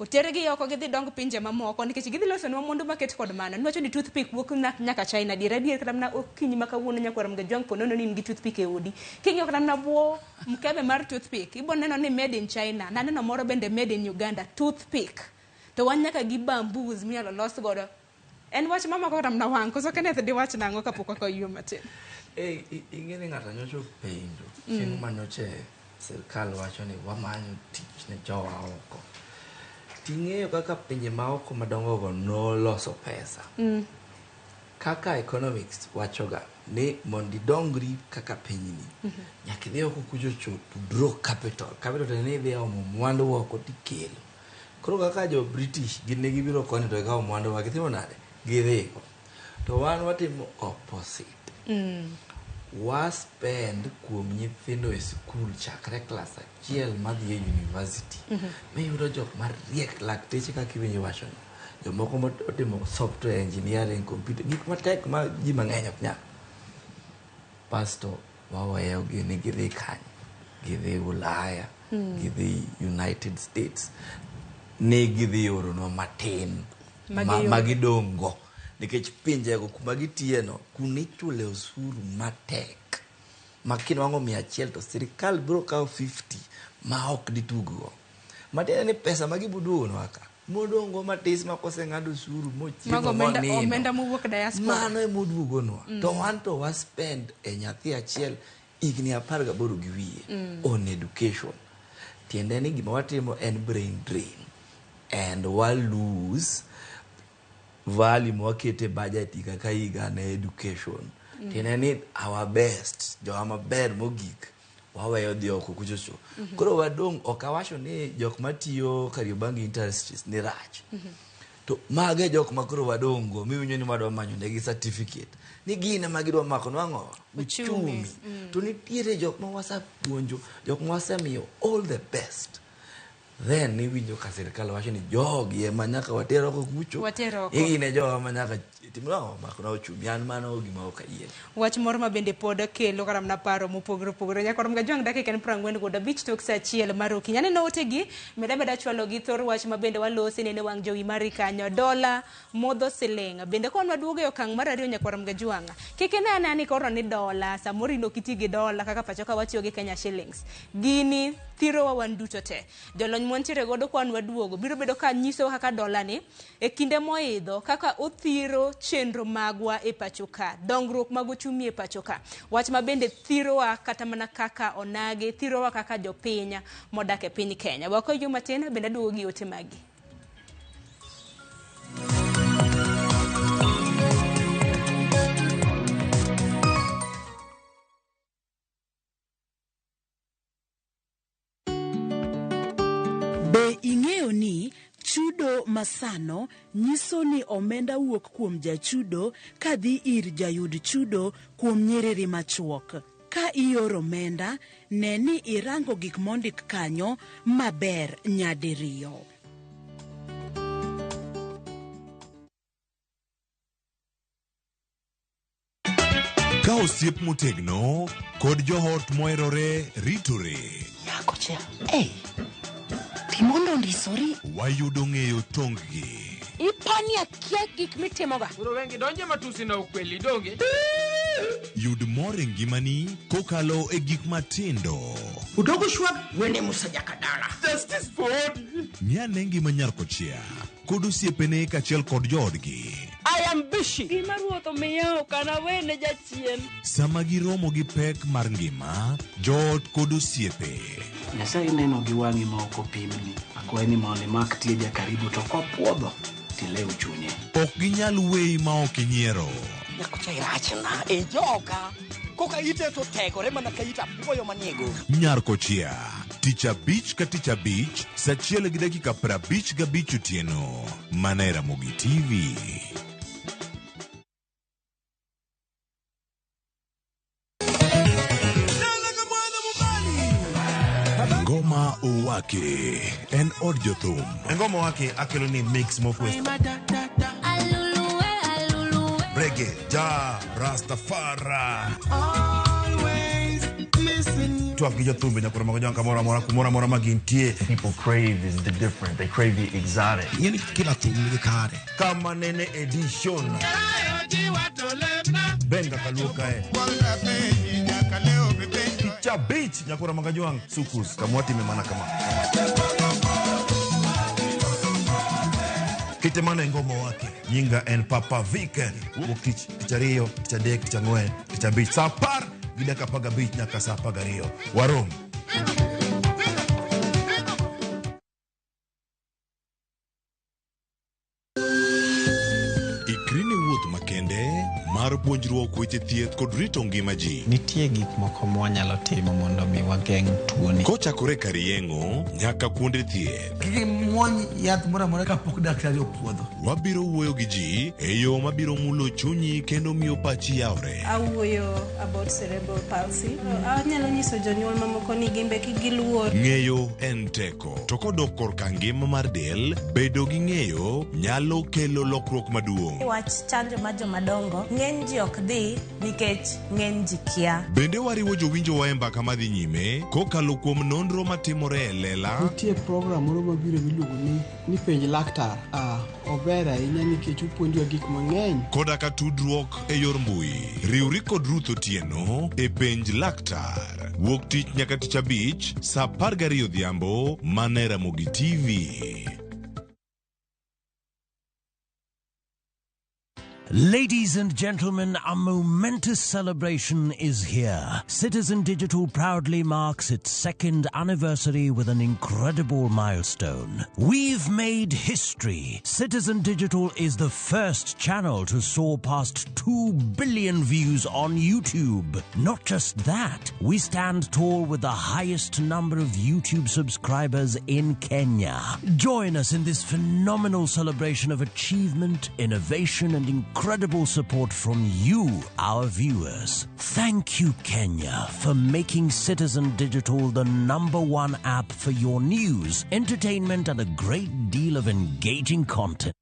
Speaker 16: otere gi oko gidhi dong pinje mamoko nikech gidhi loso nwa mwandu maket kod mano niwacho ni toothpick wuok nyaka China dier kata mna okinyi ma kawuono nyakwara mga jwang ponono ni ngi toothpick e odi king'iyo kata mna buo mkebe mar toothpick ibo neno ni made in China naneno moro bende made in Uganda toothpick to wan nyaka gi bamboos minyalo los godo en wach mamako kata mna wang' koso Kenneth di wach nang'o kapok wakayuo matin
Speaker 18: ing'eni ng'ato nyocho penjo chieng' manyoche sirkal wacho ni wamanyo tich ne jowa oko ting'eyo kaka pinje maoko madongo go noloso pesa kaka economics wachoga ni mondi dongri kaka pinyni nyaka idhi oko kucho tudro capital to ni idhi omo mwandu oko tikelo Koro kaka jo British gin ne gibiro koni to ikawo mwandu wa gitimo nade gidhiko to wan watimo opposite. Wa spend kuom nyithindo e skul chakre klas 1 madhi e university. Miyudo jok mariek lakteche kaka iwinjo wacho no. Jomoko motimo software engineering, computer, gik matek ma ji mang'eny ok nyal. Pasto waweyo gini gidhi kanye, gidhi Ulaya, gidhi United States, ne gidhi oronwa matin magidongo. Nikech pinjego kuma gitiyeno kunichule osuru matek makino wango 100 to sirikal biro kawo 50 ma ok ditugo. Matiende ni pesa magibuduono aka modongo matis makoseng'ado osuru mochiemo
Speaker 1: omenda mowuok diaspora
Speaker 18: mano emoduogonwa to wan to wa spend e nyathi achiel higni 18 gi wiye on education. Tiende ni gima watimo en brain drain and wa lose value mwakete budget kaka higa na education. Tiende ni our best jowa maber mogik waweyo dhi oko kuchocho. Koro wadong' okawacho ni jok matiyo Kariobangi Industries ni rach. To mage jok makoro wadongo miwinjo ni wadwa manyo negi certificate ni gine magidwa mako nwang'o uchumi. To nitiere jok ma wasapuonjo, jok ma wasemiyo all the best. Then niwinjo ka sirikal wacho ni jogi ema nyaka watero oko kucho. Igine jowa ma nyaka timno mako na uchumi an mano gima ok ayie.
Speaker 16: Wach moro ma bende pod kelo karam na paro mopogore opogore nyaka rom ga jwang dakika 45 tok saa 1 mar okinyi. Aneno otegi meda chwalo gi thor wach ma bende walosi ne wang jowi mari kanyo dola modho siling bende kon waduogo e okang' mar 2 nyaka rom ga jwang. Kik ne anani koro ni dola samoro ino kiti gi dola kaka pacho ka watiyo gi Kenya shillings. Gini thiro wa wan duto te. Jolony montiere godo kwan waduogo biro bedo ka nyiso kaka dola ni e kinde moidho kaka othiro chenro magwa e pachoka dongruok mag uchumi e pachoka. Wach ma bende thirowa kata mana kaka onage thirowa kaka jopinya modak e piny Kenya. Wako juma tena bende duogo gi ote magi.
Speaker 11: Be ing'eyo ni chudo masano nyiso ni omenda wuok kuom jachudo kadhi ir jayud chudo kuom nyiriri machuok. Ka ioro omenda, ne ni irango gik mondik kanyo maber nyadiriyo.
Speaker 24: Ka osiep motegno kod johot moherore ritore.
Speaker 6: Yako chia. Timondo ndisori.
Speaker 24: Wayudo ng'eyo tonggi.
Speaker 6: Ipani akia gik mitimoga.
Speaker 2: Uro wengi donje matusi na ukweli donge.
Speaker 24: Yud mor e ngimani kokalo e gik matindo.
Speaker 6: Udogo shwab wende musajaka dala.
Speaker 2: Justice for all.
Speaker 24: Nyane ngima Nyarkochia kod osiepene kachiel kod joodgi.
Speaker 6: I am busy. Gima ruotho miyo kana wene jachien.
Speaker 24: Sama giromo gi pek mar ngima, joot kod osiepe.
Speaker 29: Nyasaye neno gi wang'i ma ok opimni. Akwaye ni mondo imak tie jakaribu to kopuodho tilew chunye.
Speaker 24: Ok ginyal weyi ma ok inyiero.
Speaker 6: Nyakocha irachna e joga. Koka ite to tegore mana ka ita puoyo maniego.
Speaker 24: Nyarkochia, tich abich ka tich abich, saa 1:55 otieno. Mana e Ramogi TV. Ngoma Owake en od jothum.
Speaker 14: Ngoma Owake akelo ni mix mofwes. Reggae, ja, Rastafari. Twak gi jothumbe nyakoro mago janka mora magintie.
Speaker 4: People crave is the different. They crave the exotic.
Speaker 14: Yeni kila thing ni kare. Kama nene edition. Benga kaluka Cha beach nyakora magajwang sukus kamwati memana kama. Kitemana Ngoma Owake nyinga en Papa Viken Wukich tichario tichadek tichangwen tichabich sapar gidaka paga beach nyaka sapaga rio warom.
Speaker 24: Ikrini wuoth makende mar puonjruok weche thieth kod rito ngima ji.
Speaker 28: Nitie gik moko mwanyalo timo mondo mi wageng' tuoni.
Speaker 24: Kochakore kar yeng'o nyaka kuonde thieth.
Speaker 9: Kiki muony yath moro amora kapok daktari opuodho.
Speaker 24: Wabiro wuoyo gi ji e yo mabiro mulo chunyi kendo miyo pachi yawre.
Speaker 12: Awuoyo about cerebral palsy. Anyalo nyiso jonyuol mamoko ni gimbe kigiluor.
Speaker 24: Ng'eyo en teko. To kodok korka ngima mar del, bedo gi ng'eyo nyalo kelo lokruok maduong'.
Speaker 12: Wach chanjo ma jomadongo ng'eny ji ok dhi nikech ng'eny ji kia.
Speaker 24: Bende wariwo jowinjo wa e mbaka madhi nyime kokalo kuom nonro matimore e lela.
Speaker 9: Nitie program moro mabiro miluongo ni penj laktar. Ober ahinya nikech opuonjwa gik mang'eny.
Speaker 24: Koda ka tudruok e yor mbui. Riwri kod Ruth Otieno e penj laktar. Wuok tich nyaka tich abich saa 12 odhiambo mana e Ramogi TV.
Speaker 6: Ladies and gentlemen, a momentous celebration is here. Citizen Digital proudly marks its 2nd anniversary with an incredible milestone. We've made history. Citizen Digital is the first channel to soar past 2 billion views on YouTube. Not just that, we stand tall with the highest number of YouTube subscribers in Kenya. Join us in this phenomenal celebration of achievement, innovation, and incredible support from you, our viewers. Thank you, Kenya, for making Citizen Digital the #1 app for your news, entertainment, and a great deal of engaging content.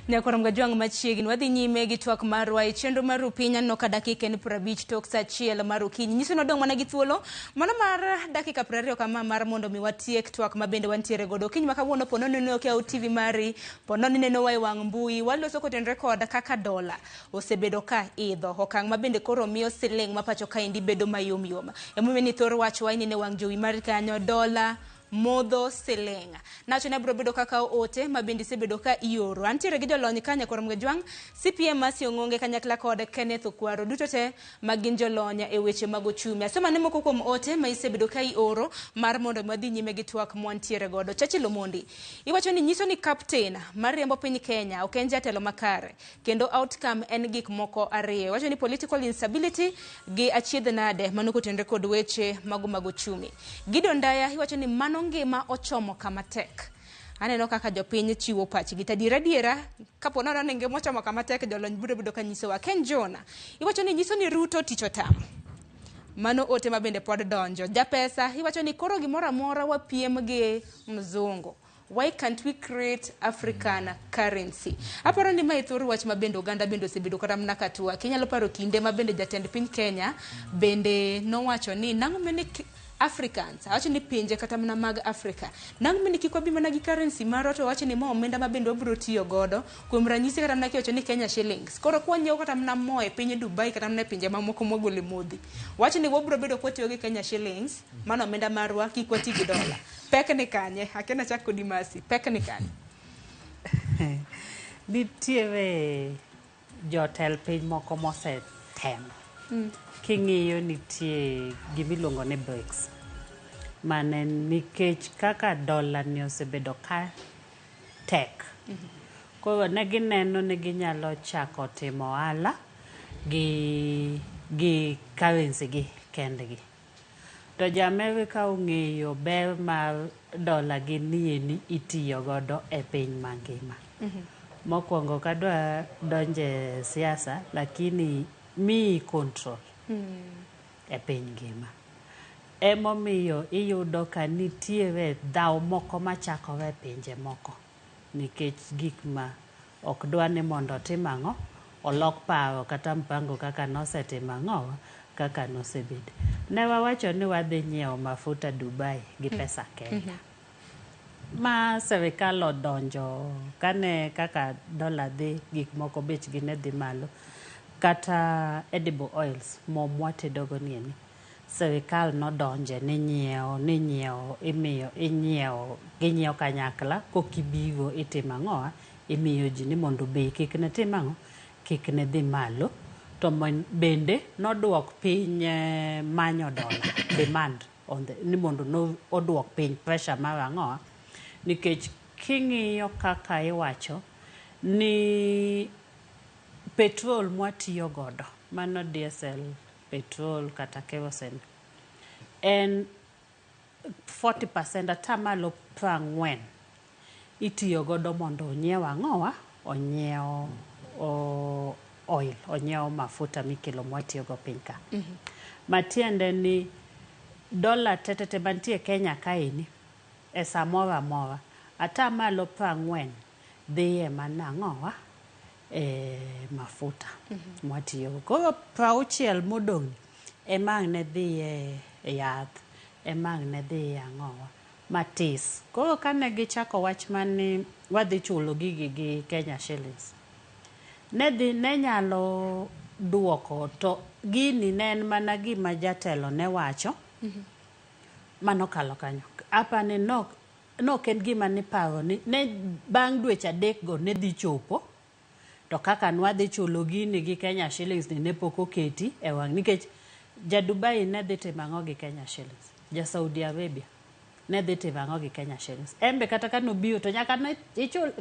Speaker 16: Nyakoro mgajwang' machiegni wadhi nyime gi twak marwa e chenro mar Rupinya no ka dakika en 50 tok saa 1 mar okinyi. Nyiso nodong' mana gi thuolo mano mar dakika 20 kama mar mondo mi watiek twak mabende wantiere godo. Okinyi ma kawuono pono neno ke TV mari, pono neno wa wang' mbui, waloso kotenre kod kaka dola osebedo ka idho. Okang' mabende koro miyo siling mapacho ka indi bedo mayom yom. Emomiyo ni thor wach wa ni ne wang' jowi mar kanyo dola modho siling. Nacho ne bro bedo kaka ote mabindi se bedo ka ioro. Antiere gi jolony kanya koro mgajwang' CPM Masi Ong'onge kanyakla kod Kenneth Okwaro duto te magin jolonya e weche mag ochumi. Asema ne moko kuom ote ma isebedo ka ioro mar mondo madhi nyime gi twak mwantiere godo. Chachi Lomondi iwacho ni nyiso ni captain mar riembo piny Kenya ok en jatelo makare kendo outcome en gik moko ariyo. Wacho ni political instability gi achiedh nade manoko tendre kod weche mag ochumi. Gideon Ndaya iwacho ni mano ngima ochomo kama tek. Aneno kaka jopiny chiwo pachgi tadiera kapo nono ne ngima ochomo kama tek jolony biro ka nyiso wa. Ken Jona iwacho ni nyiso ni Ruto ticho tam. Mano ote mabende pod donjo. Japesa iwacho ni koro gimoro amora wapiem gi mzungu. Why can't we create African currency? Aparo ni ma ithuru wach mabende Uganda bende osebedo kata mna katua. Kinyalo paro kinde mabende jatend piny Kenya bende nowacho ni nang'o mene Africans, awacho ni pinje kata mna mag Africa. Nang'o mene kikwabi mana gi currency maro to wacho ni mo omenda mabende wabiro tiyo godo. Kuom ranyisi kata mna kiwacho ni Kenya shillings. Koro kwanyiewo kata mna mo e piny Dubai kata mna pinje mamoko mogole modhi. Wacho ni wabiro bedo kwatiyo gi Kenya shillings, mano omenda marwa kikwati gi dola. Pek ni kanye, akena chako di Masi, pek ni kanye.
Speaker 8: Nitiere jotel piny moko mose tem. King'iyo nitie gimiluongo ni BRICS. Mane nikech kaka dola ni osebedo ka tek. Koro ne gineno ni ginyalo chako timo ohala gi currency gi kendgi. To jo-America ong'eyo ber mar dola gi ni itiyo godo e piny mangima. Mokwongo kadwa donje siasa lakini mi control e piny ngima. Emomiyo iyudo ka nitiere dhao moko machakore pinje moko nikech gik ma ok dwa ni mondo tim ang'o olok paro kata mpango kaka nosetim ang'o kaka nosebed. Ne wawacho ni wadhi nyiewo mafuta Dubai gi pesa Kenya. Ma serikal odonjo kane kaka dola dhi gik moko bechgi ne dhi malo. Kata edible oils mo mwatedogo nieni. Serikal nodonje ni nyiewo kanyakla kokibigo itimo ang'o imiyo ji ni mondo bei kik ne tim ang'o kik ne dhi malo, to bende noduok piny manyo dola demand ni mondo oduok piny pressure mar ang'owa, nikech king'iyo kaka iwacho ni petrol mwatiyo godo, mano diesel, petrol kata kerosene, en 40% atamalo 40 itiyo godo mondo onyiew ang'owa, onyiew oil, onyiew mafuta mikelo mwatiyo go piny ka. Matiende ni dola tetete mantie Kenya kaini e samora mora atamalo 40 dhiye mana ang'owa mafuta mwatiyo go. Koro 60 modong' emang' ne dhiye yath, emang' ne dhiye ang'owa matis. Koro kane gichako wach mani wadhi chulo gigi gi Kenya shillings, ne nyalo duoko, to gini ne en mana gima jatelo ne wacho, manokalo kanyo. Apani nok en gima niparo ni ne bang' dweche 3 go ne dhi chopo, to kaka nwadhi chulo gini gi Kenya shillings ne pok oketi e wang', nikech ja Dubai ne dhi timo ang'o gi Kenya shillings, ja Saudi Arabia ne dhi timo ang'o gi Kenya shillings. Embe kata ka nobiro to nyaka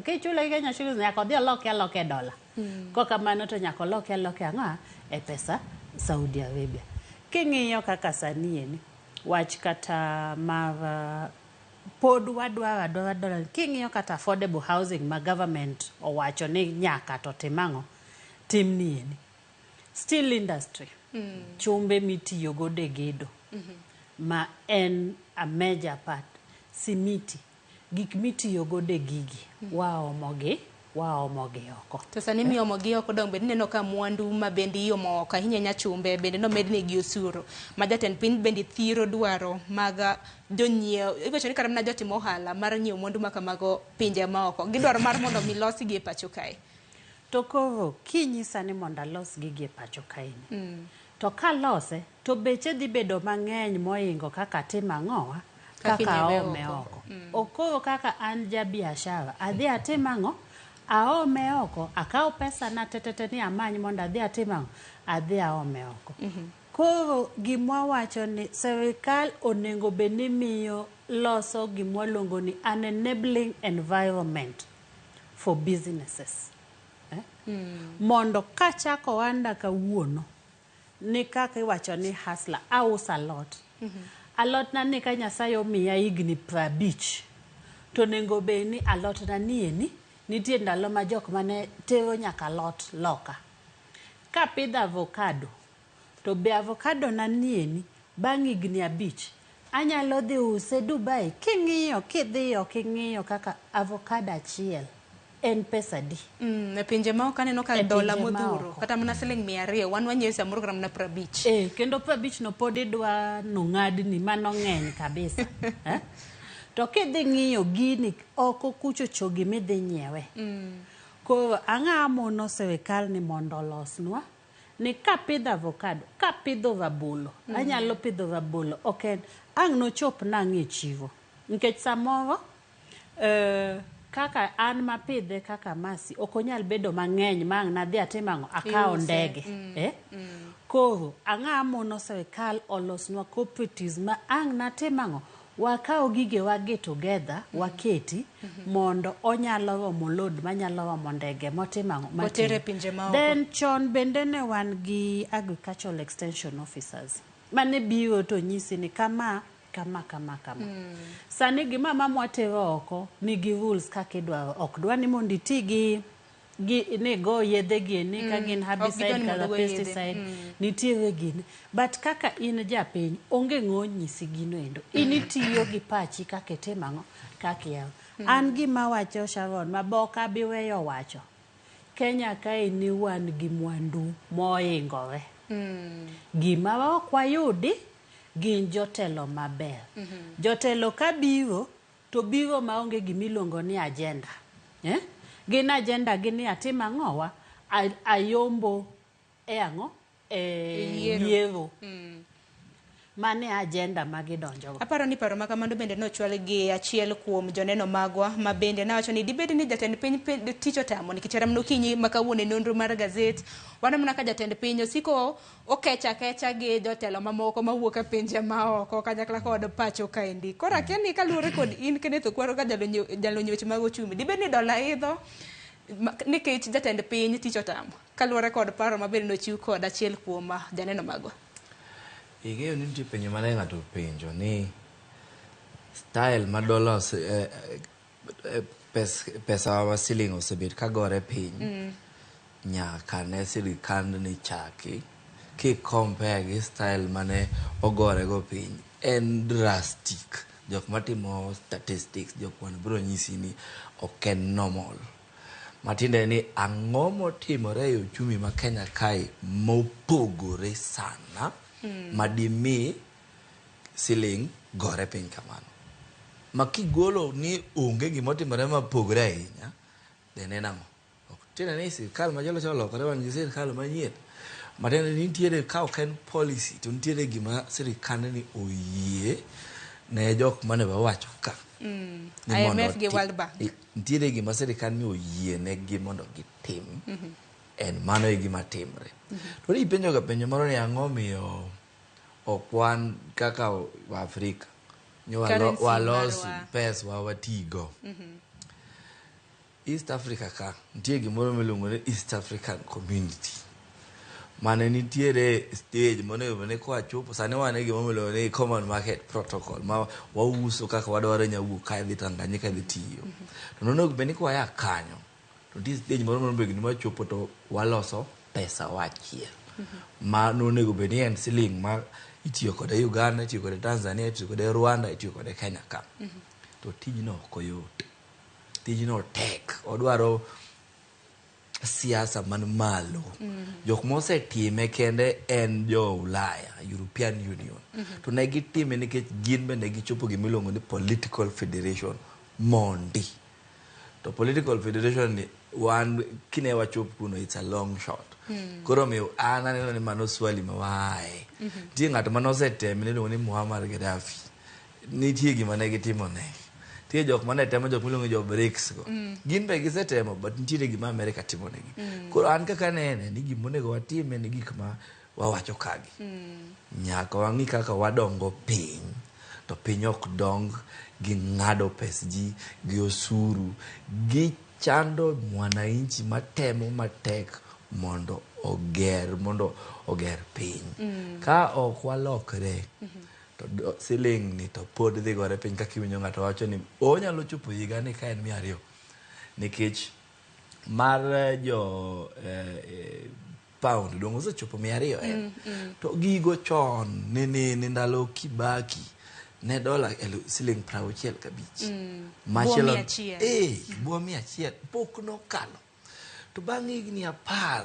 Speaker 8: kichule Kenya shillings nyaka odhi aloke dola. Koka mano to nyaka aloke ang'owa e pesa Saudi Arabia. King'iyo kaka sani eni, wach kata mar pod wadwara dola, king'iyo kata affordable housing ma government owacho ni nyaka to timang'o, timni eni. Steel industry, chumbe mitiyo godo e gedo, ma en a major part, simiti, gik mitiyo godo e gigi, waomogi oko.
Speaker 16: To sani miomogi oko dong' bende neno ka mwandu ma bende iomo oko ahinya nyachumbe bende nomednegi osuru, ma jatend piny bende thiro dwaro mag jonyiewo, iwacho ni kata mana jotimo ohala mar nyiewo mwandu ma kamago pinje maoko, gidwaro mar mondo mi losgi e pacho kae.
Speaker 8: To koro kinyisa ni mondo alos gigi e pacho kaeni, to kalose to beche dhi bedo mang'eny moingo kaka timo ang'owa, kaka aome oko. Okoro kaka an ja biashara, adhi atimo ang'o, aome oko, akaw pesa na tetete ni amany mondo adhi atimo ang'o, adhi aome oko. Koro gimwa wacho ni serikal onego bed ni miyo loso gimwa luongo ni an enabling environment for businesses. Mondo kachako wanda kawuono ni kaka iwacho ni hustler ausa lot. Alot na ni ka Nyasaye omiya higni 50, to nego be ni alot na ni eni nitie ndalo ma jok mane tero nyaka lot loka. Ka pidho avocado, to be avocado na ni eni bang' higni 5 anyalo dhi use Dubai. King'iyo kaka avocado achiel en pesa di.
Speaker 16: E pinje ma ok aneno ka dola modhuro kata mana siling 200 wan wanyiewo samoro kata mana 50.
Speaker 8: Kendo 50 no pod idwa nong'adni mano ng'eny kabisa. To kidhi ng'iyo gini oko kucho chogi midhi nyiewe. Koro ang'a mono serikal ni mondo olosnwa ni kapidho avocado, kapidho rabolo, anyalo pidho rabolo, ok ang' nochop nang' e chiro. Nikech samoro kaka an mapidhe kaka masi ok onyal bedo mang'eny ma ang' nadhi atimo akawo ndege. Koro ang'a mono serikal olosnwa cooperatives ma ang' natimo wakawo gige wagi together, waketi mondo onyalo romo load manyalo romo ndege motimo
Speaker 16: motere pinje maoko.
Speaker 8: Then chon bende ne wan gi agricultural extension officers mane biro to nyisi ni kama. Sani gima mamwa tero oko nigi rules kaka idwaro, ok dwa ni mondo iti gi ne go yedhe gini ka gin herbicide kata pesticide, nitiere gini. But kaka in japiny, onge ng'onyisi gino endo. Initiyo gi pachi kaka itimo ang'o, kaka yaw. An gima wacho Sharon, maboka biweyo wacho. Kenya kae ni wan gi mwandu moingore. Gima ok wayudi gin jotelo maber. Jotelo ka biro, to biro maonge gimiluongo ni agenda. Gin agenda gini atimo ang'owa, ayombo e ang'o? Yiero. mane agenda magidonjo go.
Speaker 16: Aparo ni paro makamando bende nochwal gi achiel kuom joneno magwa ma bende nawacho ni dibed ni jatend piny tich otamo nikech ramno kinyi makawuone nonro mar gazet wanamna ka jatend piny osiko okecha gi jotelo mamoko mawuok e pinje maoko kanyakla kod pacho kaendi. Koro akia ni kaluwore kod in Kenneth Okwaro ka jalony weche mag ochumi, dibed ni dola idho nikech jatend piny tich otamo kaluwore kod paro mabende nochiw kod achiel kuom janeno magwa.
Speaker 18: Ing'eyo ni nitie penjo mane ng'ato penjo ni style ma dola pesa wa siling osebet kagore piny nyaka ne sirikand ni chaki ki compare gi style mane ogore go piny en drastic. Jok matimo statistics jok wan biro nyisi ni ok en normal. Matinde ni ang'o motimore e uchumi ma Kenya kae mopogore sana madimi siling gore piny kamano. Ma kigolo ni onge gimotimore mapogore ahinya, then en ang'o? Tiende ni sirkal ma jalo olokore wan gi sirkal manyien. Matiende ni nitiere ka ok en policy to nitiere gima sirkand ni oyie ne jok mane wawacho ka.
Speaker 16: IMF gi World Bank.
Speaker 18: Nitiere gima sirkand ni oyie ne gi mondo gitim. En mano e gima timre. To ni penjo ga penjo moro ni ang'o miyo ok wan kaka wa Afrika walosi pesa watigo. East Africa ka nitie gimoro miluongo ni East African Community. Mane nitiere stage monego ne kwa chopo sane wane gima miluongo ni Common Market Protocol ma wauso kaka wadwaro nyawuok ka dhi Tanganyika dhi tiyo. To nono beni kwa ya kanyo. To this stage moro mondo begni ma chopo to waloso pesa wachiel. Ma nonego beni en siling ma itiyo kode Uganda, itiyo kode Tanzania, itiyo kode Rwanda, itiyo kode Kenya ka. To tijno ok oyot. Tijno tek. Odwaro siasa man malo. Jok mosetime kende en jo Ulaya, European Union. To ne gitime nikech gin bende gichopo gimiluongo ni political federation mondi. To political federation ni wan kine wachop kuno it's a long shot. Koro miyo ananeno ni mano swali mawae. Nitie ng'ato manoseteme niluongo ni Muammar Gaddafi. Nitie gima ne gitimo ne. Tie jok mane temo jok miluongo jo BRICS go. Gin be gisetemo but nitiere gima America timo negi. Koro an kaka nene ni gimonego watime ni gik ma wawacho kagi. Nyaka wang'i kaka wadongo piny. To piny ok dong gi ng'ado pes ji gi osuru gi chando mwananchi matemo matek mondo oger piny. Ka ok walokre to siling ni to pod dhi gore piny kaka iwinjo ng'ato wacho ni onyalo chopo higa ni ka en 200 nikech mar jo pound dong osechopo 200 en. To gigo chon ni ndalo Kibaki ne dola siling 65. Machielo buo 100 pok nokalo. To bang' higni 10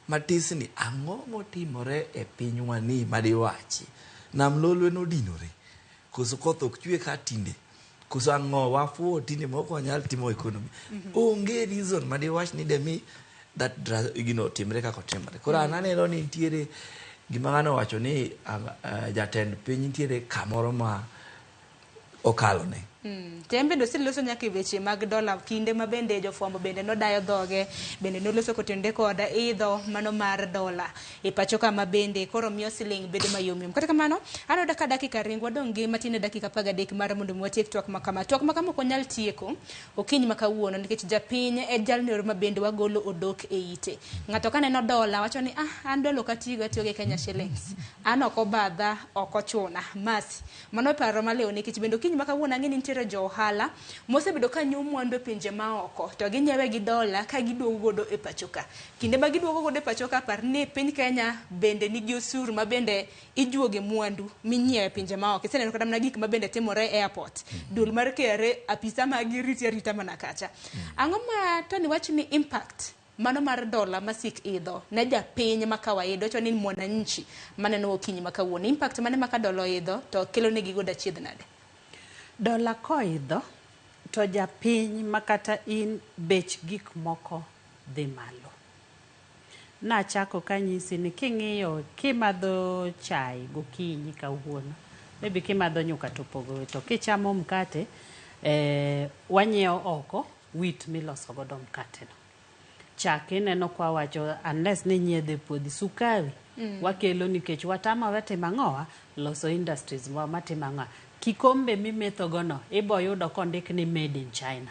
Speaker 18: matisni ang'o motimore e pinywa ni madiwachi nam lolwe nodinore koso koth ok chwe ka tinde koso ang'o wafuo tinde moko wanyal timo economy. Onge reason madiwach ni demi that timre kaka otimre. Koro ananeno ni nitiere gima ng'ano wacho ni jatend piny nitiere kamoro ma okalo ne.
Speaker 16: Tembe do siloso nyaka e weche mag dola kinde ma bende jofwambo bende nodayo dhoge bende noloso kotende koda idho mano mar dola e pacho kama bende koro miyo siling bedo mayomyom. Kata kamano anoda ka dakika ringwa dong gi matine dakika 13 mar mondo mwatiek twak makama. Twak makama ok nyal tieko okinyi makawuono nikech japiny e jalnero ma bende wagolo odok e ite. Ng'ato kaneno dola wacho ni an dola katigo tiyo gi Kenya shillings. An ok obadha ok ochuna masi. Mano paro maleo nikech bende okinyi makawuono ang'e ni nitiere jo ohala mosebedo ka nyuo mwandu pinje maoko to ginyiewe gi dola ka giduogo godo e pachoka. Kinde ma giduogo godo e pachoka par ni piny Kenya bende nigi osuru ma bende ijuoge mwandu minyiewe pinje maoko. Iseneno kata mana gik ma bende timore e airport. Dul mar KRA apisa mag rita mana kacha. Ang'o ma to ni wach ni impact mano mar dola masik idho ne japiny ma kawaida wacho ni mwananchi maneno okinyi makawuono impact mane maka dola idho to kelo negi goda chiedh nade.
Speaker 8: Dola koidho to japiny makata in bech gik moko dhi malo. nachako kanyisi ni king'iyo kimadho chai gokinyi kawuono, maybe kimadho nyuka to pogo to kichamo mkate, wanyiewo oko wheat miloso godo mkate no. Chak ineno kwa wacho unless ni nyiedhe puodhi, sukari wakelo nikech watama wete mang'owa loso industries wa matimang'a. Kikombe mimetho gono ibo yudo kondik ni made in China.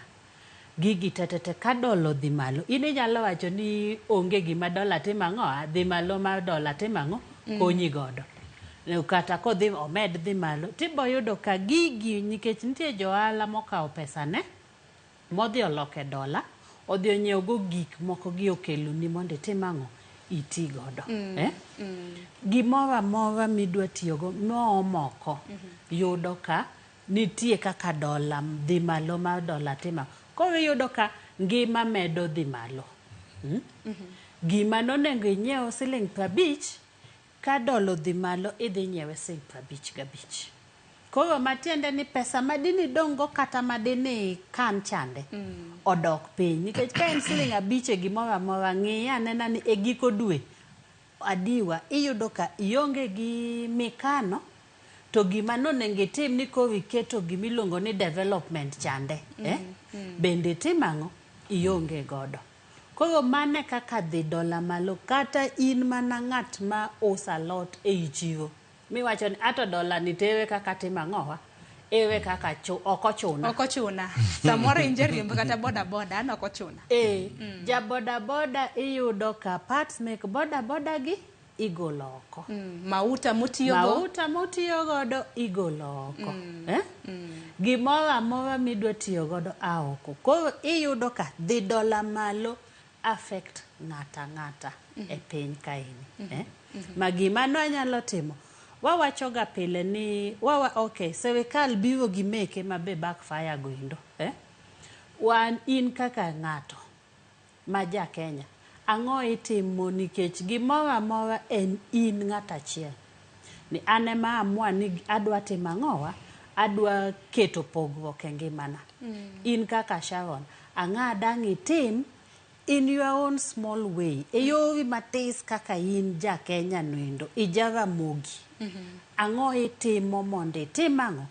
Speaker 8: Gigi tetete ka dola dhi malo, ini nyalo wacho ni onge gima dola timang'oa, dhi malo ma dola timang'o konyi godo. Kata kodhi omed dhi malo, tibo yudo ka gigi nikech nitie johala mokawo pesa ne modhi oloke dola, odhi onyiewo go gik moko gi okelo ni mondo timang'o iti godo. Gimoro amora midwa tiyogo moko yudo ka nitie kaka dola dhi malo ma dola timang'o. Koro yudo ka ngima medo dhi malo. Gima nonengo inyiewo siling 50, ka dola dhi malo idhi nyiewe siling 55. Koro matiende ni pesa madini dongo kata madini kan chande odok piny. Nikech ka en siling 5 gimoro amora ng'iya anena ni e giko dwe adiwa iyudo ka ionge gi mikano, to gima nonengo itim ni koro iketo gimiluongo ni development chande. Bende timang'o ionge godo. Koro mane kaka dhi dola malo, kata in mana ng'at ma usa lot e ichiro. Miwacho ni ato dola nitewe kaka timang'owa, ewe kaka okochuna.
Speaker 16: Okochuna. Samoro inje riembo kata boda boda an okochuna.
Speaker 8: Ja boda boda iyudo ka parts make boda boda gi igolo oko.
Speaker 16: Mauta motiyo
Speaker 8: godo igolo oko. Gimoro amora midwa tiyo godo aoko. Koro iyudo ka dhi dola malo affect ng'ata e piny kaini. Ma gima no anyalo timo, wawacho ga pile ni serikal biro gi meke mabe backfire goindo. Wan in kaka ng'ato ma ja Kenya, ang'o itimo nikech gimoro amora en in ng'at achiel. Ni ane ma amua ni adwa timo ang'owa, adwa keto pogruok e ngimana. In kaka Sharon, ang'a dang' itim in your own small way. Eyori matis kaka in ja Kenya noendo, ija Ramogi. Ang'o itimo mondo itim ang'o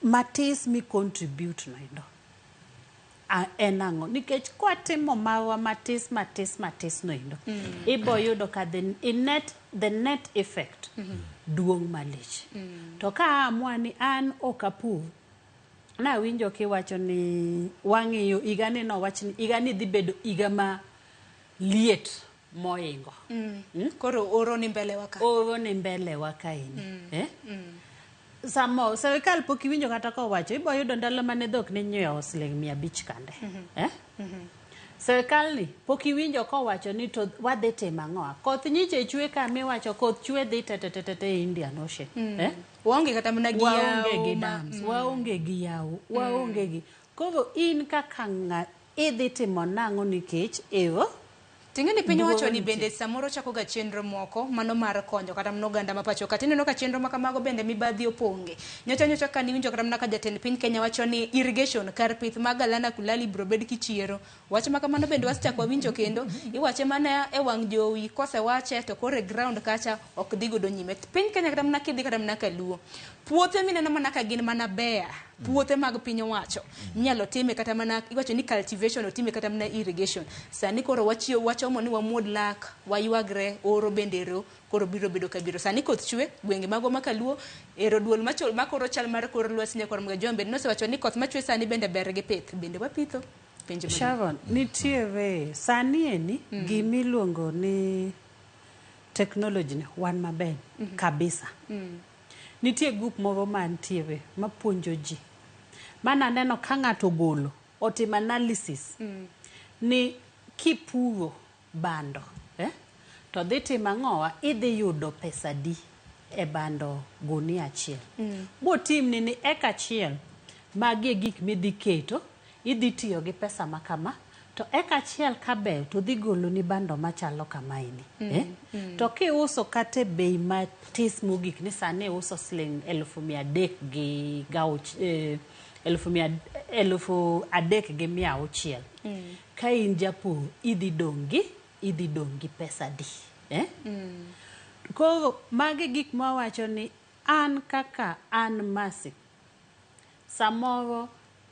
Speaker 8: matis mi contribute noendo. En ang'o nikech kwa timo mawa matis noendo, ibo yudo ka the net effect duong' malich. To ka amua ni an okapur, na winjo kiwacho ni wang'iyo igani no wach ni igani dhi bedo iga ma liet moingo.
Speaker 16: Koro oro ni mbele
Speaker 8: waka ini. Samo serikal pok iwinjo kata ko wacho ibo yudo ndalo mane dhok ne nyiewo siling 500 kande. Serikal ni pok iwinjo ko wacho ni to wadhi timo ang'o. Koth nyiche chwe ka miwacho koth chwe dhi tete Indian Ocean.
Speaker 16: Waonge kata mana gi
Speaker 8: waonge gi yawo, waonge gi. Koro in kaka idhi timo nang'o nikech
Speaker 16: Ting'eni piny owacho ni bende samoro chako ga chenro moko mano mar konyo kata mno oganda ma pacho kata ineno ka chenro ma kamago bende mibadhi oponge. Nyocha ka niwinjo kata mna ka jatend piny Kenya wacho ni irrigation kar pith mag Galana Kulali bro bed kichiero. Wach ma kamano bende wasechako winjo kendo iwache mana e wang' jowi kosewache to kore ground kacha ok dhi godo nyime. Piny Kenya kata mna kidhi kata mna kaluo. Puothe mineno mana ka gin mana bear. Puothe mag piny owacho nyalo time kata mana iwacho ni cultivation otime kata mana irrigation. Sani koro wacho mo ni wamuod lak wayuagre oro bendero koro biro bedo kabiro. Sani koth chwe gwenge mago makaluo ero duol machol makoro chal mar kor lwasi ne kor mga jombe no se wacho ni koth machwe sani bende ber gi pith bende wapitho.
Speaker 8: Sharon, nitiere sani eni gimiluongo ni technology ni wan maber kabisa. Nitie group moro mantiere mapuonjo ji. Mana neno ka ng'ato golo otim analysis ni kipuro bando to dhi timo ang'owa idhi yudo pesa di e bando gunia achiel. Botim ni eka achiel magi gik midhi keto idhi tiyo gi pesa makama to eka achiel kaber to dhi golo ni bando machalo kama ini. To kiuso kate bei matis mogik ni sani uso siling 300 gi gauch 300 gi 600. Ka in japur idhi dongi idhi dong' gi pesa di. Koro magi gik mawacho ni an kaka an Mercy samoro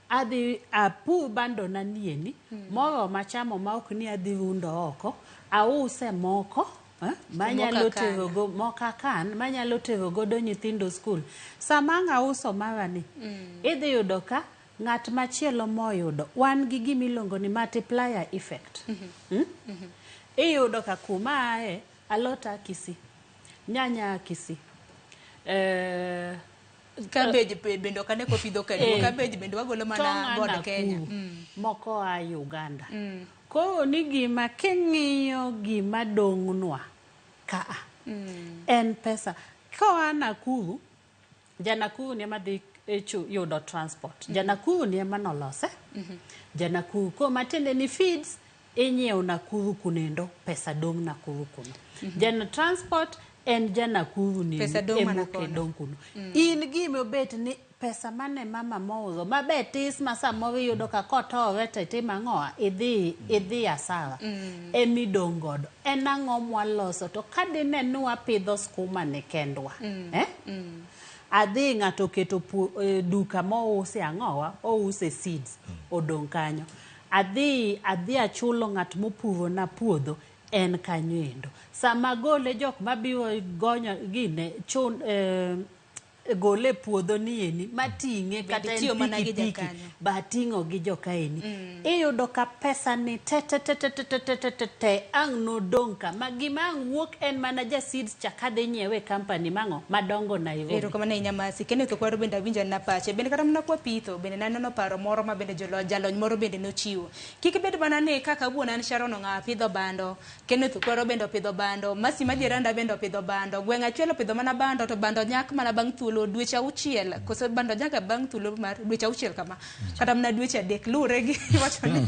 Speaker 8: adhi apur bando na nieni moro machamo ma ok ni adhi rundo oko ause moko manyalo tero go mokakan manyalo tero godo nyithindo skul sama ng'auso marani idhi yudo ka ng'at machielo moyudo wan gi gimiluongo ni multiplier effect. Iyudo ka kuma ae alota kisi nyanya kisi
Speaker 16: cabbage bende okane ko pidho kadu cabbage bende wagolo mana god Kenya
Speaker 8: moko a Uganda. Koro ni gima king'iyo gima dong'nwa ka en pesa ka Nakuru Janakuru ni madhi yudo transport Janakuru ni manolose Janakuru ko matende ni feeds inyiew Nakuru kunendo pesa dong' Nakuru kuno Jana transport en Janakuru ni
Speaker 16: pesa dong'
Speaker 8: kuno in gima bet ni pesa mane mama mouzo mabe tis masamo yudo ka kotore tete mang'oa idhi asara emidong' godo en ang'o mwaloso to kadine nwa pidho skuma ne kendwa adhi ng'ato keto duka mouse ang'owa ouse seeds odong' kanyo adhi achulo ng'at mopuro na puodho en kanyo endo sama gole jok mabiro gonyo gine gole puodho nieni mating'e kata en pikipiki bating'o gi jokaeni iyudo ka pesa ni te ang' nodong' ka magima ang' wuok en mana ja seeds chakadhi nyiewe company mang'o madongo Nairobi.
Speaker 16: Ero kama ne Nyamasi kene to kwaro bende awinjo na pache bende kata mna kwa pitho bende nanono paro moro ma bende jalony moro bende nochiwo kik bed mana ni kaka wuon an Sharon ng'a pidho bando kene to kwaro bende opidho bando Masi Madieranda bende opidho bando gweng' achiel opidho mana bando to bando nyak mana bang' thuolo dweche auchiel koso bando nyaka bang' thuolo mar dweche auchiel kama kata mna dweche adek lure gi wacho ni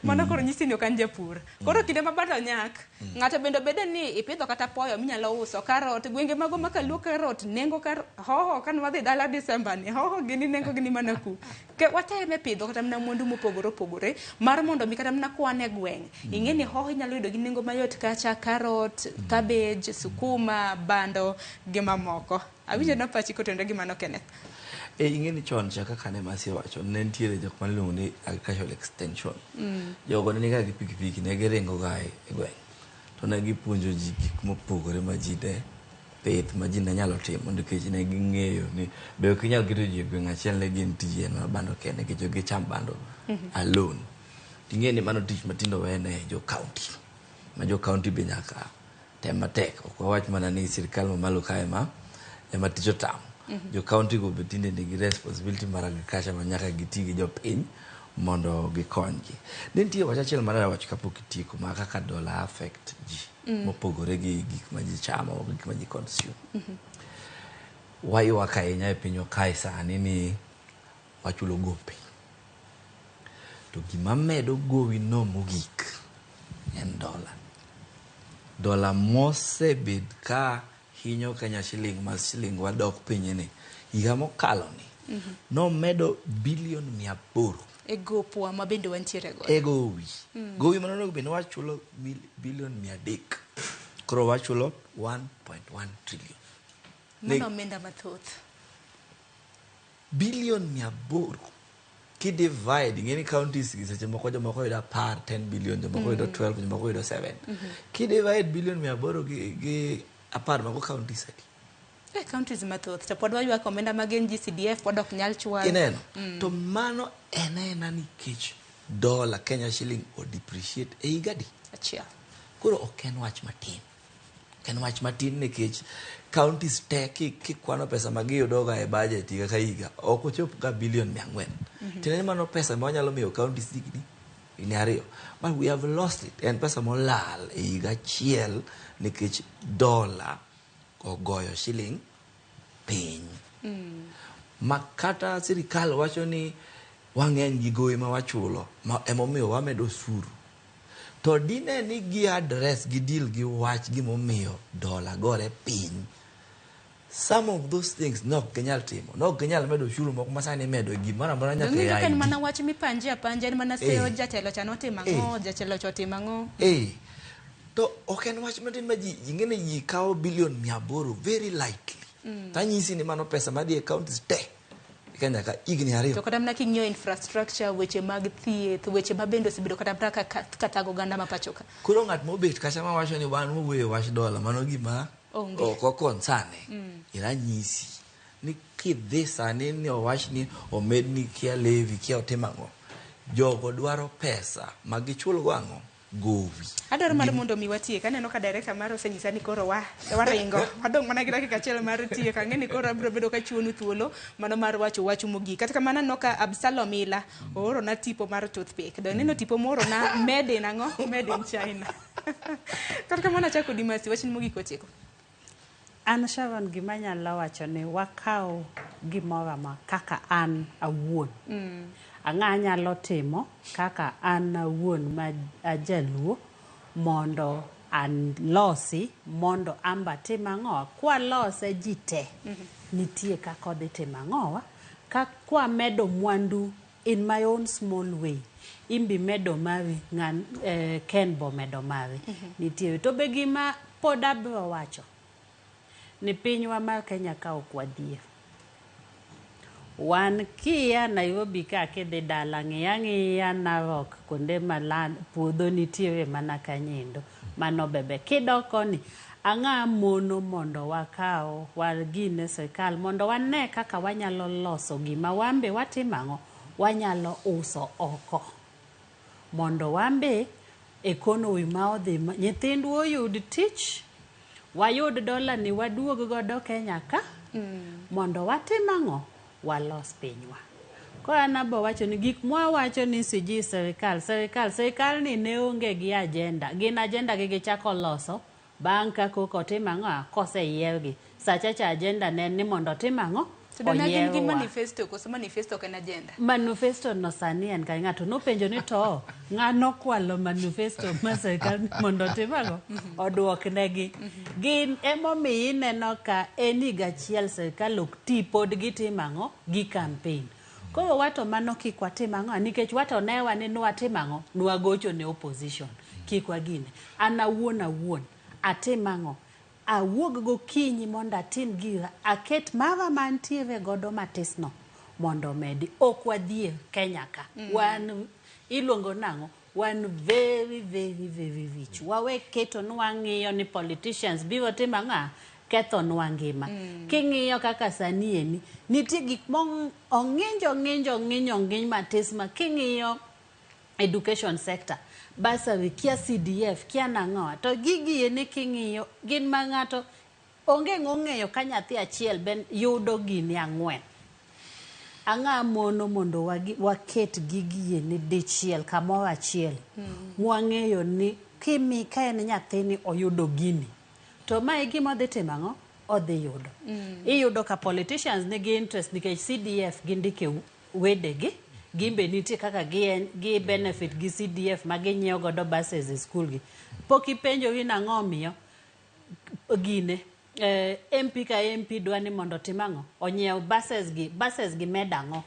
Speaker 16: mana koro nyisi ni kan japur koro kinde ma bando nyak ng'ato bende bede ni ipidho kata poyo minyalo uso karot gwenge mago makaluo karot nengo hoho kan wadhi dala Desemba ni hoho gini nengo gini mana ku ke wateme pidho kata mna mwandu mopogore opogore mar mondo mi kata mna kwane gweng' ing'e ni hoho inyalo yudo gi nengo mayot kacha karot cabbage sukuma bando gi mamoko awinjo na pachi kotende gi mano Kenneth.
Speaker 18: Ing'e ni chon chaka kane Masi wacho ne nitiere jok maluongo ni agricultural extension jogo ne niga gi pikipiki ne giringo ga e gweng' to ne gipuonjo ji gik mopogore ma ji de pith ma ji ne nyalo timo nikech ne ging'eyo ni be ok inyal keto ji e gweng' achiel ne gin tije ma bando kende nikech gicham bando alone. Ing'e ni mano tich matindo wene jo county ma jo county be nyaka tem matek ok wawach mana ni sirkal mamalo kae ema tich otamo jo county go be tinde nigi responsibility mar agriculture ma nyaka giti gi jopiny mondo gikonygi. Ne nitie wach achiel mar wach kapok itieko ma kaka dola affect ji mopogore gi gik ma ji chamo gik ma ji consume. Waywak ahinya e pinywa kae sani ni wachulo gope to gima medo gowi no mogik en dola mosebed ka hinyo Kenya shilling ma shilling wadok piny ni higa mokalo ni no medo bilion 800
Speaker 16: e gopwa ma bende wantiere go
Speaker 18: e gowi manono bende wachulo bilion 300 koro wachulo 1.1 trillion
Speaker 16: mano menda mathoth
Speaker 18: bilion 800 kidivide ngeni counties giseche moko jomoko yudo 10 billion jomoko yudo 12 jomoko yudo 7 kidivide bilion 800 gi 10 mago counties adi
Speaker 16: counties mathoth to pod waywa komenda magen GCDF pod ok nyal chwal
Speaker 18: ineno to mano ena nikech dola Kenya shilling o depreciate e higadi
Speaker 16: achiel
Speaker 18: koro ok en wach matin nikech counties te kikwano pesa magiyudo ga e budget higa ka higa ok ochop ga bilion 400 tineni mano pesa ma wanyalo miyo counties digni ini ariyo but we have lost it en pesa molal e higa achiel nikech dola ogoyo shilling piny makata sirikal wacho ni wang'eny gi gowi ma wachulo emomiyo wamedo osuru to dine ni gi address gi deal gi wach gimomiyo dola gore piny Some of those things no kenyal timo. No kenyal medo shuru moko masani medo gimana mara nyaka
Speaker 16: Donge
Speaker 18: AI.
Speaker 16: kan mana wach mipanje apanja ni mana seo jatelo cha notimango, jatelo cha otimango.
Speaker 18: To oken wach matin ma ji ingene ji kao billion 800 very lightly. Tanyisi ni mano pesa madi accounts te. Kenya ka igni ariyo.
Speaker 16: To kata mna kinyo infrastructure weche mag thieth, weche mabendo sibedo kata mtaka katago ganda mapachoka.
Speaker 18: Kuro ngat mobet kacha ma wacho ni wan wuwe wach dola mano gima oko konsane. Ira nyisi ni kidhi sani ni owach ni omed ni kia levi kia otimango. Jogo dwaro pesa magichul gwango govi.
Speaker 16: Adoro mar mondo mi watie kaneno ka director mar osenyisa ni koro waringo. Wadong mana gi dakika achiel mar tie ka ngeni koro abiro bedo ka chuonu thuolo mano mar wacho mogik. Kata kamana noka Absalom Ila oro na tipo mar toothpick. Do neno tipo moro na made in ango made in China. Kata kamana chako dimasi wachin mogik otieko.
Speaker 8: An Sharon gima nyalo wacho ni wakao gimoro ma kaka an awuon. Anga nyalo timo kaka an awuon ma ajaluo mondo an losi mondo amba timango kwa lose jite nitie kaka odhi timango ka kwa medo mwandu in my own small way imbi medo mari ngan ken bo medo mari nitie to be gima pod abro wacho ni pinywa mar Kenya ka okwadie wan kia Nairobi ka kidhi dala ng'iya Narok konde malan puodho nitie mana kanyindo mano bebe kidoko ni anga mono mondo wakao wargine serikal mondo wane kaka wanyalo loso gima wambe watimango wanyalo uso oko mondo wambe economy ma odhi nyithindu oyud tich wayud dola ni waduog godo Kenya ka mondo watimango walos pinywa. Kwa anabo wacho ni gik mwa wacho ni siji serikal ni neonge gi agenda. Gin agenda gi gichako loso banka koko timango kose yiergi. Sachacha agenda ne ni mondo timango
Speaker 16: Sidonagin gi manifesto koso manifesto kan agenda.
Speaker 8: Manifesto no sani en ka ngato no penjo ni to ngano kwalo manifesto ma serikal mondo timango oduok negi. Gin emomi ineno ka eni gachiel serikal ok ti pod gitimango gi campaign. Koro wato mano kikwa timango nikech wato ne wane nwa timango nwa gocho ne opposition kikwa gine. Ana wuon atimango awuog go kinyi mondo atim gira aket mava mantiere godo matisno mondo medi okwadhie Kenya ka wan iluongo nango wan very rich wawe keto nwangiyo ni politicians biro timanga ketho nwangima kingiyo kaka sani eni nitie gik mong ng'injo matisma kingiyo education sector basari kia CDF kia nangoa to gigi ene kingiyo gin mangato onge ng'eyo ka nyathi achiel ben yudo gini ang'wen anga mono mondo waket gigi ene dichiel kamoro achiel mwang'eyo ni kimi ka en nyathini oyudo gini to mae gima dhi timango odhi yudo iyudo ka politicians nigi interest nikech CDF gindike wedegi gimbe nitie kaka gi benefit gi CDF maginyiew godo buses e school gi poki penjo wi na ng'omiyo gine MP ka MP dwani mondo timango onyiew buses gi medango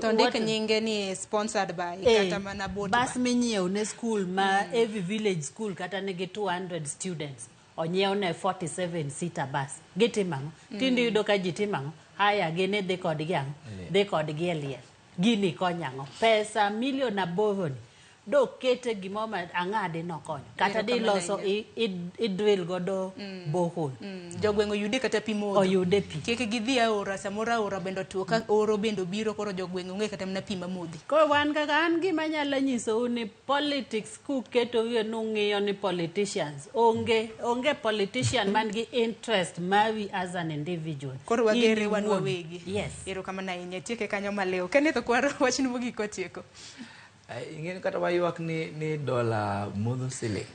Speaker 16: to ndik nyinge ni sponsored by kata mana board
Speaker 8: bus minyiew ne school ma every village school kata nigi 200 students onyiew ne 47 seater bus gitimango tindi yudo ka jitimango haya gine dhi kodgi eliel gini konyango pesa milion 8 do kete gimoma angade no konyo kata di loso idrill godo bohol
Speaker 16: jogwengo yude kata pimo
Speaker 8: oyude pi
Speaker 16: keke gidhi aora samora ora bendo tuoka oro bendo biro koro jogwengo nge kata mna pima modhi
Speaker 8: ko wan kaka an gima nyalo nyiso ni politics ku keto wie nung'iyo ni politicians onge politician man gi interest mawi as an individual
Speaker 16: koro wagere wan wawegi
Speaker 8: yes
Speaker 16: ero kama na inyetieke kanyo maleo kenetho kwaro wachni mogi kotieko
Speaker 18: ingeni kata wayuak ni dola modho siling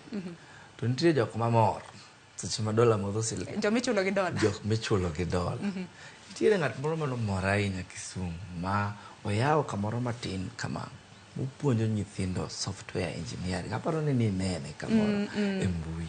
Speaker 18: to nitie jok mamor seche ma dola modho siling
Speaker 16: jok michulo
Speaker 18: gi dola nitiere ng'at moro mano mor ahinya Kisumu ma oyawo kamoro matin kama mupuonjo nyithindo software engineering. Aparo ni nene kamoro e mbui.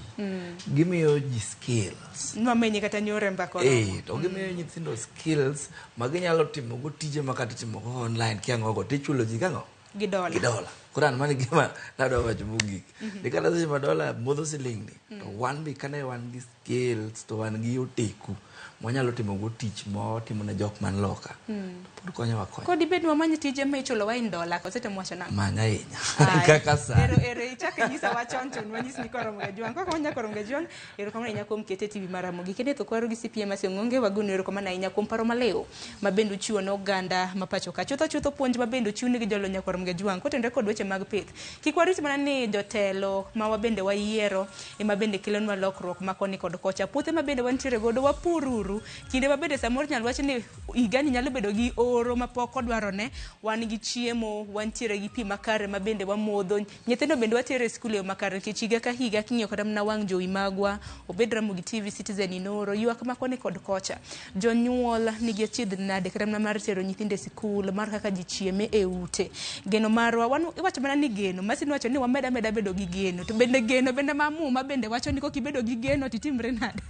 Speaker 18: Gimiyo ji skills.
Speaker 16: Nwamenye kata nyore mbako.
Speaker 18: To gimiyo nyithindo skills maginyalo timo go tije makata timo go online kiango tichulo ji kango $1. Kuran mani gima nado wacho mogik. Nikata seche ma dola modho siling ni. To wan be kane wan gi skills to wan gi oteku. Mwanyalo timo go tich mo timo na jok man loka. Pod konyo wakonya.
Speaker 16: Kodi bed mamanya tije ma ichulo wa $1 kosete mwacho na.
Speaker 18: Manya hinya. Kaka sa.
Speaker 16: Ero ichake nyisa wachon chon wanyis ni Ramogi Juang. Kwa wanya Ramogi Juang, ero kama inya kom kete TV mar Ramogi. Kene to kwaro gi CPM asiongonge wagono ero kama na inya kom paro maleo. Mabendo chiwo no ganda mapacho ka. Chutho puonj mabendo chiwni gi jolo nya Ramogi Juang. Kotendre kod weche mag pith. Kikwariti mana ni jotelo ma wabende wayiero e mabende kelonwa lokruok makoni kod kocha. Puothe mabende wantiere godo wapururu. Kinde mabende samoro nyalo wacho ni igani nyalo bedo gi oro mapok odwarone, wan gi chiemo, wantiere gi pi makare mabende wamodho. Nyithindo bende watiere skul e makare nikech higa ka higa king'iyo kata mana wang' jowi magwa, obed Ramogi TV, Citizen Inoro, ywak makoni kod kocha. Jonyuol nigi achiedh nade kata mana mar tero nyithindo e skul, mar kaka ji chieme e ute. Geno marwa, wan iwacho mana ni geno, masin wacho ni wameda bedo gi geno. To bende geno bende mamuma bende wacho ni kokibedo gi geno titimre nade.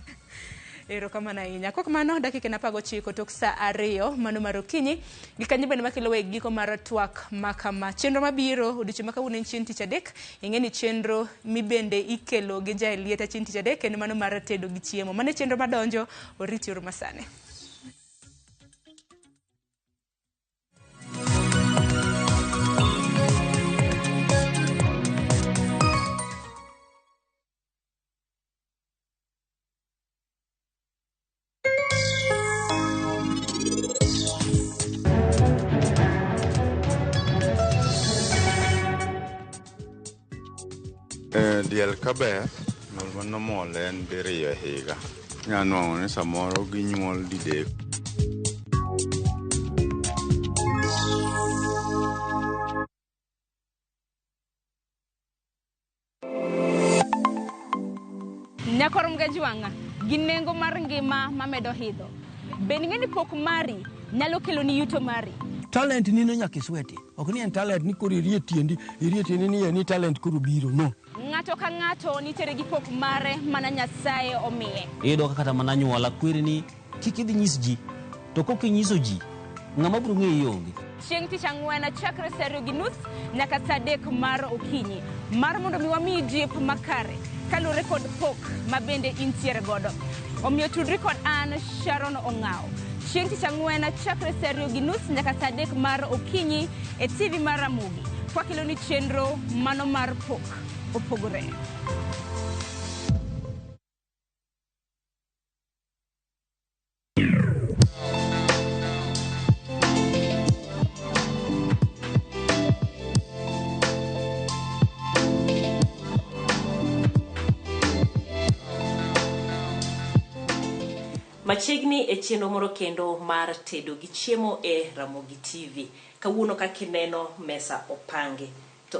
Speaker 16: Ero kama na inya. Kwa kumano, dakika na pago chiko tok sa 2 mano mar okinyi. Gikanyi bende makelo we giko mar twak makama. Chenro mabiro, udichi maka unen chien tich adek. Ingeni chenro mibende ikelo genja elieta chien tich adek. Kendo mano mar tedo gi chiemo. Mane chenro madonjo, oriti uru masane.
Speaker 7: Diel kaber, mano mole en diriyo higa. Nyanwang'o ni samoro ginyuol didek.
Speaker 1: Nyako Ramogi Juang, ginengo mar ngima mamedo hidho. Beningeni pok mari nyalo kelo ni yuto mari.
Speaker 2: Talent nino nyaka isweti. Ok ni en talent ni koro irie tiendi ni talent koro biro, no.
Speaker 1: Ng'ato ka ng'ato nitere gi pok mare mana Nyasaye omiye.
Speaker 10: Iyudo kata mana nyuola kwiri ni kik idhi nyis ji, to kokinyiso ji, ng'ama biro ng'eyi onge.
Speaker 1: Chieng' tich ang'wen chakre saa 2:30 nyaka saa 3 mar okinyi. Mar mondo mi wamiyi jip makare kalure kod pok mabende intiere godo. Omiyo tudri kod an Sharon Ong'ao. Chieng' tich ang'wen chakre saa 2:30 nyaka saa 3 mar okinyi e TV mar Ramogi. Kwa kilo ni chenro mano mar pok opogore.
Speaker 19: Machiegni e chenro moro kendo mar tedo gi chiemo e Ramogi TV. Kawuono kakineno mesa opange.